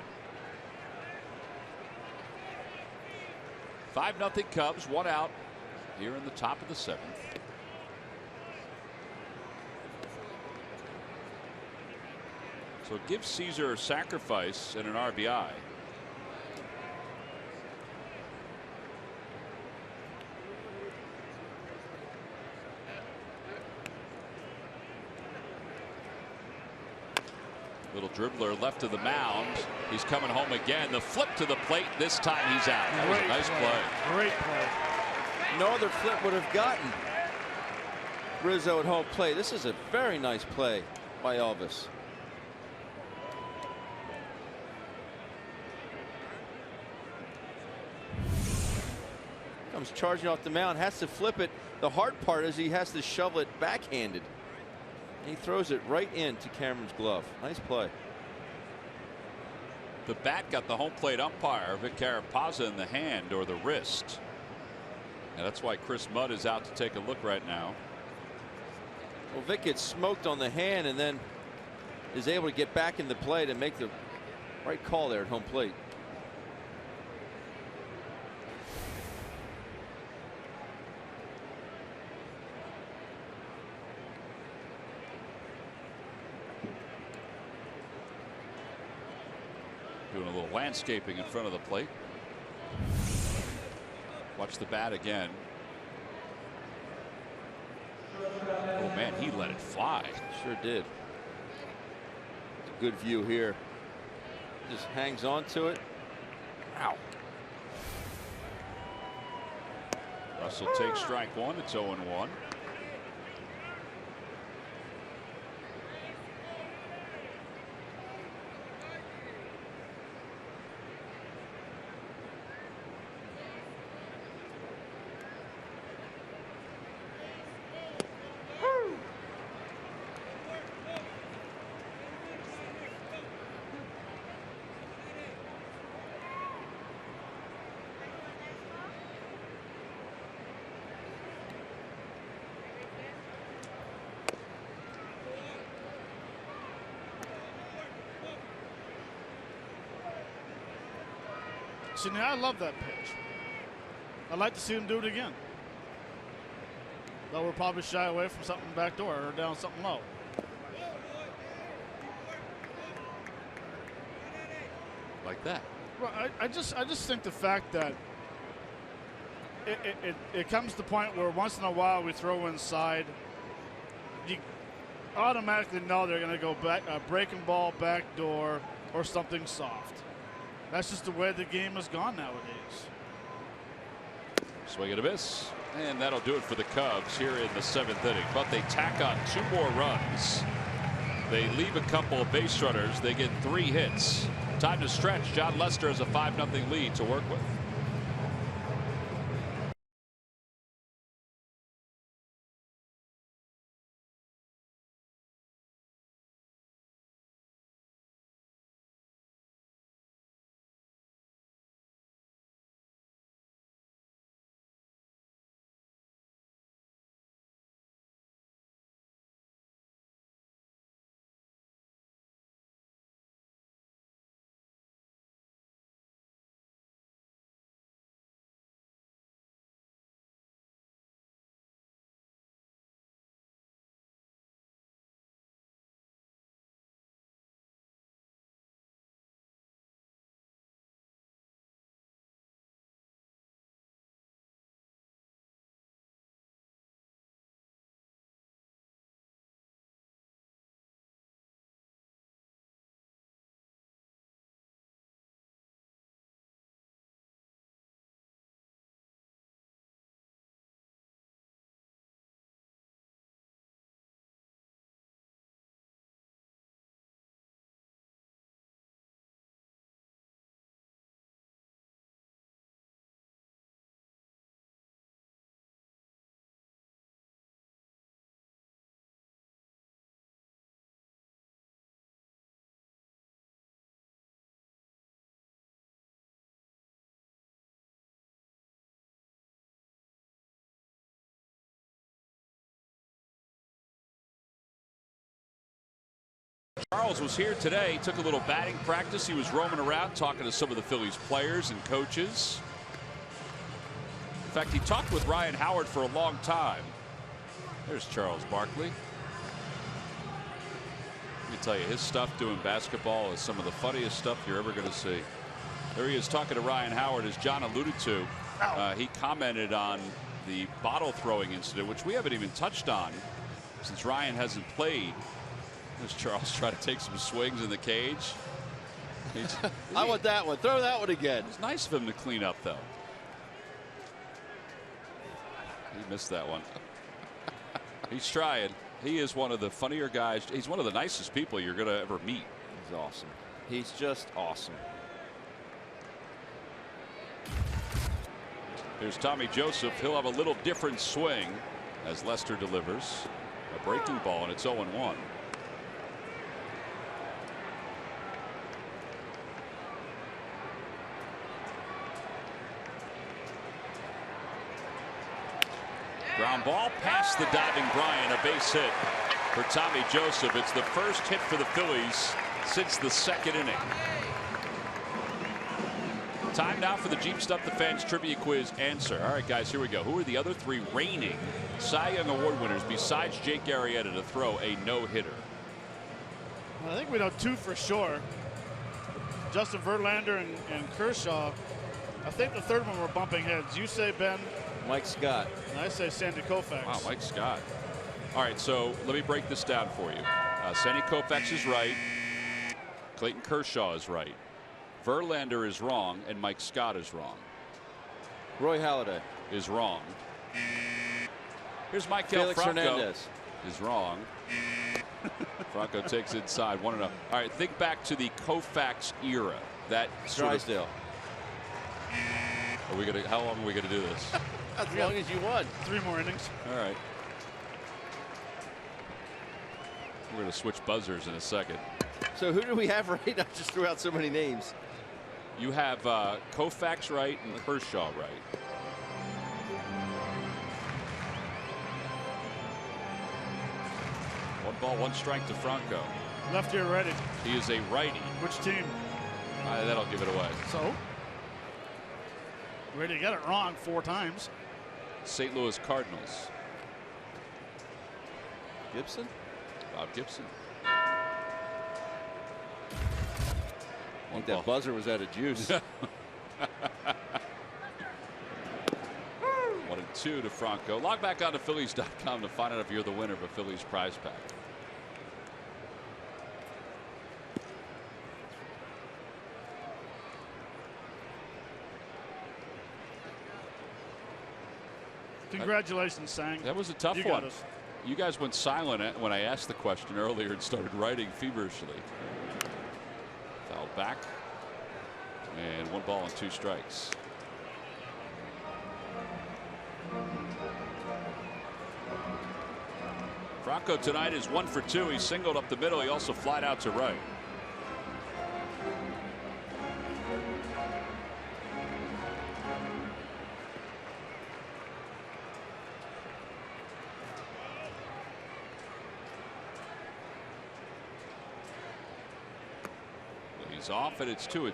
5-0 Cubs, 1 out here in the top of the 7th. So give Caesar a sacrifice and an RBI. Little dribbler left to the mound. He's coming home again. The flip to the plate. This time he's out. That was a nice play. Great play. No other flip would have gotten Rizzo at home plate. This is a very nice play by Elvis. Comes charging off the mound, has to flip it. The hard part is he has to shovel it backhanded. He throws it right into Cameron's glove. Nice play. The bat got the home plate umpire, Vic Carapazza, in the hand or the wrist. And that's why Chris Mudd is out to take a look right now. Well, Vic gets smoked on the hand and then is able to get back in the plate and make the right call there at home plate. Doing a little landscaping in front of the plate. Watch the bat again. Oh man, he let it fly. Sure did. Good view here. Just hangs on to it. Ow. Russell takes strike 1. It's 0-1. See, now I love that pitch. I'd like to see him do it again. Though we'll probably shy away from something back door or down something low. Like that. Well, I just think the fact that it comes to the point where once in a while we throw inside, you automatically know they're going to go back, breaking ball, back door, or something soft. That's just the way the game has gone nowadays. Swing and a miss. And that'll do it for the Cubs here in the 7th inning. But they tack on 2 more runs. They leave a couple of base runners. They get 3 hits. Time to stretch. John Lester has a 5-0 lead to work with. Charles was here today, took a little batting practice. He was roaming around talking to some of the Phillies players and coaches. In fact, he talked with Ryan Howard for a long time. There's Charles Barkley. Let me tell you, his stuff doing basketball is some of the funniest stuff you're ever going to see. There he is talking to Ryan Howard, as John alluded to. He commented on the bottle throwing incident, which we haven't even touched on since Ryan hasn't played. There's Charles trying to take some swings in the cage. I want that one. Throw that one again. It's nice of him to clean up, though. He missed that one. He's trying. He is one of the funnier guys. He's one of the nicest people you're going to ever meet. He's awesome. He's just awesome. Here's Tommy Joseph. He'll have a little different swing as Lester delivers a breaking ball, and it's 0-1. Ground ball past the diving Bryant, a base hit for Tommy Joseph. It's the first hit for the Phillies since the second inning. Time now for the Jeep Stuff the Fans Trivia Quiz answer. All right, guys, here we go. Who are the other three reigning Cy Young Award winners besides Jake Arrieta to throw a no-hitter? Well, I think we know two for sure. Justin Verlander and Kershaw. I think the third one we're bumping heads. You say Ben. Mike Scott. And I say Sandy Koufax. Wow, Mike Scott. All right, so let me break this down for you. Sandy Koufax is right. Clayton Kershaw is right. Verlander is wrong, and Mike Scott is wrong. Roy Halladay is wrong. Here's Mike Felix Franco. Hernandez Is wrong. Franco takes inside 1-0. All right, think back to the Koufax era. That Drysdale. Are we gonna? How long are we gonna do this? As long as you want. 3 more innings. All right. We're gonna switch buzzers in a second. So who do we have right now? Just threw out so many names. You have Koufax right and Kershaw right. One ball, one strike to Franco. Left ear ready. He is a righty. Which team? That'll give it away. So? Ready to get it wrong 4 times. St. Louis Cardinals. Gibson? Bob Gibson. I think that buzzer was out of juice. 1-2 to Franco. Log back on to Phillies.com to find out if you're the winner of a Phillies prize pack. Congratulations, Sang. That was a tough You one. got us. You guys went silent when I asked the question earlier and started writing feverishly. Foul back. And 1 ball and 2 strikes. Franco tonight is 1 for 2. He singled up the middle. He also flied out to right. He's off, and it's 2-2.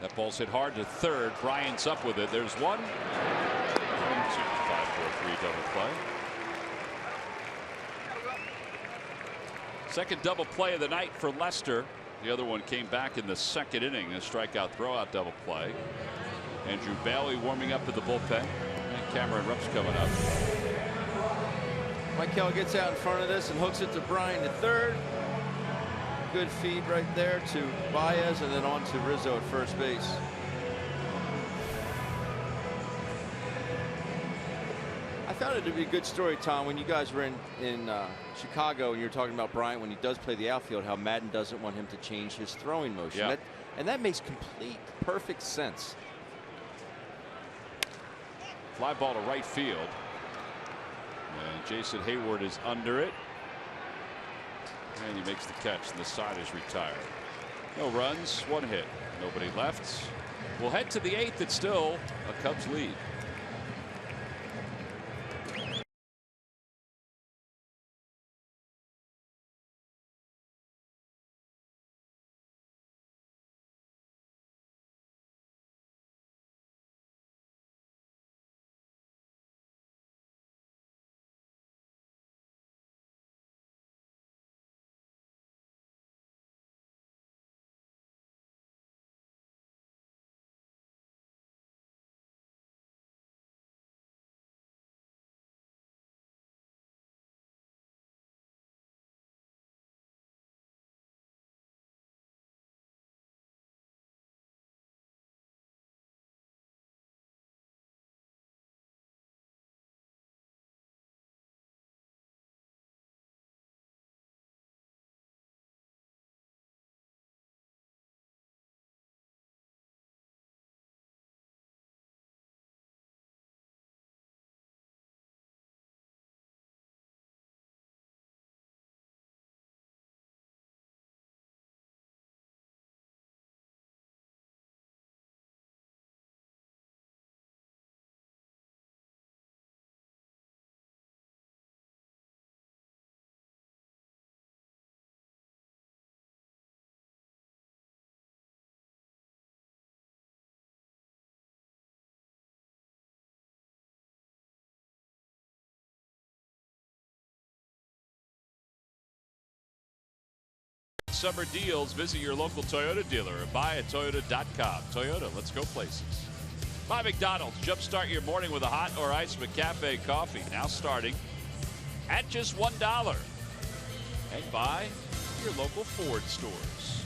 That ball's hit hard to third. Bryant's up with it. There's 1, 2, 5, 4, 3 double play. Second double play of the night for Lester. The other one came back in the second inning. A strikeout throwout double play. Andrew Bailey warming up at the bullpen. And Cameron Rupp's coming up. Michael gets out in front of this and hooks it to Bryant at third. Good feed right there to Baez and then on to Rizzo at first base. I found it to be a good story, Tom, when you guys were in Chicago and you were talking about Bryant when he does play the outfield, how Madden doesn't want him to change his throwing motion. Yeah. And that makes complete, perfect sense. Fly ball to right field. And Jason Hayward is under it. And he makes the catch, and the side is retired. No runs, 1 hit. Nobody left. We'll head to the 8th. It's still a Cubs lead. Summer deals. Visit your local Toyota dealer or buy at Toyota.com. Toyota, let's go places. By McDonald's, jumpstart your morning with a hot or iced McCafe coffee. Now starting at just $1. And by your local Ford stores.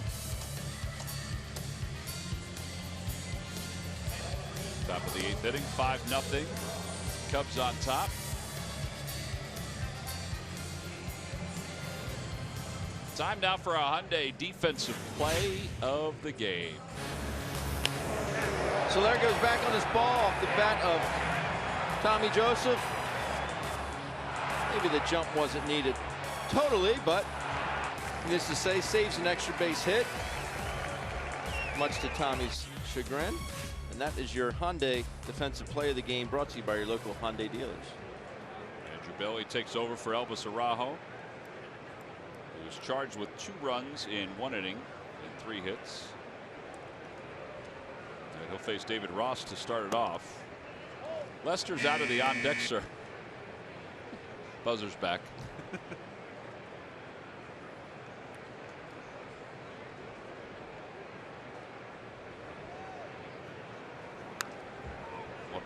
Top of the 8th inning, 5-0. Cubs on top. Time now for a Hyundai defensive play of the game. Soler goes back on his ball off the bat of Tommy Joseph. Maybe the jump wasn't needed totally, but needless to say, saves an extra base hit, much to Tommy's chagrin. And that is your Hyundai defensive play of the game, brought to you by your local Hyundai dealers. Andrew Bailey takes over for Elvis Araujo. He was charged with 2 runs in 1 inning and 3 hits. And he'll face David Ross to start it off. Lester's out of the on deck, sir. Buzzer's back.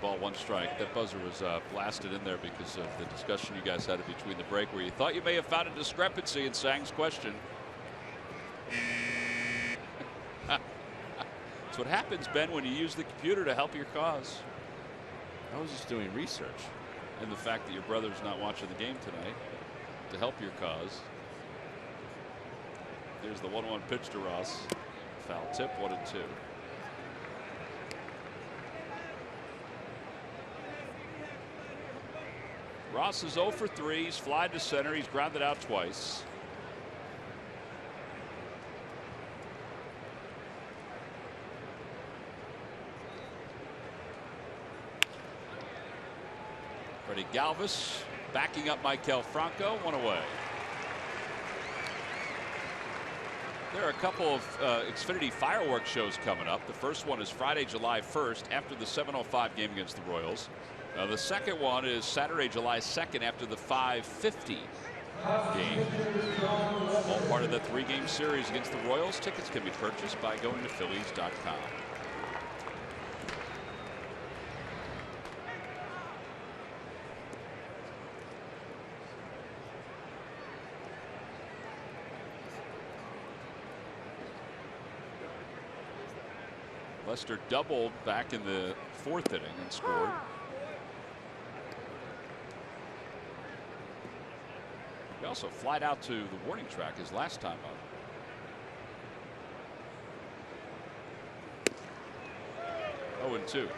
Ball, 1 strike. That buzzer was blasted in there because of the discussion you guys had between the break, where you thought you may have found a discrepancy in Sang's question. That's what happens, Ben, when you use the computer to help your cause. I was just doing research. And the fact that your brother's not watching the game tonight to help your cause. There's the 1-1 pitch to Ross. Foul tip, 1-2. Ross is 0 for 3. He's flied to center. He's grounded out twice. Freddie Galvis backing up Maikel Franco. 1 away. There are a couple of Xfinity fireworks shows coming up. The first one is Friday, July 1st, after the 7:05 game against the Royals. The second one is Saturday, July 2nd, after the 5:50 game. All part of the 3-game series against the Royals. Tickets can be purchased by going to Phillies.com. Lester doubled back in the 4th inning and scored. He also flied out to the warning track his last time up. Oh, and 2.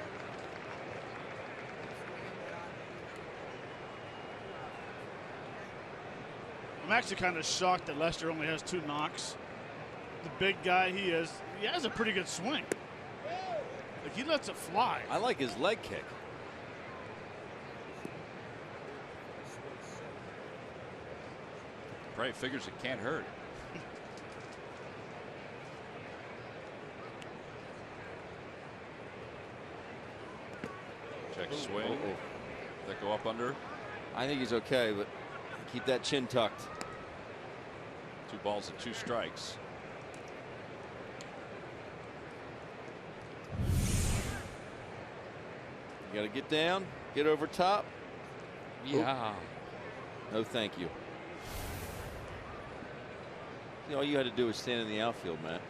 I'm actually kind of shocked that Lester only has 2 knocks. The big guy he is, he has a pretty good swing. Like, he lets it fly. I like his leg kick. Probably figures it can't hurt. Check swing. That go up under? I think he's okay, but keep that chin tucked. 2 balls and 2 strikes. You got to get down, get over top. Yeah. No, thank you. You know, all you had to do was stand in the outfield, Matt.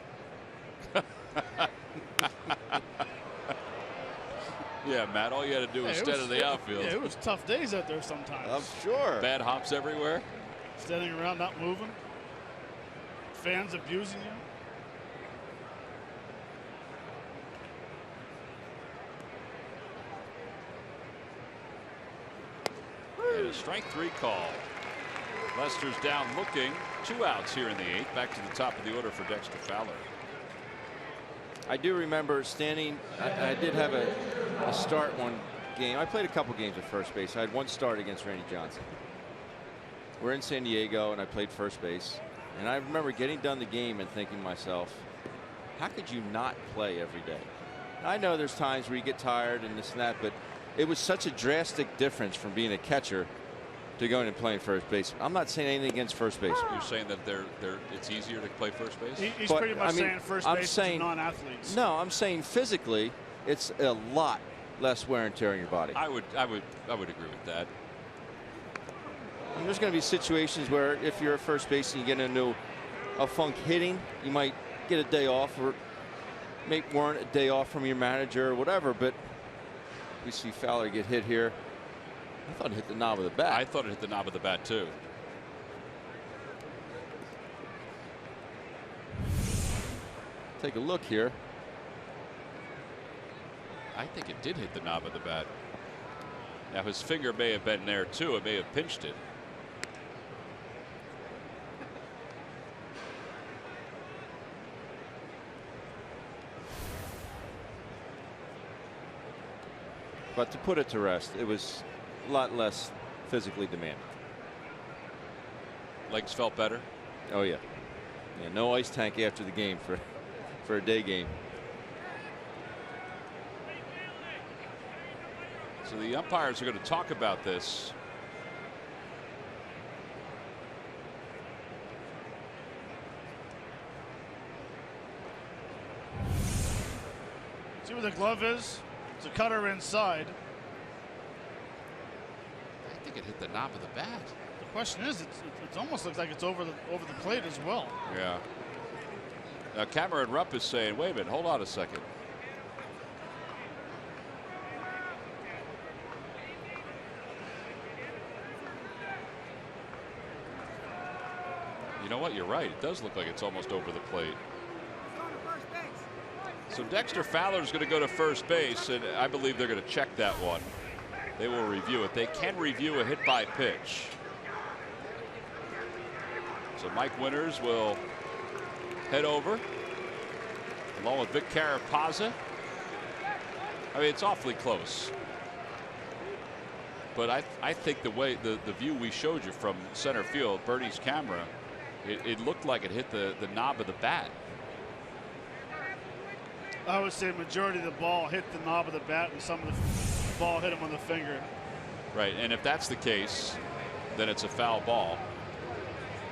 Yeah, Matt, all you had to do was stand in the outfield. Yeah, it was tough days out there sometimes. I'm sure. Bad hops everywhere. Standing around, not moving. Fans abusing you. And a strike 3 call. Lester's down looking. 2 outs here in the 8th. Back to the top of the order for Dexter Fowler. I do remember standing. I did have a start one game. I played a couple games at first base. I had 1 start against Randy Johnson. We're in San Diego, and I played first base. And I remember getting done the game and thinking to myself, how could you not play every day? I know there's times where you get tired and this and that, but it was such a drastic difference from being a catcher to going and playing first base. I'm not saying anything against first base. You're saying that it's easier to play first base? He's pretty much saying first base is non-athletes. No, I'm saying physically, it's a lot less wear and tear on your body. I would agree with that. And there's going to be situations where if you're a first base and you get into a funk hitting, you might get a day off or warrant a day off from your manager or whatever. But we see Fowler get hit here. I thought it hit the knob of the bat. I thought it hit the knob of the bat too. Take a look here. I think it did hit the knob of the bat. Now his finger may have been there too. It may have pinched it. But to put it to rest, it was a lot less physically demanding. Legs felt better? Oh, yeah. Yeah, no ice tank after the game for a day game. So the umpires are going to talk about this. See where the glove is? It's a cutter inside. I think it hit the knob of the bat. The question is, it almost looks like it's over the plate as well. Yeah. Now Cameron Rupp is saying, wait a minute, hold on a second. You know what? You're right. It does look like it's almost over the plate. So Dexter Fowler is going to go to first base, and I believe they're going to check that one. They will review it. They can review a hit by pitch. So Mike Winters will head over along with Vic Carapazza. I mean, it's awfully close. But I think the way the view we showed you from center field, Bernie's camera, it looked like it hit the knob of the bat. I would say majority of the ball hit the knob of the bat and some of the ball hit him on the finger. Right, and if that's the case, then it's a foul ball.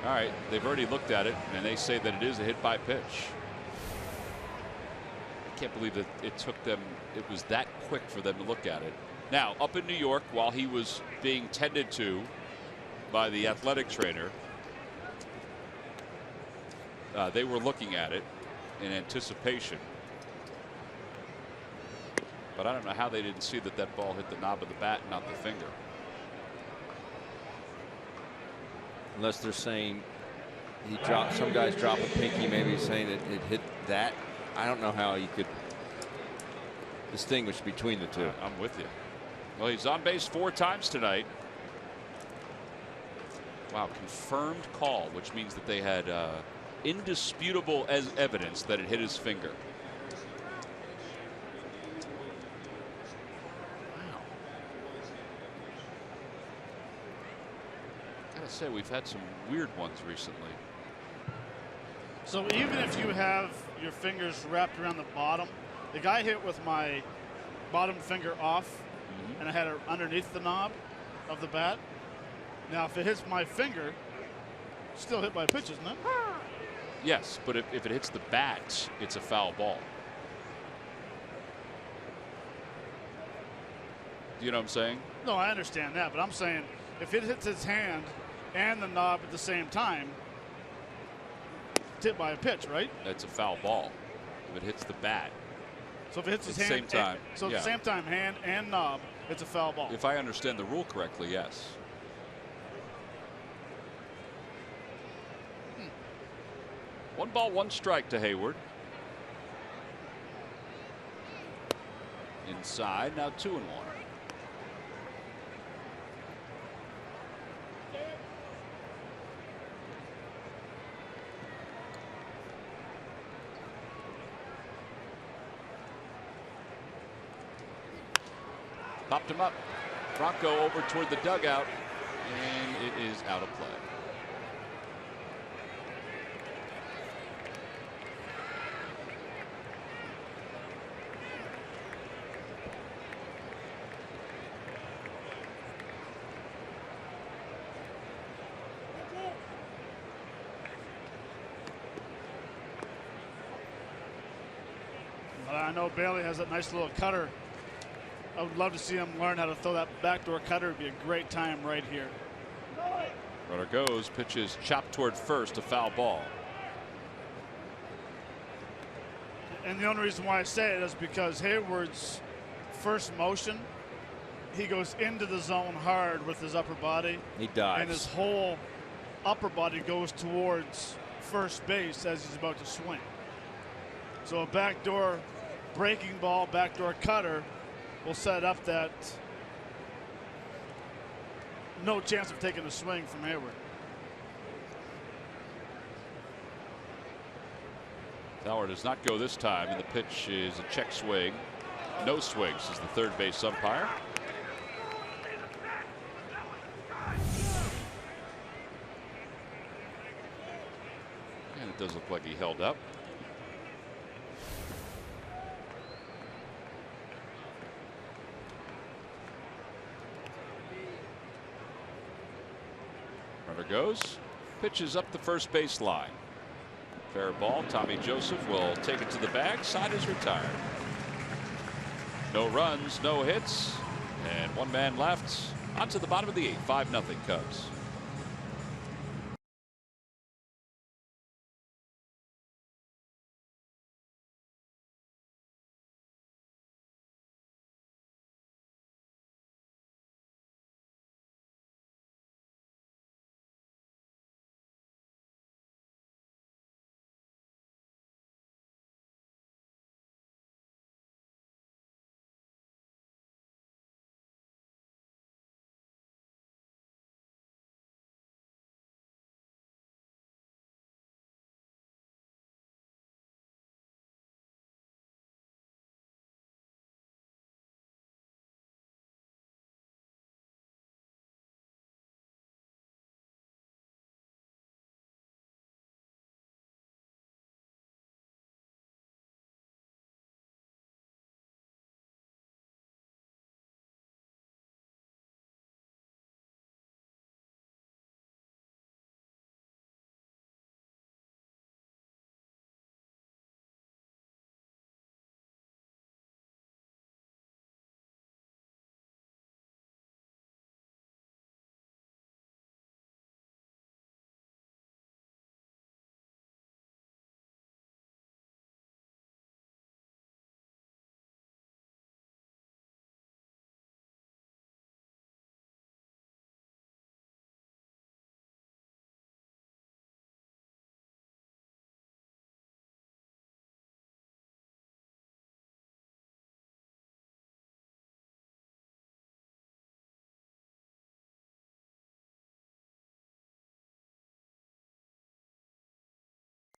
All right, they've already looked at it, and they say that it is a hit by pitch. I can't believe that it took them, it was that quick for them to look at it. Now, up in New York, while he was being tended to by the athletic trainer, they were looking at it in anticipation. But I don't know how they didn't see that that ball hit the knob of the bat, not the finger. Unless they're saying he dropped, some guys drop a pinky, maybe he's saying it hit that. I don't know how you could distinguish between the two. I'm with you. Well, he's on base 4 times tonight. Wow, confirmed call, which means that they had indisputable evidence that it hit his finger. Wow. Gotta say, we've had some weird ones recently. So even if you have your fingers wrapped around the bottom, the guy hit with my bottom finger off, and I had it underneath the knob of the bat. Now, if it hits my finger, still hit by a pitch, isn't it? Yes, but if it hits the bat, it's a foul ball. Do you know what I'm saying? No, I understand that, but I'm saying if it hits his hand and the knob at the same time, it's hit by a pitch, right? That's a foul ball. If it hits the bat. So if it hits his at the hand, same time, at the same time, hand and knob, it's a foul ball. If I understand the rule correctly, yes. 1 ball, 1 strike to Hayward. Inside, now 2-1. Popped him up. Bronco over toward the dugout, and it is out of play. I know Bailey has that nice little cutter. I would love to see him learn how to throw that backdoor cutter. It'd be a great time right here. Runner goes, pitches chopped toward first, a foul ball. And the only reason why I say it is because Hayward's first motion, he goes into the zone hard with his upper body. He dives. And his whole upper body goes towards first base as he's about to swing. So a backdoor breaking ball, backdoor cutter will set up that no chance of taking a swing from Hayward. Tower does not go this time, and the pitch is a check swing. No swings, says the third base umpire. And it does look like he held up. Runner goes, pitches up the first base line. Fair ball. Tommy Joseph will take it to the bag. Side is retired. No runs, no hits, and 1 man left. On to the bottom of the 8th. 5-0 Cubs.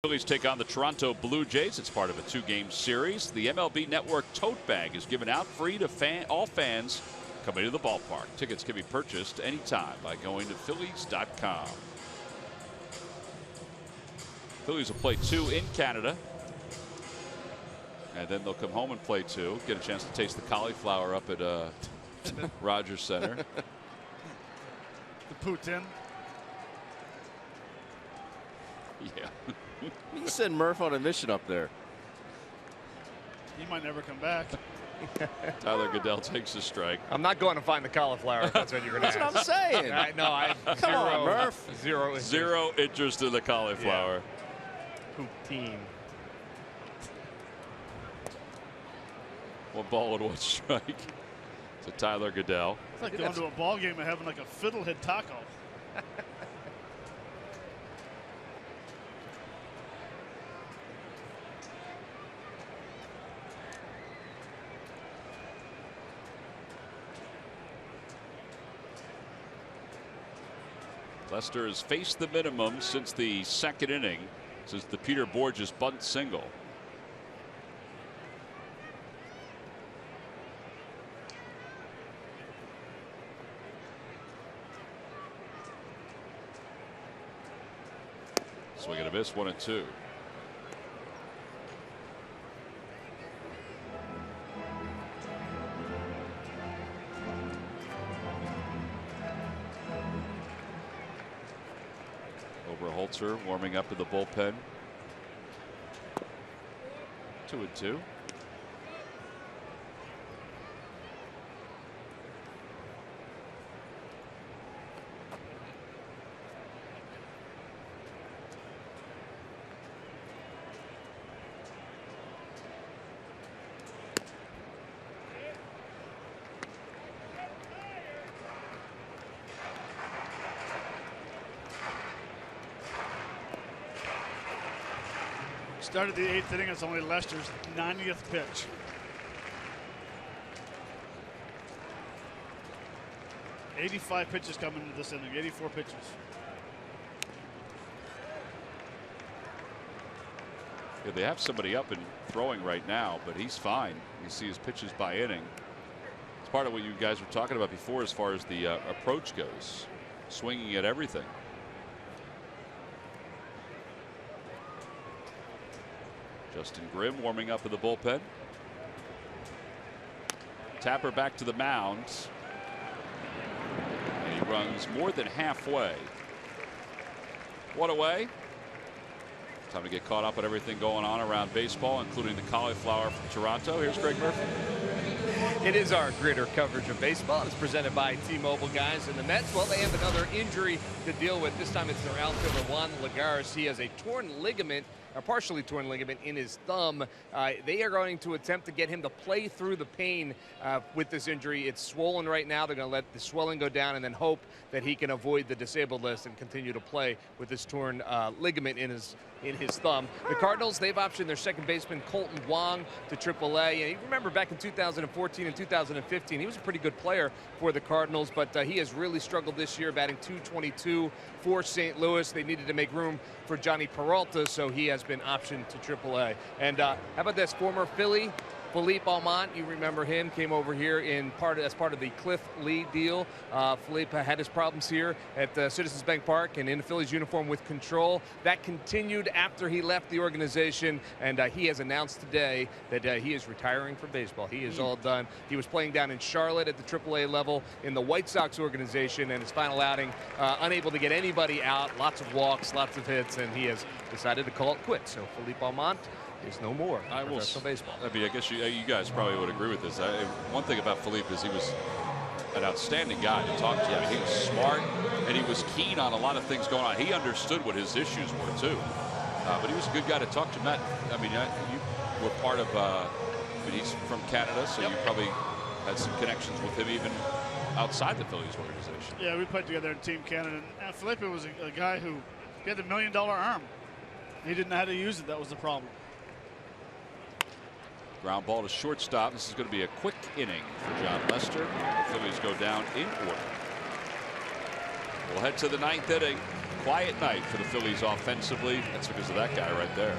Phillies take on the Toronto Blue Jays. It's part of a 2-game series. The MLB Network tote bag is given out free to all fans coming to the ballpark. Tickets can be purchased anytime by going to Phillies.com. Phillies will play 2 in Canada. And then they'll come home and play 2. Get a chance to taste the cauliflower up at Rogers Center. The poutine. Yeah. You send Murph on a mission up there. He might never come back. Tyler Goodell takes a strike. I'm not going to find the cauliflower if that's what you're going to ask. That's what I'm saying. Come on, Murph. Zero interest in the cauliflower. Yeah. Poutine. 1 ball and 1 strike to Tyler Goodell. It's like going to a ball game and having like a fiddlehead taco. Lester has faced the minimum since the 2nd inning, since the Peter Borges bunt single. Swing and a miss, 1-2. Oberholzer warming up in the bullpen. 2-2. Started the 8th inning. It's only Lester's 90th pitch. '85 pitches coming into this inning. 84 pitches. Yeah, they have somebody up and throwing right now, but he's fine. You see his pitches by inning. It's part of what you guys were talking about before as far as the approach goes. Swinging at everything. Justin Grimm warming up in the bullpen. Tapper back to the mound. And he runs more than halfway. 1 away. Time to get caught up on everything going on around baseball, including the cauliflower from Toronto. Here's Greg Murphy. It is our greater coverage of baseball. It's presented by T-Mobile, guys. And the Mets, well, they have another injury to deal with. This time it's their outfielder, Juan Lagares. He has a torn ligament, a partially torn ligament in his thumb. They are going to attempt to get him to play through the pain with this injury. It's swollen right now. They're going to let the swelling go down and then hope that he can avoid the disabled list and continue to play with this torn ligament in his thumb. The Cardinals, they've optioned their second baseman Colton Wong to AAA. And you remember back in 2014 and 2015, he was a pretty good player for the Cardinals, but he has really struggled this year, batting .222 for St. Louis. They needed to make room for Johnny Peralta, so he has been optioned to AAA. And how about this former Philly, Philippe Almont, you remember him, came over here as part of the Cliff Lee deal. Philippe had his problems here at Citizens Bank Park and in the Phillies uniform with control. That continued after he left the organization, and he has announced today that he is retiring from baseball. He is all done. He was playing down in Charlotte at the AAA level in the White Sox organization, and his final outing, unable to get anybody out, lots of walks, lots of hits, and he has decided to call it quits. So Philippe Almont is no more professional baseball. I mean, I guess you guys probably would agree with this. One thing about Philippe is he was an outstanding guy to talk to. I mean, he was smart and he was keen on a lot of things going on. He understood what his issues were too. But he was a good guy to talk to. Matt, I mean, you were part of. I mean, he's from Canada, so you probably had some connections with him even outside the Phillies organization. Yeah, we played together in Team Canada. And Felipe was a guy who had the $1 million arm. He didn't know how to use it. That was the problem. Ground ball to shortstop. This is going to be a quick inning for John Lester. The Phillies go down in order. We'll head to the 9th inning. quiet night for the Phillies offensively. That's because of that guy right there.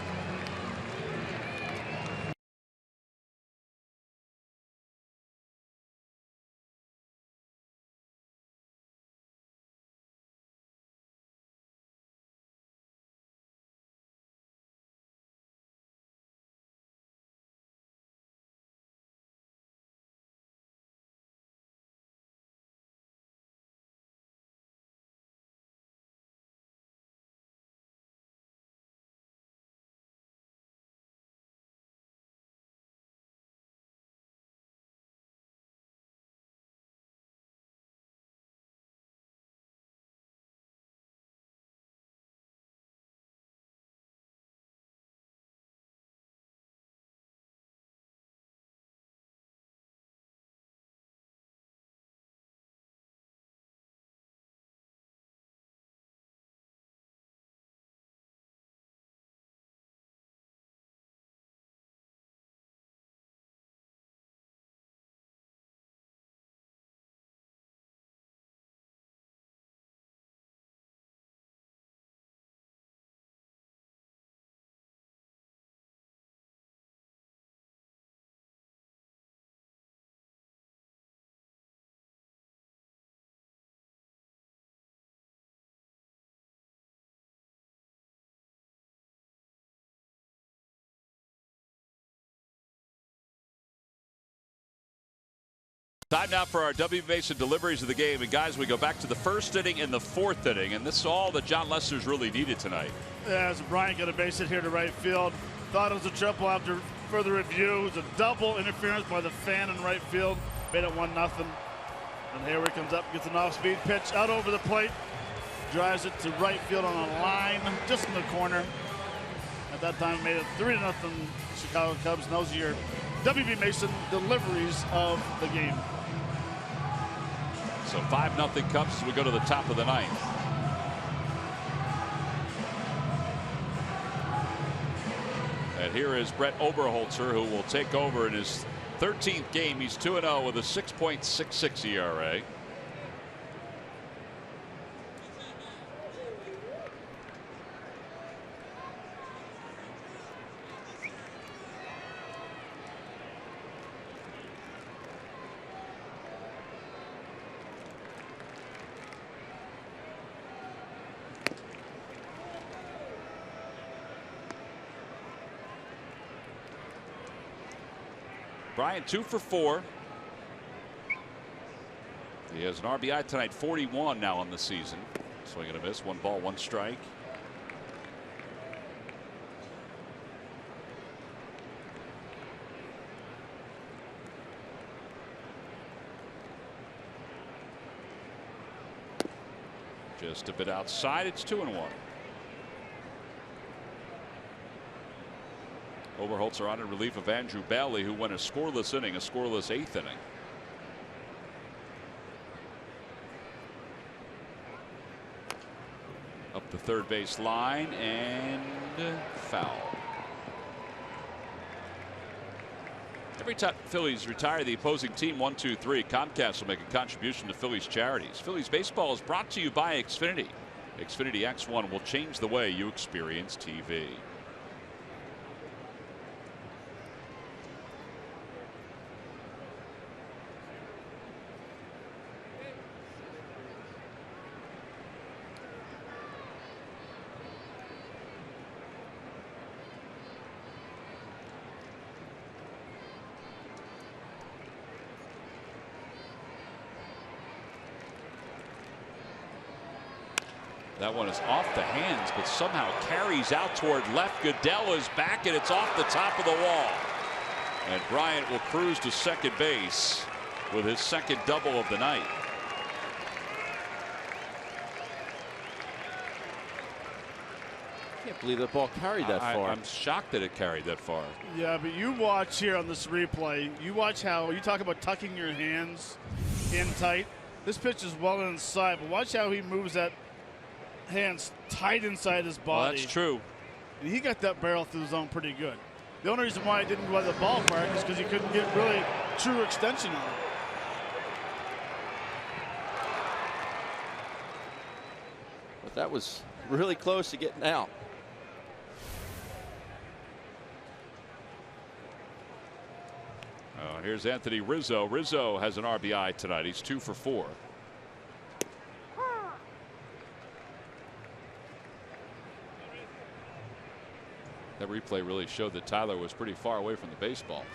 Time now for our W. Mason deliveries of the game. And guys, we go back to the first inning and the fourth inning, and this is all that John Lester's really needed tonight. Yeah, as Bryant got a base hit here to right field. Thought it was a triple after further review. It was a double interference by the fan in right field. Made it 1-0. And Hayward comes up, gets an off-speed pitch out over the plate. Drives it to right field on a line, just in the corner. At that time, made it 3-0 Chicago Cubs. And those are your W.B. Mason deliveries of the game. So 5-0 Cubs as we go to the top of the ninth. And here is Brett Oberholzer, who will take over in his 13th game. He's 2-0 with a 6.66 ERA. Bryant 2 for 4. He has an RBI tonight, 41 now on the season. Swing and a miss, 1 ball, 1 strike. Just a bit outside. It's 2-1. Oberholzer on in relief of Andrew Bailey, who went a scoreless inning, a scoreless 8th inning. Up the third base line and foul. Every time Phillies retire the opposing team 1-2-3, Comcast will make a contribution to Phillies charities. Phillies baseball is brought to you by Xfinity. Xfinity X1 will change the way you experience TV. That one is off the hands, but somehow carries out toward left. Goodell is back, and it's off the top of the wall. And Bryant will cruise to second base with his second double of the night. I can't believe that ball carried that far. I'm shocked that it carried that far. Yeah, but you watch here on this replay, you watch how you talk about tucking your hands in tight. This pitch is well inside, but watch how he moves that hands tight inside his body. Well, that's true. And he got that barrel through the zone pretty good. The only reason why I didn't go to the ballpark is because he couldn't get really true extension on it. But that was really close to getting out. Here's Anthony Rizzo. Rizzo has an RBI tonight. He's 2 for 4. That replay really showed that Tyler was pretty far away from the baseball.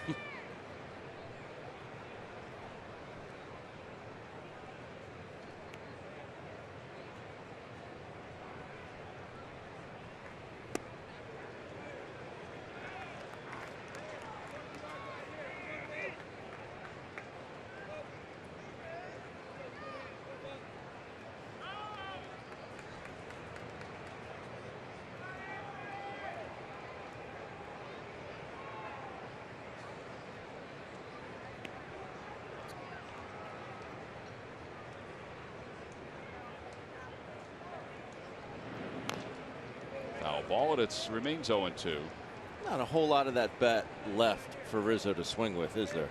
Foul ball, and it remains 0-2. Not a whole lot of that bat left for Rizzo to swing with, is there?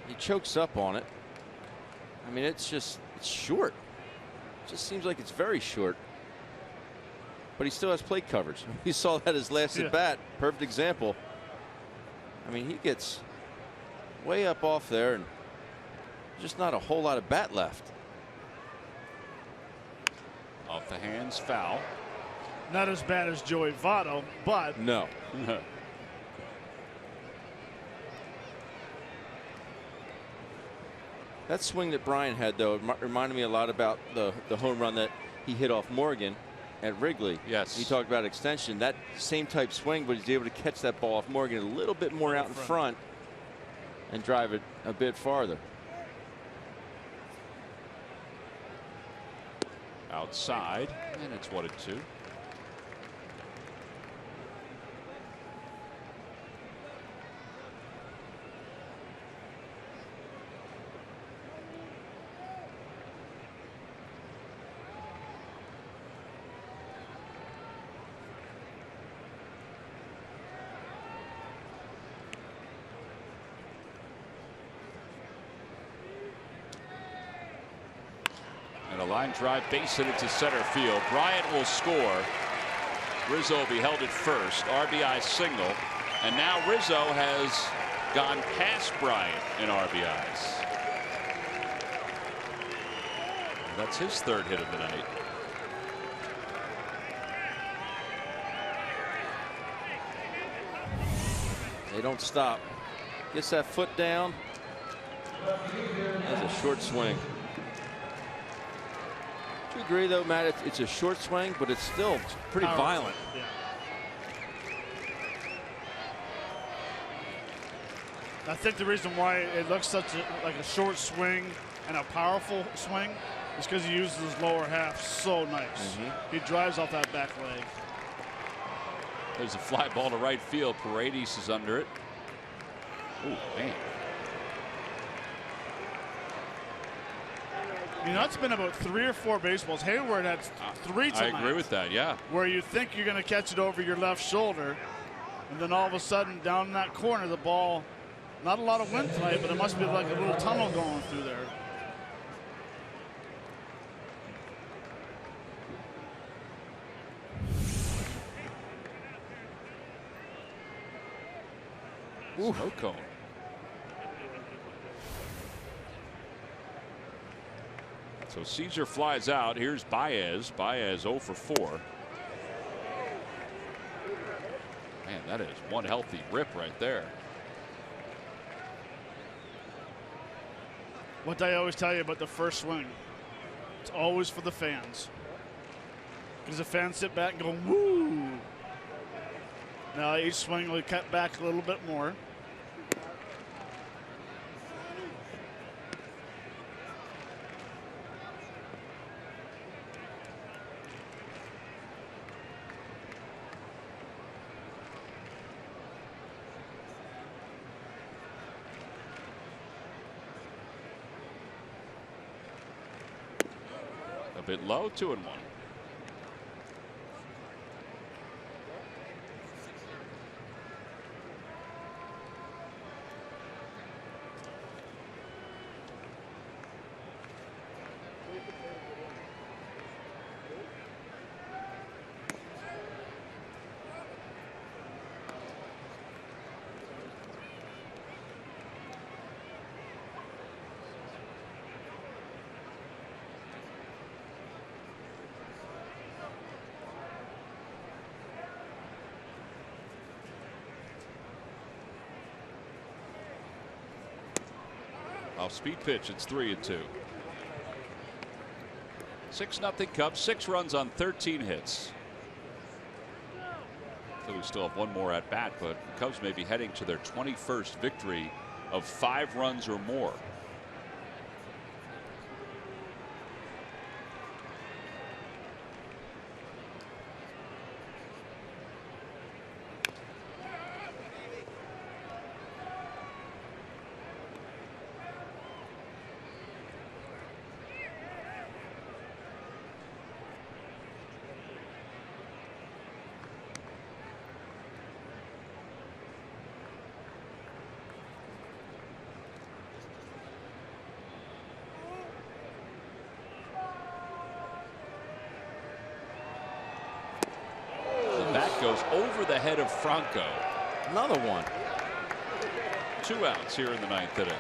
He chokes up on it. I mean, it's short. It just seems like it's very short. But he still has plate coverage. We saw that his last at bat. Perfect example. I mean, he gets way up off there, and just not a whole lot of bat left. Off the hands, foul. Not as bad as Joey Votto, but no. That swing that Brian had, though, it reminded me a lot about the home run that he hit off Morgan at Wrigley. Yes. He talked about extension. That same type swing, but he's able to catch that ball off Morgan a little bit more out in front and drive it a bit farther. Outside, and it's 1-2. A line drive base hit into center field. Bryant will score. Rizzo will be held at first. RBI single. And now Rizzo has gone past Bryant in RBIs. That's his third hit of the night. They don't stop. Gets that foot down. That's a short swing. Do you agree, though, Matt? It's a short swing, but it's still pretty violent. Yeah. I think the reason why it looks like a short swing and a powerful swing is because he uses his lower half so nice. He drives off that back leg. There's a fly ball to right field. Paredes is under it. Oh, man. You know, it's been about 3 or 4 baseballs. Hayward had 3 tonight. I agree with that, yeah. Where you think you're going to catch it over your left shoulder, and then all of a sudden down in that corner, the ball, not a lot of wind tonight, but it must be like a little tunnel going through there. Smoke cone. So Caesar flies out. Here's Baez. Baez 0 for 4. Man, that is one healthy rip right there. What I always tell you about the first swing, it's always for the fans. Because the fans sit back and go, woo. Now each swing will cut back a little bit more. A bit low, 2-1. Off-speed pitch. It's 3-2. 6-0 Cubs. 6 runs on 13 hits. Phillies still have one more at bat, but the Cubs may be heading to their 21st victory of 5 runs or more. Goes over the head of Franco. Another one. 2 outs here in the 9th inning.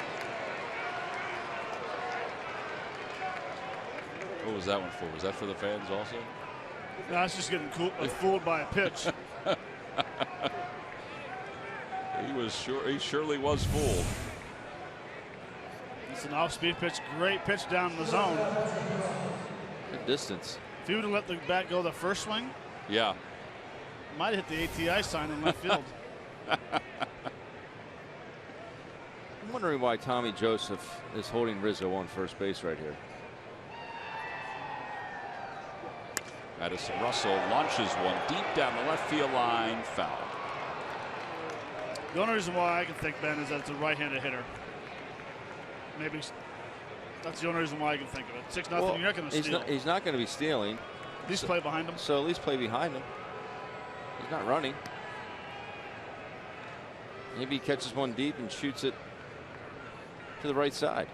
What was that one for? Was that for the fans also? No, I was just getting fooled by a pitch. He surely was fooled. It's an off-speed pitch. Great pitch down the zone. Good distance. If he would have let the bat go the first swing, yeah, might have hit the ATI sign in left field. I'm wondering why Tommy Joseph is holding Rizzo on first base right here. Madison Russell launches one deep down the left field line, foul. The only reason why I can think, Ben, is that it's a right-handed hitter. Maybe that's the only reason why I can think of it. 6-0. Well, you're not going to steal. He's not going to be stealing. At least play behind him. So at least play behind him. He's not running. Maybe he catches one deep and shoots it to the right side.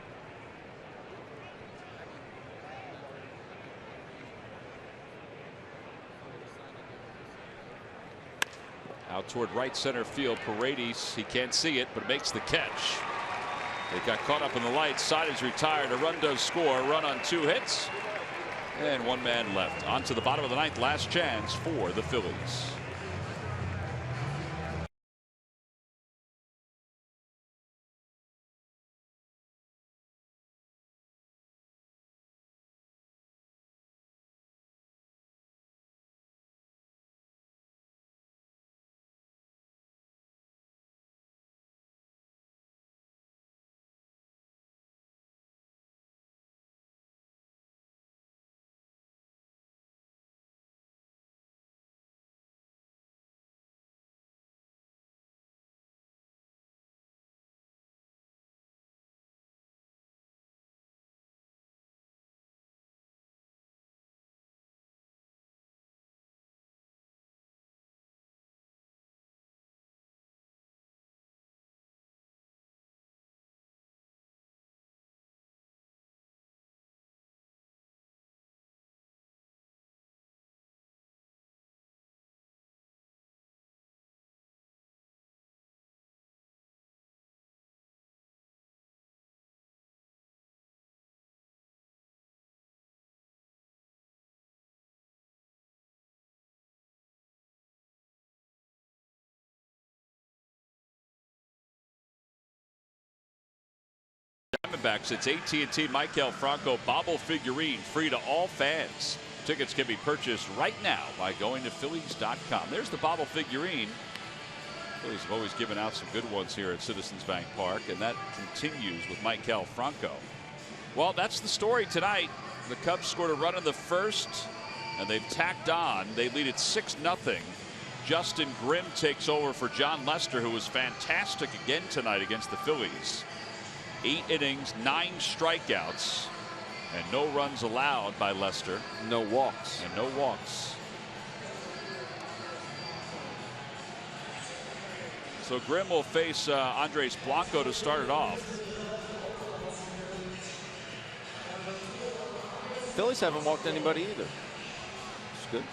Out toward right center field. Paredes, he can't see it, but makes the catch. They got caught up in the lights. Side is retired. A run does score. Run on 2 hits. And 1 man left. On to the bottom of the 9th. Last chance for the Phillies. Diamondbacks, it's AT&T Michael Franco bobble figurine, free to all fans. Tickets can be purchased right now by going to Phillies.com. There's the bobble figurine. Phillies have always given out some good ones here at Citizens Bank Park, and that continues with Michael Franco. Well, that's the story tonight. The Cubs scored a run in the first, and they've tacked on. They lead it 6-0. Justin Grimm takes over for John Lester, who was fantastic again tonight against the Phillies. 8 innings, 9 strikeouts, and no runs allowed by Lester. No walks. And no walks. So Grimm will face Andres Blanco to start it off. Phillies haven't walked anybody either. It's good.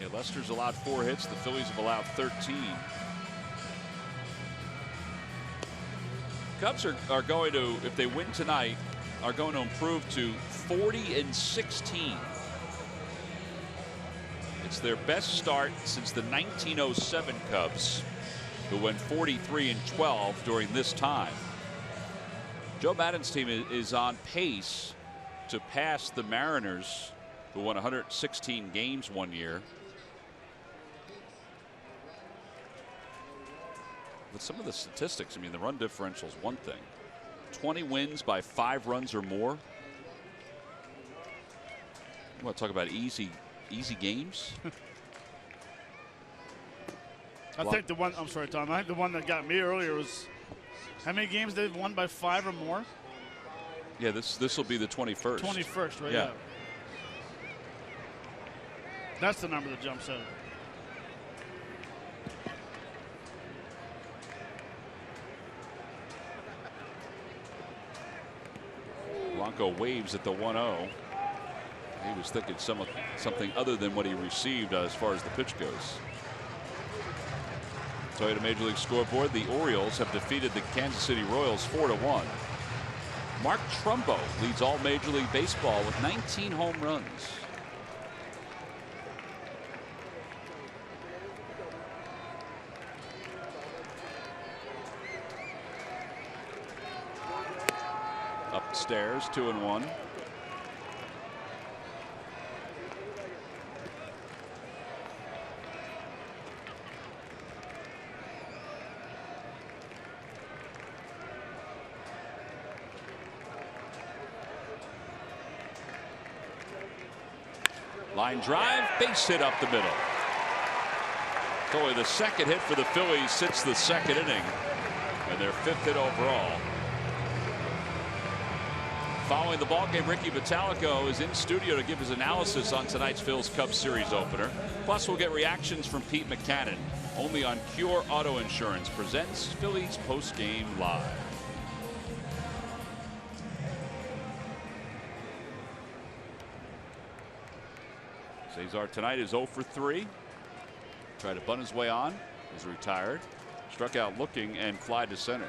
Yeah, Lester's allowed 4 hits. The Phillies have allowed 13. Cubs are going to, if they win tonight, are going to improve to 40-16. It's their best start since the 1907 Cubs. who went 43-12 during this time. Joe Maddon's team is on pace to pass the Mariners, who won 116 games one year. With some of the statistics, I mean, the run differential is one thing. 20 wins by 5 runs or more. You want to talk about easy games? I think the one, I'm sorry, Tom, I think the one that got me earlier was how many games they've won by 5 or more? Yeah, this will be the 21st. 21st, right? Yeah. That's the number that jumps out. Blanco waves at the 1-0. He was thinking something other than what he received as far as the pitch goes. Toyota Major League Scoreboard. The Orioles have defeated the Kansas City Royals 4-1. Mark Trumbo leads all Major League Baseball with 19 home runs. Upstairs, 2-1. Line drive, base hit up the middle. It's only the second hit for the Phillies since the second inning, and their 5th hit overall. Following the ballgame, Ricky Vitalico is in studio to give his analysis on tonight's Phil's Cup Series opener. Plus, we'll get reactions from Pete Mackanin. Only on Cure Auto Insurance presents Phillies Postgame Live. Cesar tonight is 0 for 3. Tried to bunt his way on. Is retired. Struck out looking and fly to center.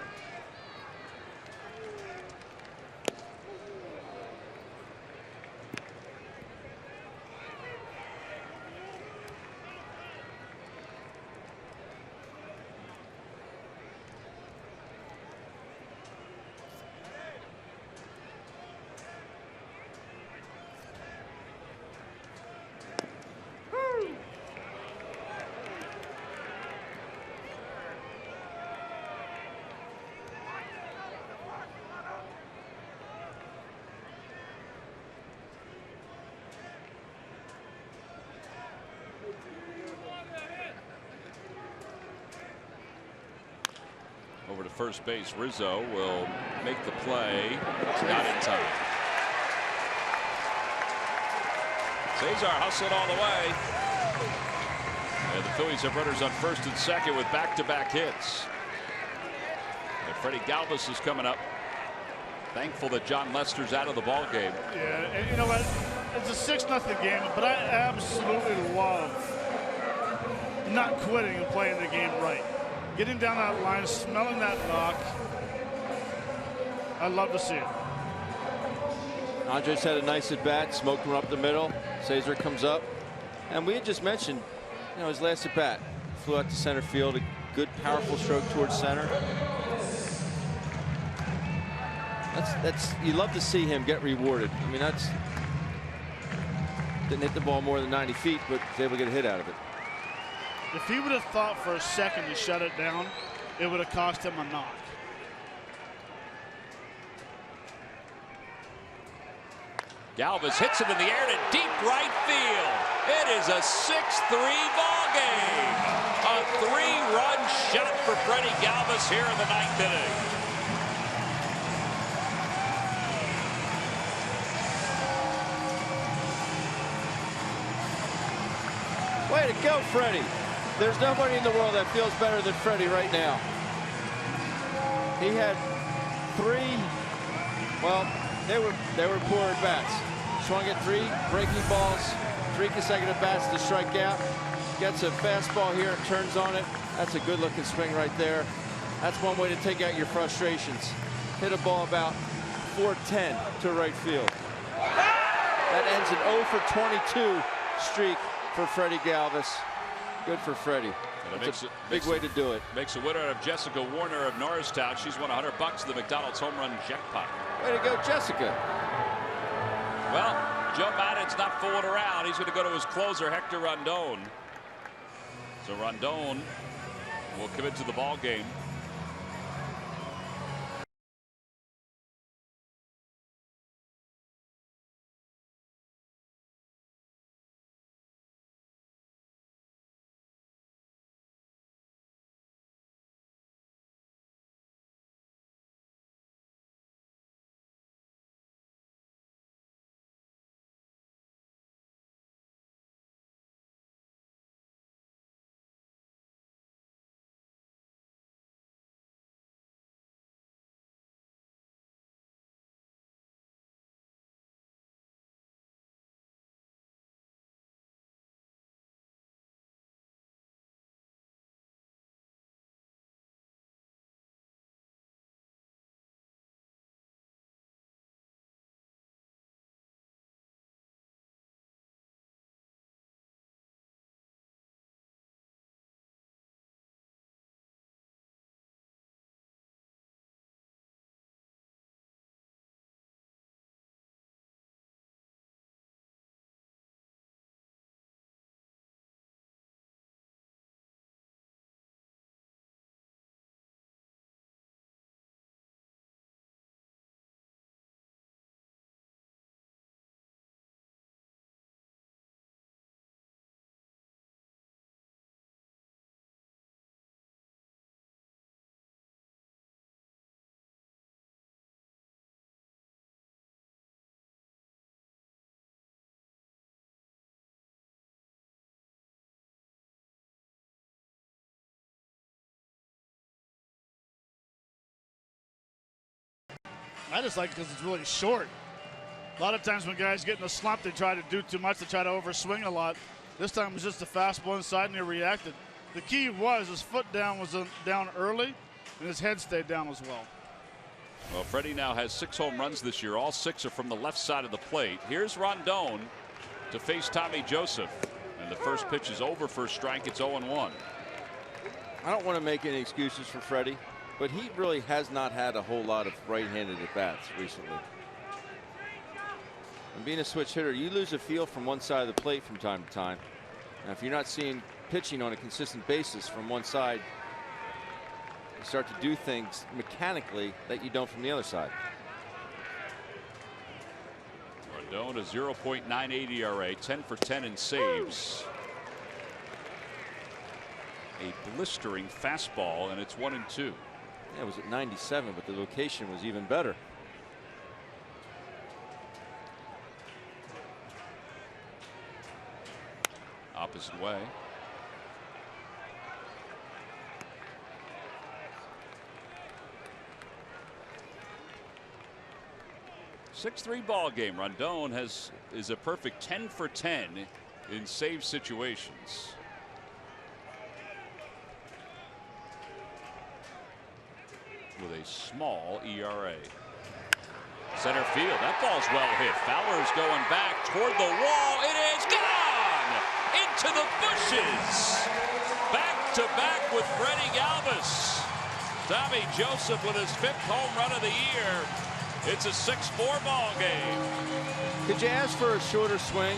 Over to first base, Rizzo will make the play. Not in time. Cesar hustled all the way. And the Phillies have runners on first and second with back-to-back hits. And Freddie Galvis is coming up. Thankful that John Lester's out of the ball game. Yeah, and you know what? It's a 6-0 game, but I absolutely love not quitting and playing the game right. Getting down that line, smelling that knock. I love to see it. Andres had a nice at bat, smoked one up the middle. Cesar comes up, and we had just mentioned, you know, his last at bat flew out to center field, a good, powerful stroke towards center. That's you love to see him get rewarded. I mean, didn't hit the ball more than 90 feet, but was able to get a hit out of it. If he would have thought for a second to shut it down, it would have cost him a knock. Galvis hits it in the air to deep right field. It is a 6-3 ball game. A 3-run shot for Freddie Galvis here in the 9th inning. Way to go, Freddie. There's nobody in the world that feels better than Freddie right now. He had 3, well, they were poor at bats. Swung at 3 breaking balls, 3 consecutive bats to strike out. Gets a fastball here and turns on it. That's a good looking swing right there. That's one way to take out your frustrations. Hit a ball about 410 to right field. That ends an 0 for 22 streak for Freddie Galvis. Good for Freddie. It's a big way to do it. Makes a winner out of Jessica Warner of Norristown. She's won $100 to the McDonald's home run jackpot. Way to go, Jessica. Well, Joe Maddon's not fooling around. He's going to go to his closer, Hector Rondon. So Rondon will commit to the ball game. I just like it because it's really short. A lot of times when guys get in a slump, they try to do too much. They try to overswing a lot. This time it was just a fastball inside, and he reacted. The key was his foot down was down early, and his head stayed down as well. Well, Freddie now has 6 home runs this year. All 6 are from the left side of the plate. Here's Rondon to face Tommy Joseph. And the first pitch is over for a strike. It's 0-1. I don't want to make any excuses for Freddie, but he really has not had a whole lot of right-handed at-bats recently. And being a switch hitter, you lose a feel from one side of the plate from time to time. Now, if you're not seeing pitching on a consistent basis from one side, you start to do things mechanically that you don't from the other side. Rondon, a 0.98 ERA, 10 for 10 in saves. A blistering fastball, and it's 1-2. Yeah, it was at 97, but the location was even better. Opposite way. .6-3 ball game. Rondon is a perfect 10 for 10 in save situations. With a small ERA. Center field. That ball's well hit. Fowler's going back toward the wall. It is gone into the bushes. Back to back with Freddie Galvis. Tommy Joseph with his 5th home run of the year. It's a 6-4 ball game. Could you ask for a shorter swing?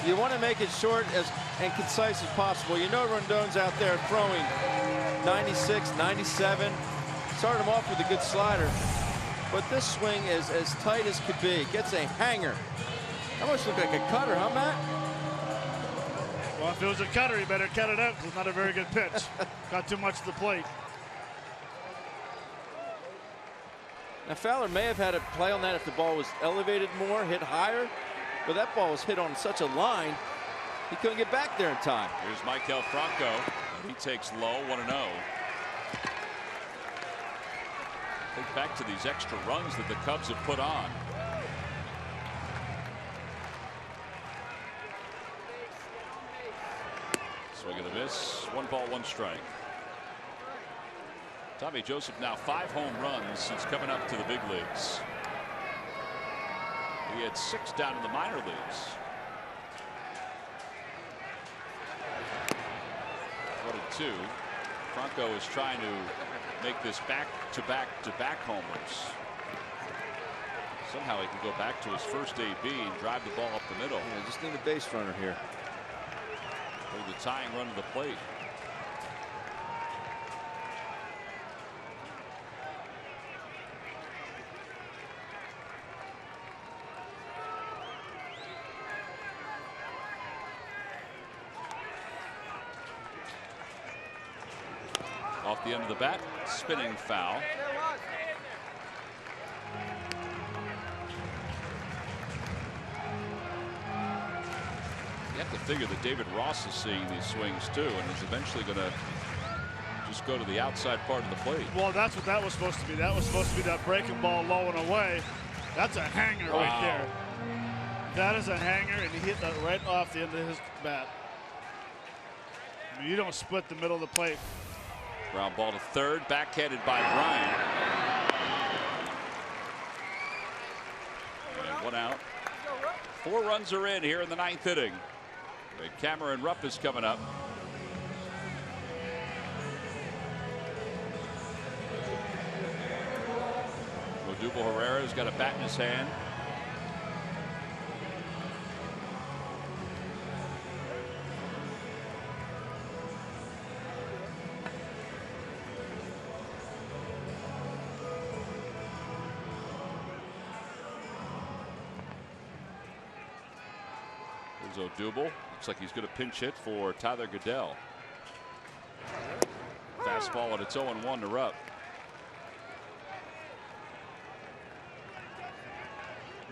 You want to make it short and concise as possible. You know Rondon's out there throwing 96, 97. Started him off with a good slider. But this swing is as tight as could be. Gets a hanger. Almost looked like a cutter, huh, Matt? Well, if it was a cutter, he better cut it out because it's not a very good pitch. Got too much to the plate. Now, Fowler may have had a play on that if the ball was elevated more, hit higher. But that ball was hit on such a line, he couldn't get back there in time. Here's Maikel Franco. He takes low, 1-0. Think back to these extra runs that the Cubs have put on. Swing and a miss. 1 ball, 1 strike. Tommy Joseph now 5 home runs since coming up to the big leagues. He had 6 down in the minor leagues. 2. Franco is trying to make this back-to-back homers. Somehow he can go back to his first AB and drive the ball up the middle. Yeah, just need a base runner here. Or the tying run to the plate. Off the end of the bat, spinning foul. You have to figure that David Ross is seeing these swings too, and is eventually going to just go to the outside part of the plate. Well, that's what that was supposed to be. That was supposed to be that breaking ball low and away. That's a hanger right there. That is a hanger, and he hit that right off the end of his bat. I mean, you don't split the middle of the plate. Ground ball to third, backhanded by Ryan. And 1 out. 4 runs are in here in the 9th inning. Cameron Rupp is coming up. Odubel Herrera's got a bat in his hand. Odubel looks like he's going to pinch hit for Tyler Goodell. Fastball, and it's 0-1 to Rupp.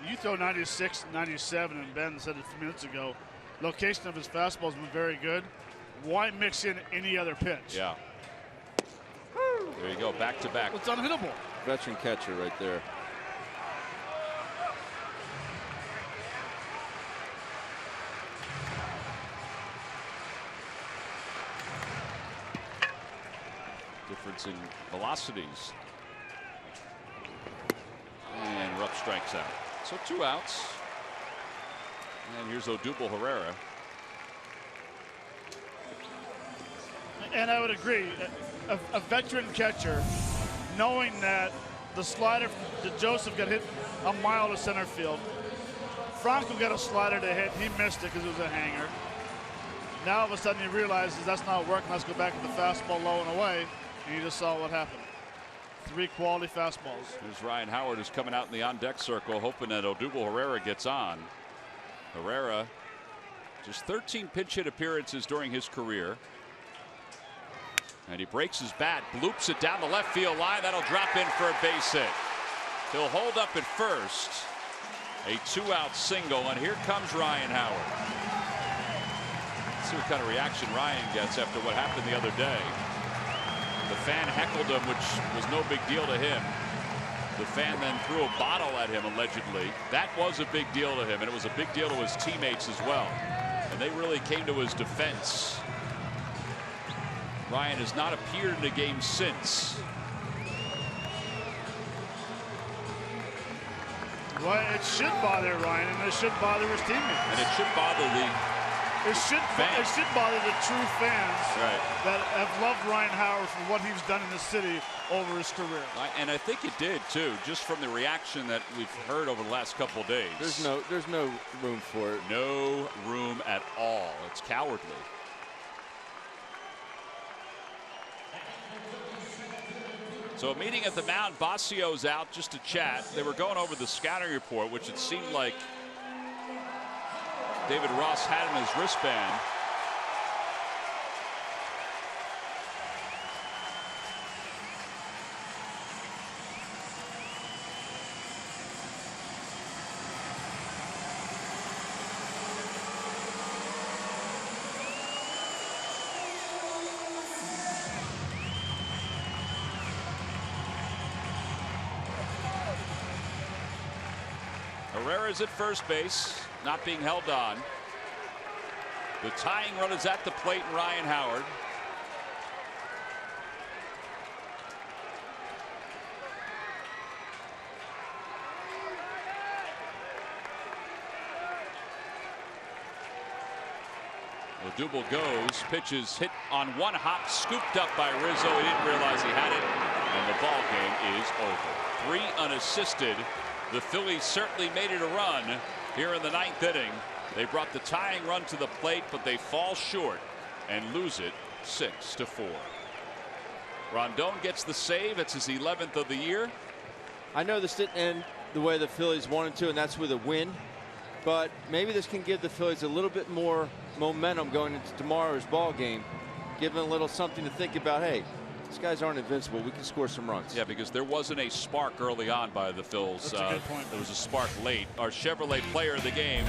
You throw 96, 97, and Ben said a few minutes ago, location of his fastball has been very good. Why mix in any other pitch? Yeah. There you go, back to back. It's unhittable. Veteran catcher right there. Difference in velocities. And Rupp strikes out. So 2 outs. And here's Odubel Herrera. And I would agree, a veteran catcher, knowing that the slider to Joseph got hit a mile to center field. Franco got a slider to hit. He missed it because it was a hanger. Now all of a sudden he realizes that's not working. Let's go back to the fastball low and away. And you just saw what happened. 3 quality fastballs. Here's Ryan Howard, who's coming out in the on-deck circle, hoping that Odubel Herrera gets on. Herrera, just 13 pinch hit appearances during his career. And he breaks his bat, bloops it down the left field line. That'll drop in for a base hit. He'll hold up at first. A 2-out single, and here comes Ryan Howard. Let's see what kind of reaction Ryan gets after what happened the other day. The fan heckled him, which was no big deal to him. The fan then threw a bottle at him, allegedly. That was a big deal to him, and it was a big deal to his teammates as well. And they really came to his defense. Ryan has not appeared in a game since. Well, it should bother Ryan, and it should bother his teammates. And it should bother the fans. It should bother the true fans Right. that have loved Ryan Howard for what he's done in the city over his career. And I think it did too, just from the reaction that we've heard over the last couple of days. There's no room for it. No room at all. It's cowardly. So a meeting at the mound. Bossio's out just to chat. They were going over the scouting report, which it seemed like David Ross had in his wristband. Herrera's at first base, not being held on. The tying run is at the plate, and Ryan Howard. Odubel goes, pitches hit on one hop, scooped up by Rizzo. He didn't realize he had it, and the ball game is over. 3 unassisted. The Phillies certainly made it a run here in the 9th inning. They brought the tying run to the plate, but they fall short and lose it 6-4. Rondon gets the save. It's his 11th of the year. I know this didn't end the way the Phillies wanted to, and that's with a win. But maybe this can give the Phillies a little bit more momentum going into tomorrow's ball game, give them a little something to think about. Hey, these guys aren't invincible. We can score some runs. Yeah, because there wasn't a spark early on by the Phils. That's a good point. There was a spark late. Our Chevrolet player of the game,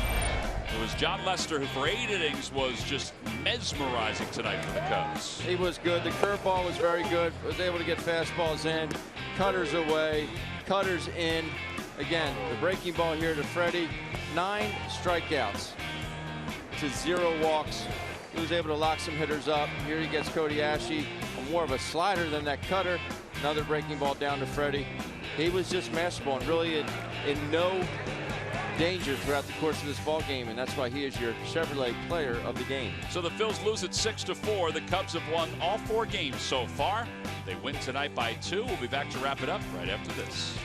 it was John Lester, who for 8 innings was just mesmerizing tonight for the Cubs. He was good. The curveball was very good. Was able to get fastballs in, cutters away, cutters in. Again, the breaking ball here to Freddie. 9 strikeouts to 0 walks. He was able to lock some hitters up. Here he gets Cody Ashe, more of a slider than that cutter. Another breaking ball down to Freddie. He was just masterful and really in no danger throughout the course of this ball game, and that's why he is your Chevrolet player of the game. So the Phils lose it 6-4. The Cubs have won all 4 games so far. They win tonight by 2. We'll be back to wrap it up right after this.